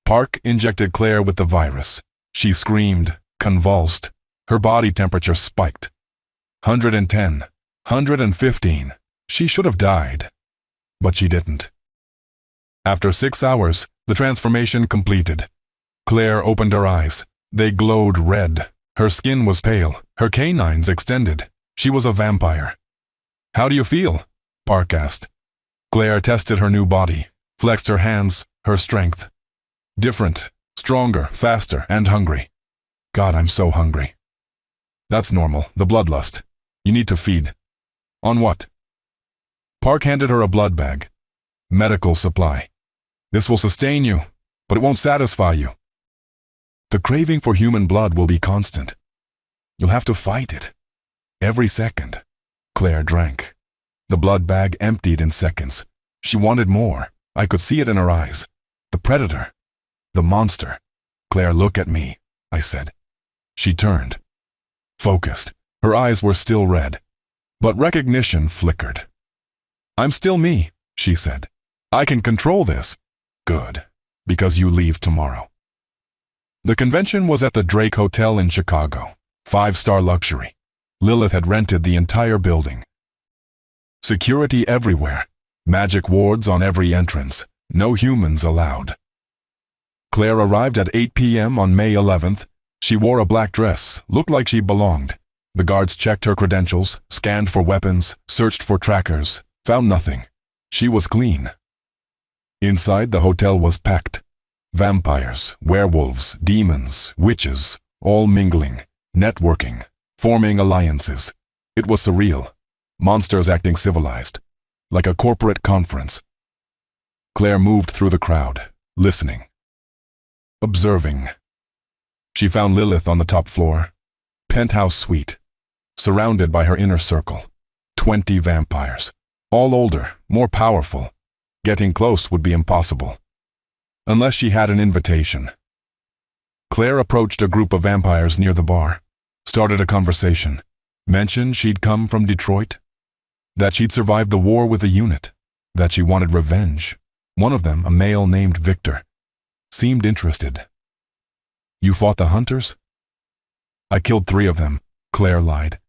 A: Park injected Claire with the virus. She screamed, convulsed. Her body temperature spiked. 110, 115. She should have died, but she didn't. After 6 hours, the transformation completed. Claire opened her eyes. They glowed red. Her skin was pale, her canines extended. She was a vampire. How do you feel? Park asked. Claire tested her new body, flexed her hands, her strength. Different, stronger, faster, and hungry. God, I'm so hungry. That's normal, the bloodlust. You need to feed. On what? Park handed her a blood bag. Medical supply. This will sustain you, but it won't satisfy you. The craving for human blood will be constant. You'll have to fight it. Every second. Claire drank. The blood bag emptied in seconds. She wanted more. I could see it in her eyes. The predator. The monster. Claire, look at me, I said. She turned. Focused. Her eyes were still red. But recognition flickered. I'm still me, she said. I can control this. Good. Because you leave tomorrow. The convention was at the Drake Hotel in Chicago. 5-star luxury. Lilith had rented the entire building. Security everywhere. Magic wards on every entrance. No humans allowed. Claire arrived at 8 p.m. on May 11th. She wore a black dress, looked like she belonged. The guards checked her credentials, scanned for weapons, searched for trackers, found nothing. She was clean. Inside, the hotel was packed. Vampires, werewolves, demons, witches, all mingling, networking, forming alliances. It was surreal. Monsters acting civilized, like a corporate conference. Claire moved through the crowd, listening, observing. She found Lilith on the top floor, penthouse suite, surrounded by her inner circle. 20 vampires, all older, more powerful. Getting close would be impossible, unless she had an invitation. Claire approached a group of vampires near the bar, started a conversation, mentioned she'd come from Detroit, that she'd survived the war with a unit, that she wanted revenge. One of them, a male named Victor, seemed interested. You fought the hunters? I killed 3 of them, Claire lied.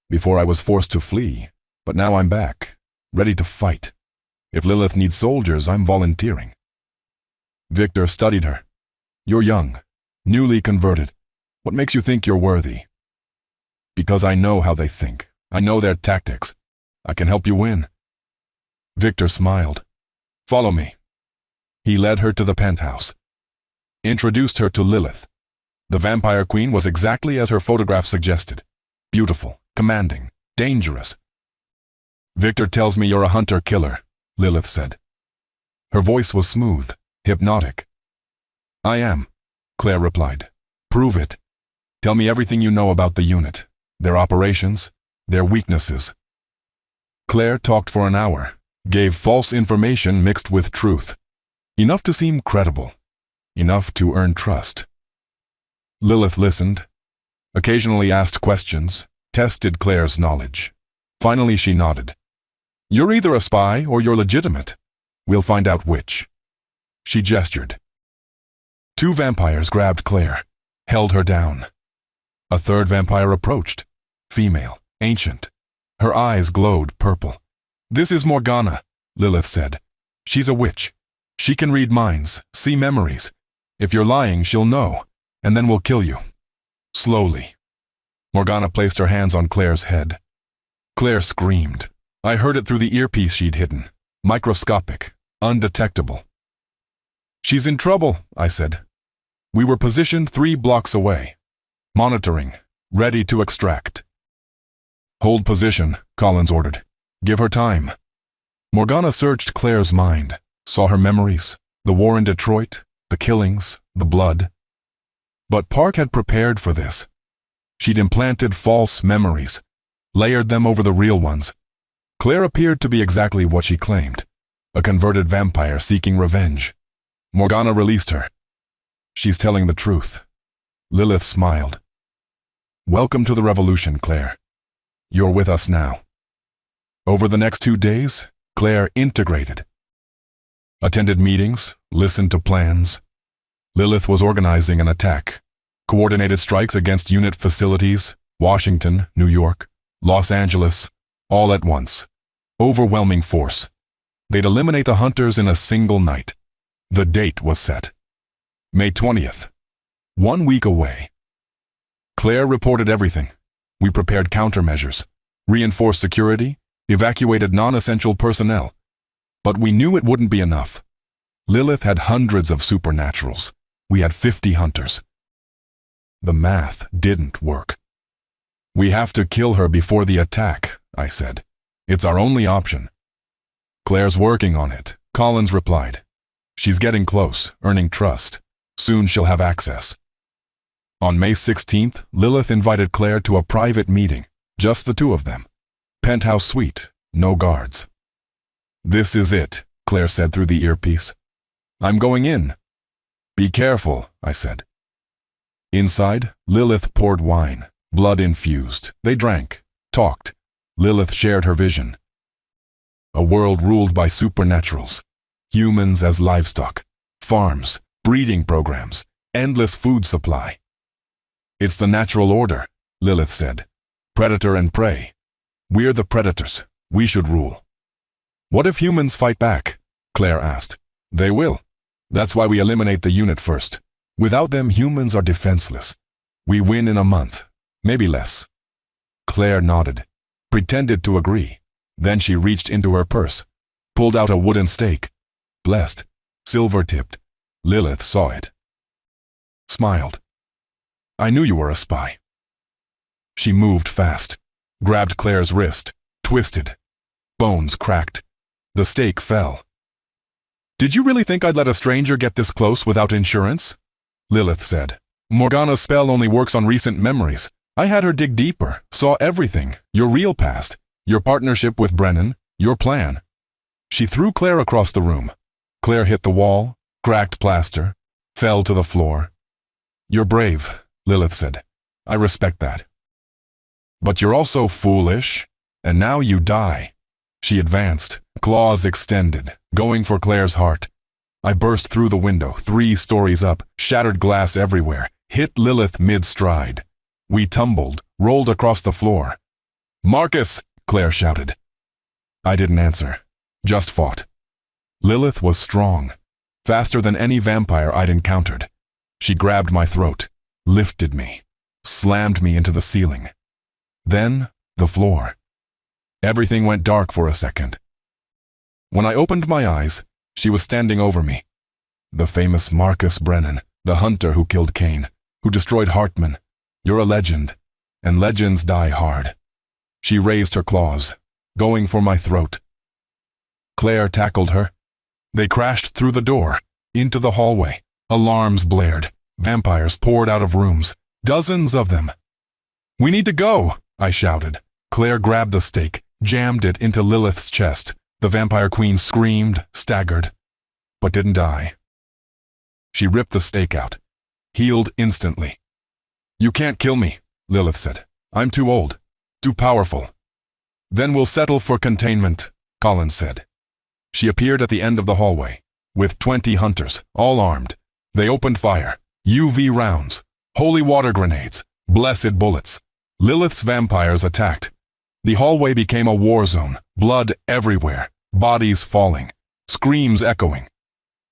A: Before I was forced to flee, but now I'm back, ready to fight. If Lilith needs soldiers, I'm volunteering. Victor studied her. You're young, newly converted. What makes you think you're worthy? Because I know how they think. I know their tactics. I can help you win. Victor smiled. Follow me. He led her to the penthouse. Introduced her to Lilith. The vampire queen was exactly as her photograph suggested. Beautiful, commanding, dangerous. Victor tells me you're a hunter-killer, Lilith said. Her voice was smooth, hypnotic. I am, Claire replied. Prove it. Tell me everything you know about the unit, their operations, their weaknesses. Claire talked for an hour, gave false information mixed with truth. Enough to seem credible, enough to earn trust. Lilith listened, occasionally asked questions, tested Claire's knowledge. Finally she nodded. You're either a spy or you're legitimate. We'll find out which. She gestured. 2 vampires grabbed Claire, held her down. A third vampire approached. Female, ancient. Her eyes glowed purple. "This is Morgana," Lilith said. "She's a witch. She can read minds, see memories. If you're lying, she'll know, and then we'll kill you." Slowly. Morgana placed her hands on Claire's head. Claire screamed. I heard it through the earpiece she'd hidden. Microscopic, undetectable. "She's in trouble," I said. We were positioned 3 blocks away. Monitoring, ready to extract. "Hold position," Collins ordered. "Give her time." Morgana searched Claire's mind, saw her memories, the war in Detroit, the killings, the blood. But Park had prepared for this. She'd implanted false memories, layered them over the real ones. Claire appeared to be exactly what she claimed, a converted vampire seeking revenge. Morgana released her. "She's telling the truth." Lilith smiled. "Welcome to the revolution, Claire. You're with us now." Over the next 2 days, Claire integrated. Attended meetings, listened to plans. Lilith was organizing an attack. Coordinated strikes against unit facilities, Washington, New York, Los Angeles, all at once. Overwhelming force. They'd eliminate the hunters in a single night. The date was set. May 20th. 1 week away. Claire reported everything. We prepared countermeasures, reinforced security, evacuated non-essential personnel. But we knew it wouldn't be enough. Lilith had hundreds of supernaturals. We had 50 hunters. The math didn't work. "We have to kill her before the attack," I said. "It's our only option." "Claire's working on it," Collins replied. "She's getting close, earning trust. Soon she'll have access." On May 16th, Lilith invited Claire to a private meeting, just the 2 of them. Penthouse suite, no guards. "This is it," Claire said through the earpiece. "I'm going in." "Be careful," I said. Inside, Lilith poured wine, blood infused. They drank, talked. Lilith shared her vision. A world ruled by supernaturals, humans as livestock, farms, breeding programs, endless food supply. "It's the natural order," Lilith said. "Predator and prey. We're the predators. We should rule." "What if humans fight back?" Claire asked. "They will. That's why we eliminate the unit first. Without them, humans are defenseless. We win in a month, maybe less." Claire nodded, pretended to agree. Then she reached into her purse, pulled out a wooden stake. Blessed, silver-tipped. Lilith saw it. Smiled. "I knew you were a spy." She moved fast, grabbed Claire's wrist, twisted. Bones cracked. The stake fell. "Did you really think I'd let a stranger get this close without insurance?" Lilith said. "Morgana's spell only works on recent memories. I had her dig deeper, saw everything, your real past, your partnership with Brennan, your plan." She threw Claire across the room. Claire hit the wall, cracked plaster, fell to the floor. "You're brave," Lilith said. "I respect that. But you're also foolish, and now you die." She advanced, claws extended, going for Claire's heart. I burst through the window, 3 stories up, shattered glass everywhere, hit Lilith mid-stride. We tumbled, rolled across the floor. "Marcus!" Claire shouted. I didn't answer, just fought. Lilith was strong, faster than any vampire I'd encountered. She grabbed my throat, lifted me, slammed me into the ceiling. Then, the floor. Everything went dark for a second. When I opened my eyes, she was standing over me. The famous Marcus Brennan, the hunter who killed Cain, who destroyed Hartman. "You're a legend, and legends die hard." She raised her claws, going for my throat. Claire tackled her. They crashed through the door, into the hallway. Alarms blared. Vampires poured out of rooms, dozens of them. "We need to go," I shouted. Claire grabbed the stake, jammed it into Lilith's chest. The vampire queen screamed, staggered, but didn't die. She ripped the stake out, healed instantly. "You can't kill me," Lilith said. "I'm too old, too powerful." "Then we'll settle for containment," Collins said. She appeared at the end of the hallway, with 20 hunters, all armed. They opened fire, UV rounds, holy water grenades, Blessed bullets. Lilith's vampires attacked. The hallway became a war zone, blood everywhere, bodies falling, screams echoing.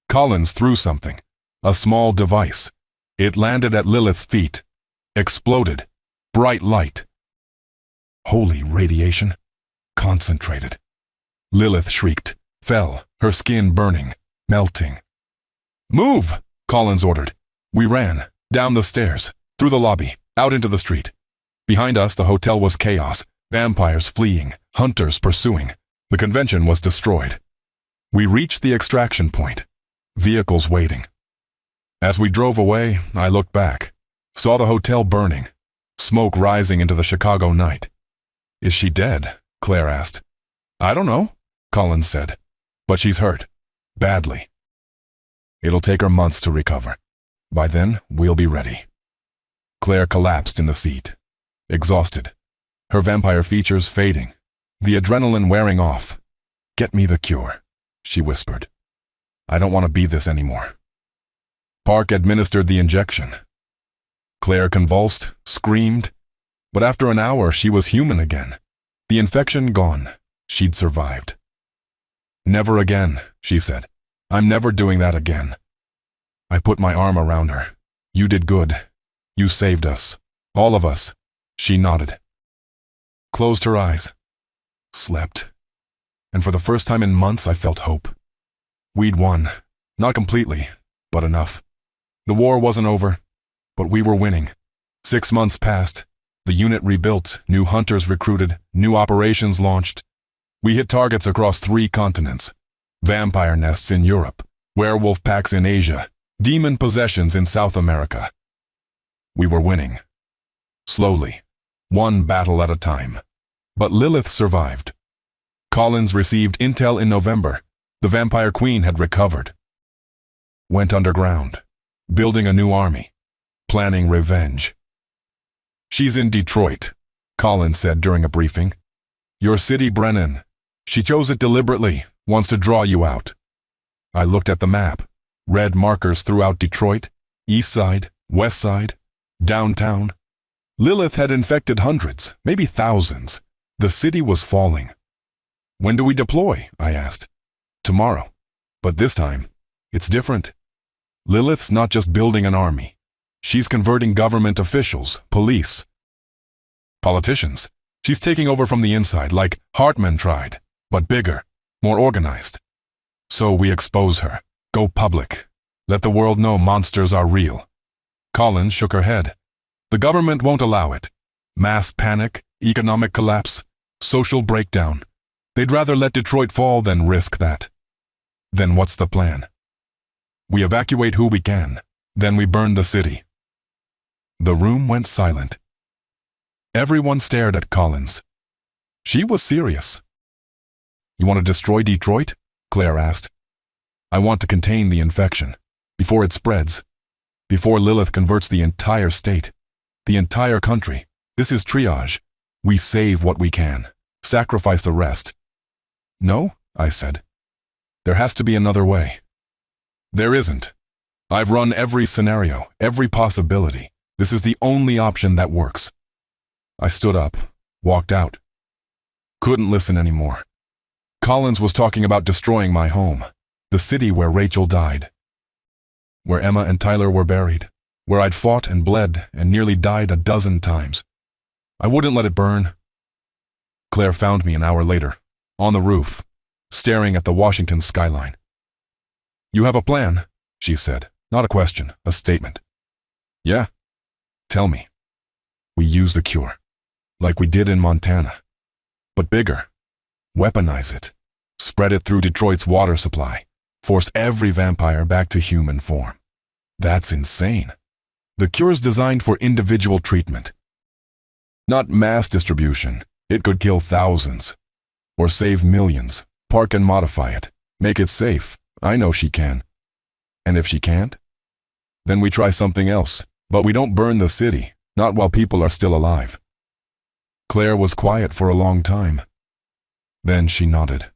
A: Collins threw something, a small device. It landed at Lilith's feet, exploded, bright light. Holy radiation, concentrated. Lilith shrieked, fell, her skin burning, melting. "Move!" Collins ordered. We ran, down the stairs, through the lobby, out into the street. Behind us, the hotel was chaos, vampires fleeing, hunters pursuing. The convention was destroyed. We reached the extraction point, vehicles waiting. As we drove away, I looked back, saw the hotel burning, smoke rising into the Chicago night. "Is she dead?" Claire asked. "I don't know," Collins said, "but she's hurt, badly. It'll take her months to recover. By then, we'll be ready." Claire collapsed in the seat, exhausted, her vampire features fading, the adrenaline wearing off. "Get me the cure," she whispered. "I don't want to be this anymore." Park administered the injection. Claire convulsed, screamed, but after an hour she was human again. The infection gone. She'd survived. "Never again," she said. "I'm never doing that again." I put my arm around her. "You did good. You saved us. All of us." She nodded. Closed her eyes. Slept. And for the first time in months I felt hope. We'd won. Not completely, but enough. The war wasn't over, but we were winning. 6 months passed. The unit rebuilt, new hunters recruited, new operations launched. We hit targets across 3 continents. Vampire nests in Europe, werewolf packs in Asia, demon possessions in South America. We were winning. Slowly, one battle at a time. But Lilith survived. Collins received intel in November. The Vampire Queen had recovered. Went underground, building a new army, planning revenge. "She's in Detroit," Collins said during a briefing. "Your city, Brennan. She chose it deliberately, wants to draw you out." I looked at the map, red markers throughout Detroit, east side, west side, downtown. Lilith had infected hundreds, maybe thousands. The city was falling. "When do we deploy?" I asked. "Tomorrow. But this time, it's different. Lilith's not just building an army. She's converting government officials, police, politicians. She's taking over from the inside, like Hartman tried, but bigger, more organized. So we expose her, go public, let the world know monsters are real." Collins shook her head. "The government won't allow it. Mass panic, economic collapse, social breakdown. They'd rather let Detroit fall than risk that." "Then what's the plan?" "We evacuate who we can, then we burn the city." The room went silent. Everyone stared at Collins. She was serious. "You want to destroy Detroit?" Claire asked. "I want to contain the infection, before it spreads, before Lilith converts the entire state, the entire country. This is triage. We save what we can, sacrifice the rest." "No," I said. "There has to be another way." "There isn't. I've run every scenario, every possibility. This is the only option that works." I stood up, walked out. Couldn't listen anymore. Collins was talking about destroying my home, the city where Rachel died, where Emma and Tyler were buried, where I'd fought and bled and nearly died a dozen times. I wouldn't let it burn. Claire found me an hour later, on the roof, staring at the Washington skyline. "You have a plan," she said. Not a question, a statement. "Yeah? Tell me." "We use the cure, like we did in Montana. But bigger. Weaponize it. Spread it through Detroit's water supply. Force every vampire back to human form." "That's insane. The cure's designed for individual treatment. Not mass distribution. It could kill thousands. Or save millions. Park can modify it. Make it safe. I know she can. And if she can't? Then we try something else. But we don't burn the city. Not while people are still alive." Claire was quiet for a long time. Then she nodded.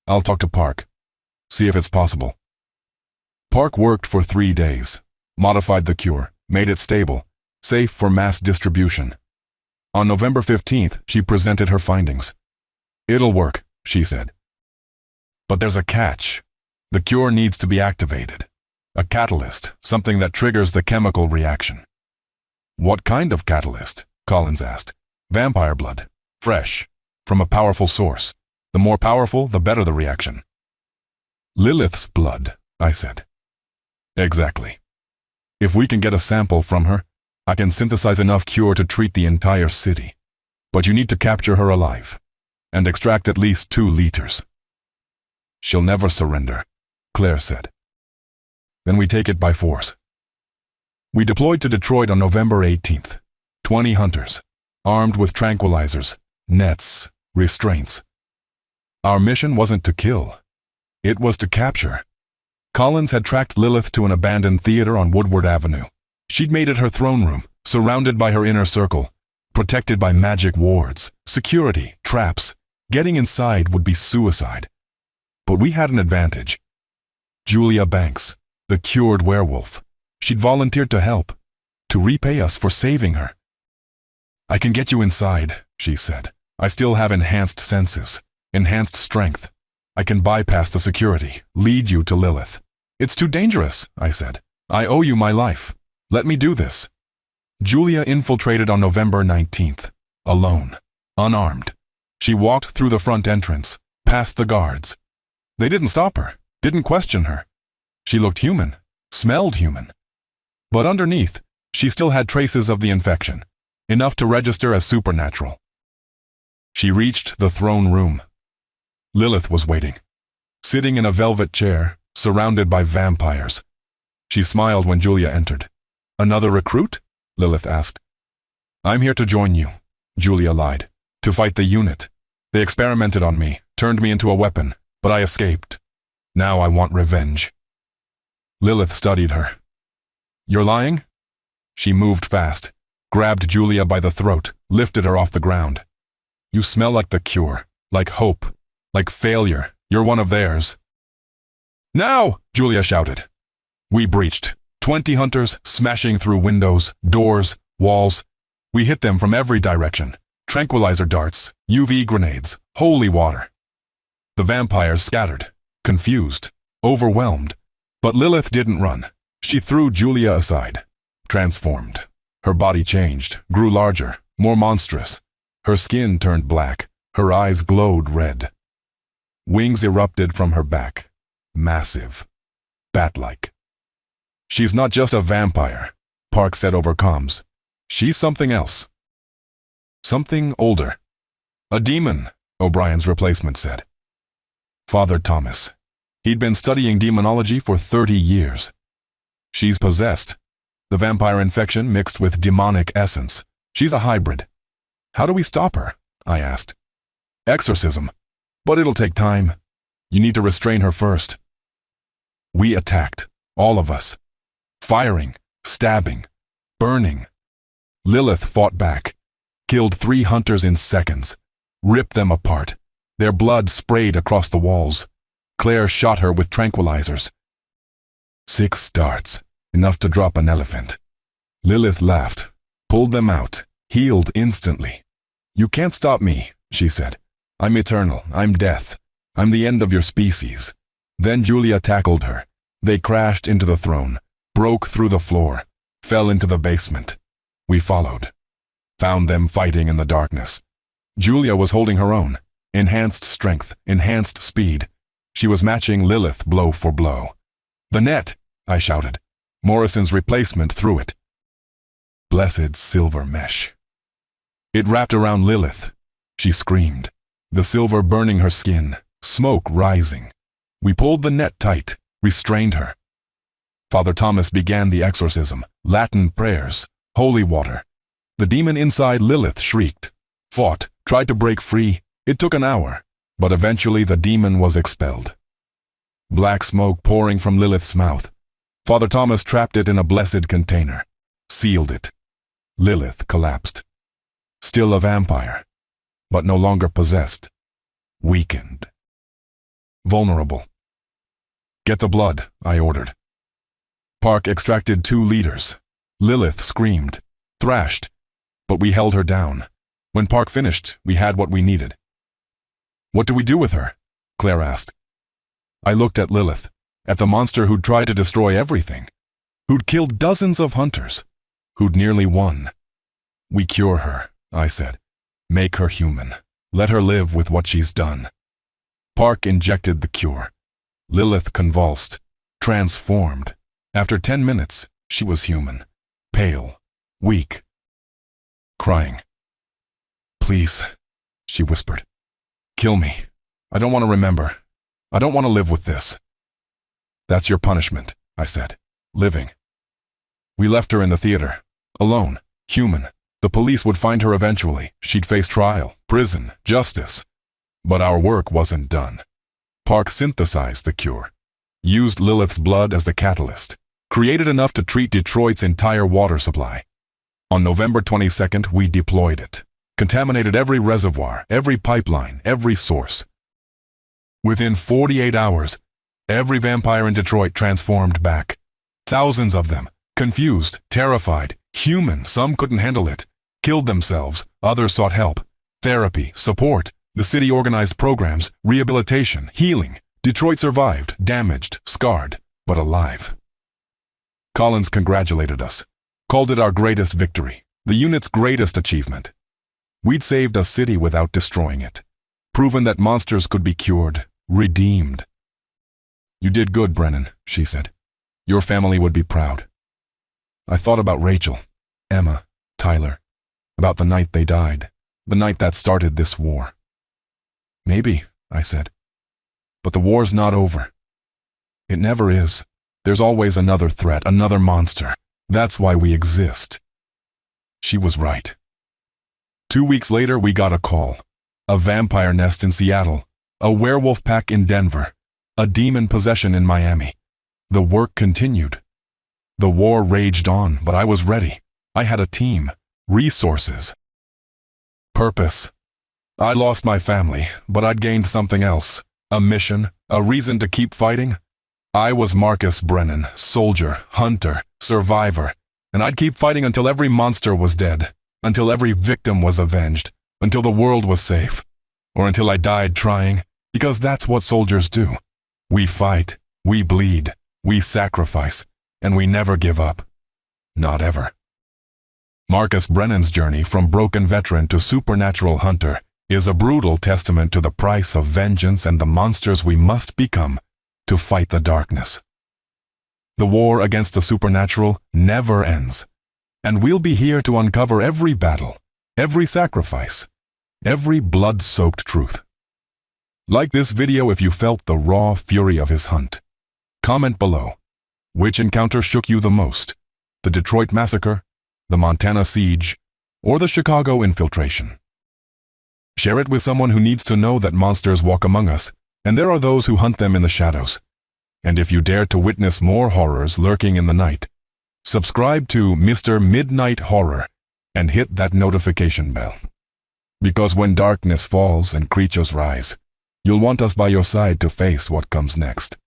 A: "I'll talk to Park. See if it's possible." Park worked for 3 days. Modified the cure. Made it stable. safe for mass distribution. On November 15th, she presented her findings. "It'll work," she said. "But there's a catch. The cure needs to be activated. A catalyst, something that triggers the chemical reaction." "What kind of catalyst?" Collins asked. "Vampire blood. Fresh. From a powerful source. The more powerful, the better the reaction." "Lilith's blood," I said. "Exactly. If we can get a sample from her, I can synthesize enough cure to treat the entire city. But you need to capture her alive, and extract at least 2 liters. "She'll never surrender," Claire said. "Then we take it by force." We deployed to Detroit on November 18th. 20 hunters, armed with tranquilizers, nets, restraints. Our mission wasn't to kill. It was to capture. Collins had tracked Lilith to an abandoned theater on Woodward Avenue. She'd made it her throne room, surrounded by her inner circle, protected by magic wards, security, traps. Getting inside would be suicide. But we had an advantage. Julia Banks, the cured werewolf. She'd volunteered to help, to repay us for saving her. "I can get you inside," she said. "I still have enhanced senses, enhanced strength. I can bypass the security, lead you to Lilith." "It's too dangerous," I said. "I owe you my life. Let me do this." Julia infiltrated on November 19th, alone, unarmed. She walked through the front entrance, past the guards. They didn't stop her, didn't question her. She looked human, smelled human. But underneath, she still had traces of the infection, enough to register as supernatural. She reached the throne room. Lilith was waiting, sitting in a velvet chair, surrounded by vampires. She smiled when Julia entered. "Another recruit?" Lilith asked. "I'm here to join you," Julia lied. "To fight the unit. They experimented on me, turned me into a weapon, but I escaped. Now I want revenge." Lilith studied her. "You're lying?" She moved fast, grabbed Julia by the throat, lifted her off the ground. "You smell like the cure, like hope, like failure. You're one of theirs." "Now!" Julia shouted. We breached, 20 hunters smashing through windows, doors, walls. We hit them from every direction. Tranquilizer darts, UV grenades, holy water. The vampires scattered, confused, overwhelmed. But Lilith didn't run. She threw Julia aside, transformed. Her body changed, grew larger, more monstrous. Her skin turned black, her eyes glowed red. Wings erupted from her back, massive, bat-like. "She's not just a vampire," Park said over comms. "She's something else. Something older." "A demon," O'Brien's replacement said. Father Thomas. He'd been studying demonology for 30 years. "She's possessed. The vampire infection mixed with demonic essence. She's a hybrid." "How do we stop her?" I asked. "Exorcism. But it'll take time. You need to restrain her first." We attacked, all of us. Firing, stabbing, burning. Lilith fought back, killed 3 hunters in seconds, ripped them apart. Their blood sprayed across the walls. Claire shot her with tranquilizers. 6 darts, enough to drop an elephant. Lilith laughed, pulled them out, healed instantly. "You can't stop me," she said. "I'm eternal, I'm death. I'm the end of your species." Then Julia tackled her. They crashed into the throne, broke through the floor, fell into the basement. We followed, found them fighting in the darkness. Julia was holding her own, enhanced strength, enhanced speed. She was matching Lilith blow for blow. "The net!" I shouted. Morrison's replacement threw it. Blessed silver mesh. It wrapped around Lilith. She screamed, the silver burning her skin, smoke rising. We pulled the net tight, restrained her. Father Thomas began the exorcism, Latin prayers, holy water. The demon inside Lilith shrieked, fought, tried to break free. It took an hour, but eventually the demon was expelled. Black smoke pouring from Lilith's mouth. Father Thomas trapped it in a blessed container, sealed it. Lilith collapsed. Still a vampire, but no longer possessed. Weakened. Vulnerable. "Get the blood," I ordered. Park extracted 2 liters. Lilith screamed. thrashed, but we held her down. When Park finished, we had what we needed. "What do we do with her?" Claire asked. I looked at Lilith, at the monster who'd tried to destroy everything, who'd killed dozens of hunters, who'd nearly won. "We cure her," I said. "Make her human. Let her live with what she's done." Park injected the cure. Lilith convulsed, transformed. After 10 minutes, she was human, pale, weak, crying. "Please," she whispered. "Kill me. I don't want to remember. I don't want to live with this." "That's your punishment," I said. "Living." We left her in the theater, alone, human. The police would find her eventually. She'd face trial, prison, justice. But our work wasn't done. Park synthesized the cure, used Lilith's blood as the catalyst, created enough to treat Detroit's entire water supply. On November 22nd, we deployed it, contaminated every reservoir, every pipeline, every source. Within 48 hours, every vampire in Detroit transformed back. Thousands of them, confused, terrified, human. Some couldn't handle it, killed themselves, others sought help, therapy, support. The city organized programs, rehabilitation, healing. Detroit survived, damaged, scarred, but alive. Collins congratulated us, called it our greatest victory, the unit's greatest achievement. We'd saved a city without destroying it, proven that monsters could be cured, redeemed. "You did good, Brennan," she said. "Your family would be proud." I thought about Rachel, Emma, Tyler, about the night they died, the night that started this war. "Maybe," I said. "But the war's not over. It never is. There's always another threat, another monster. That's why we exist." She was right. 2 weeks later, we got a call. A vampire nest in Seattle, a werewolf pack in Denver, a demon possession in Miami. The work continued. The war raged on, but I was ready. I had a team, resources, purpose. I lost my family, but I'd gained something else. A mission, a reason to keep fighting. I was Marcus Brennan, soldier, hunter, survivor, and I'd keep fighting until every monster was dead, until every victim was avenged, until the world was safe, or until I died trying, because that's what soldiers do. We fight, we bleed, we sacrifice, and we never give up. Not ever. Marcus Brennan's journey from broken veteran to supernatural hunter is a brutal testament to the price of vengeance and the monsters we must become to fight the darkness. The war against the supernatural never ends, and we'll be here to uncover every battle, every sacrifice, every blood-soaked truth. Like this video if you felt the raw fury of his hunt. Comment below. Which encounter shook you the most? The Detroit Massacre, the Montana Siege, or the Chicago infiltration? Share it with someone who needs to know that monsters walk among us, and there are those who hunt them in the shadows. And if you dare to witness more horrors lurking in the night, subscribe to Mr. Midnight Horror and hit that notification bell. Because when darkness falls and creatures rise, you'll want us by your side to face what comes next.